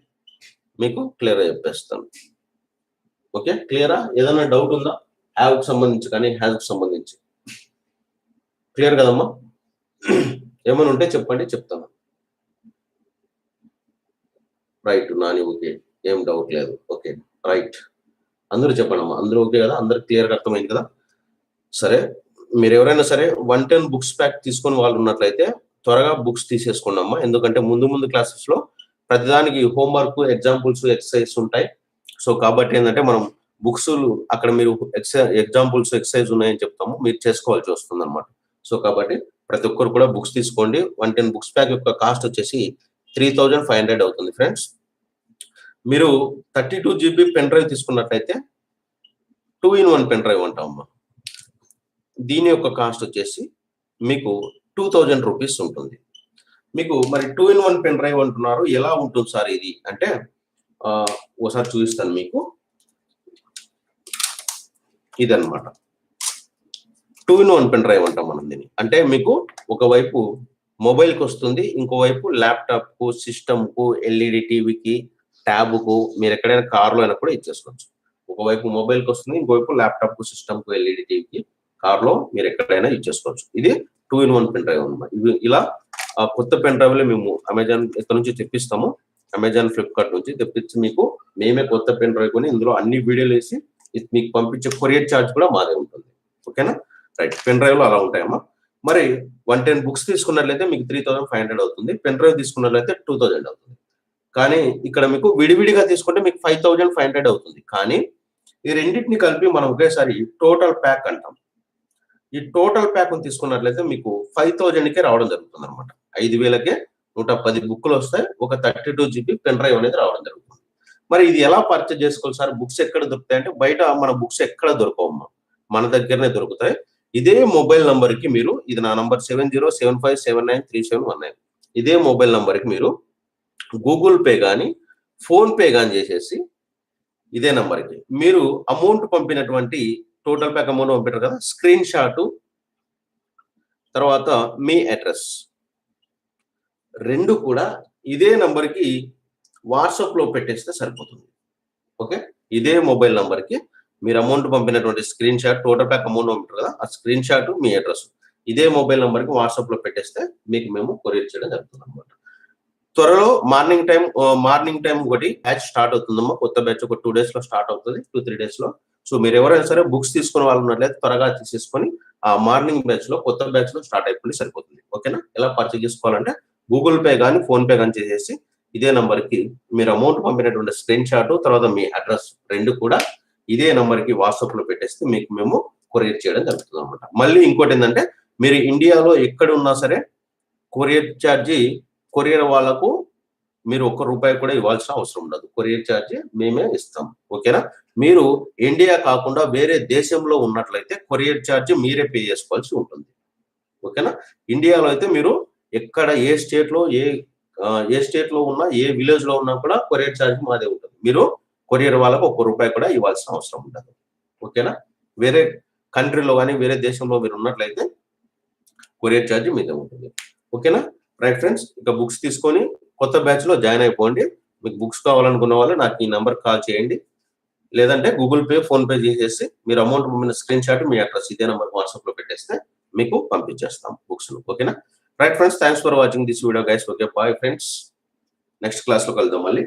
మీకు క్లియర్ చెప్పేస్తాను. ఓకే, క్లియరా? ఏదైనా డౌట్ ఉందా హ్యావ్ కి సంబంధించి కానీ హ్యాస్ కి సంబంధించి? క్లియర్ కదమ్మా, ఏమైనా ఉంటే చెప్పండి, చెప్తాను. రైట్ నాని, ఓకే, ఏం డౌట్ లేదు. ఓకే రైట్, అందరూ చెప్పండి అమ్మా. అందరూ ఓకే కదా, అందరు క్లియర్గా అర్థమైంది కదా? సరే, మీరు ఎవరైనా సరే 110 బుక్స్ ప్యాక్ తీసుకొని వాళ్ళు ఉన్నట్లయితే త్వరగా బుక్స్ తీసేసుకోండి అమ్మా. ఎందుకంటే ముందు క్లాసెస్ లో ప్రతిదానికి హోంవర్క్, ఎగ్జాంపుల్స్, ఎక్సర్సైజ్ ఉంటాయి. సో కాబట్టి ఏంటంటే మనం బుక్స్ అక్కడ మీరు ఎగ్జాంపుల్స్, ఎక్సర్సైజ్ ఉన్నాయని చెప్తాము, మీరు చేసుకోవాల్సి వస్తుంది అనమాట. సో కాబట్టి ప్రతి ఒక్కరు కూడా బుక్స్ తీసుకోండి. 110 బుక్స్ ప్యాక్ యొక్క కాస్ట్ వచ్చేసి 3500 అవుతుంది ఫ్రెండ్స్. మీరు 32 GB పెన్ డ్రైవ్ తీసుకున్నట్లయితే 2-in-1 పెన్ డ్రైవ్ అంటామమ్మా. దీని యొక్క కాస్ట్ వచ్చేసి మీకు 2000 రూపీస్ ఉంటుంది. మీకు మరి 2-in-1 పెన్ డ్రైవ్ అంటున్నారు, ఎలా ఉంటుంది సార్ ఇది అంటే ఒకసారి చూపిస్తాను మీకు. ఇదన్నమాట 2-in-1 పెన్ డ్రైవ్ అంటాం మనం దీన్ని. అంటే మీకు ఒకవైపు మొబైల్ కు వస్తుంది, ఇంకోవైపు ల్యాప్టాప్ కు, సిస్టమ్ కు, ఎల్ఈడి టీవీకి, ట్యాబ్ కు, మీరు ఎక్కడైనా కార్లో అయినా కూడా ఇచ్చేసుకోవచ్చు. ఒకవైపు మొబైల్ కి వస్తుంది, ఇంకోవైపు ల్యాప్టాప్ కు, సిస్టమ్ కు, ఎల్ఈడి టీవీకి, కార్లో మీరు ఎక్కడైనా ఇచ్చేసుకోవచ్చు. ఇది 2-in-1 పెన్ డ్రైవ్ అన్నమాట. ఇవి ఇలా కొత్త పెన్ డ్రైవ్లు మేము అమెజాన్ ఇక్కడ నుంచి తెప్పిస్తాము. అమెజాన్, ఫ్లిప్కార్ట్ నుంచి తెప్పించి మీకు మేమే కొత్త పెన్ డ్రైవ్ కొని ఇందులో అన్ని వీడియోలు వేసి మీకు పంపించే కొరియర్ ఛార్జ్ కూడా మాదే ఉంటుంది. ఓకేనా, రైట్. పెన్ డ్రైవ్ లో అలా ఉంటాయమ్మా. మరి 110 బుక్స్ తీసుకున్నట్లయితే మీకు 3500 అవుతుంది. పెన్ డ్రైవ్ తీసుకున్నట్లయితే 2000 అవుతుంది. కానీ ఇక్కడ మీకు విడివిడిగా తీసుకుంటే మీకు 5500 అవుతుంది. కానీ ఈ రెండింటిని కలిపి మనం ఒకేసారి టోటల్ ప్యాక్ అంటాం. ఈ టోటల్ ప్యాక్ తీసుకున్నట్లయితే మీకు 5000కే రావడం జరుగుతుంది అనమాట. 5000కే 110 బుక్లు వస్తాయి, ఒక 32 GB పెన్ డ్రైవ్ అనేది రావడం జరుగుతుంది. మరి ఇది ఎలా పర్చేజ్ చేసుకోవాలి సార్? బుక్స్ ఎక్కడ దొరుకుతాయి అంటే బయట మన బుక్స్ ఎక్కడ దొరకవమ్మా, మన దగ్గరనే దొరుకుతాయి. ఇదే మొబైల్ నంబర్ కి మీరు, ఇది నా నంబర్ 7075793719, ఇదే మొబైల్ నంబర్ కి మీరు గూగుల్ పే కానీ, ఫోన్ పే కానీ చేసేసి ఇదే నంబర్ కి మీరు అమౌంట్ పంపినటువంటి టోటల్ ప్యాక్ అమౌంట్ పంపారు కదా, స్క్రీన్ షాట్, తర్వాత మీ అడ్రస్, రెండు కూడా ఇదే నంబర్ కి వాట్సాప్ లో పెట్టేస్తే సరిపోతుంది. ఓకే, ఇదే మొబైల్ నంబర్ కి మీరు అమౌంట్ పంపినటువంటి screenshot, total pack amount పంపారు కదా, ఆ స్క్రీన్ షాట్, మీ అడ్రస్ ఇదే మొబైల్ నంబర్ కి వాట్సాప్ లో పెట్టేస్తే మీకు మేము కొరియర్ చేయడం జరుగుతుంది అనమాట. త్వరలో మార్నింగ్ టైం ఒకటి బ్యాచ్ స్టార్ట్ అవుతుందమ్మా. కొత్త బ్యాచ్ ఒక 2 days లో స్టార్ట్ అవుతుంది, 2-3 days లో. సో మీరు ఎవరైనా సరే బుక్స్ తీసుకునే వాళ్ళు ఉన్నట్లయితే త్వరగా తీసేసుకొని ఆ మార్నింగ్ బ్యాచ్ లో కొత్త బ్యాచ్ లో స్టార్ట్ అయిపోయి సరిపోతుంది. ఓకేనా? ఎలా పర్చేజ్ చేసుకోవాలంటే గూగుల్ పే కానీ ఫోన్ పే కానీ చేసేసి ఇదే నంబర్ కి మీరు అమౌంట్ పంపినటువంటి స్క్రీన్ షాట్ తర్వాత మీ అడ్రస్ రెండు కూడా ఇదే నంబర్ కి వాట్సాప్ లో పెట్టేస్తే మీకు మేము కొరియర్ చేయడం జరుగుతుంది అనమాట. మళ్ళీ ఇంకోటి ఏంటంటే మీరు ఇండియాలో ఎక్కడ ఉన్నా సరే కొరియర్ ఛార్జీ కొరియర్ వాళ్ళకు మీరు ₹1 కూడా ఇవ్వాల్సిన అవసరం ఉండదు. కొరియర్ ఛార్జ్ మేమే ఇస్తాం. ఓకేనా? మీరు ఇండియా కాకుండా వేరే దేశంలో ఉన్నట్లయితే కొరియర్ ఛార్జ్ మీరే పే చేసుకోవాల్సి ఉంటుంది. ఓకేనా? ఇండియాలో అయితే మీరు ఎక్కడ ఏ స్టేట్ లో ఉన్నా ఏ విలేజ్ లో ఉన్నా కూడా కొరియర్ ఛార్జ్ మాదే ఉంటుంది. మీరు కొరియర్ వాళ్ళకు ₹1 కూడా ఇవ్వాల్సిన అవసరం ఉండదు. ఓకేనా? వేరే కంట్రీలో కానీ వేరే దేశంలో మీరు ఉన్నట్లయితే కొరియర్ ఛార్జ్ మీదే ఉంటుంది. ఓకేనా? రైట్ ఫ్రెండ్స్, ఇక బుక్స్ తీసుకొని కొత్త బ్యాచ్ లో జాయిన్ అయిపోండి. మీకు బుక్స్ కావాలనుకున్న వాళ్ళు నాకు ఈ నంబర్ కాల్ చేయండి. లేదంటే గూగుల్ పే ఫోన్ పే చేసేసి మీరు అమౌంట్ పంపిన స్క్రీన్ షాట్ మీ అడ్రస్ ఇదే నంబర్ వాట్సాప్ లో పెట్టేస్తే మీకు పంపించేస్తాం బుక్స్. ఓకేనా? Right friends, thanks for watching this video guys. Okay, bye friends. Next class లో కలుద్దాం మళ్ళీ.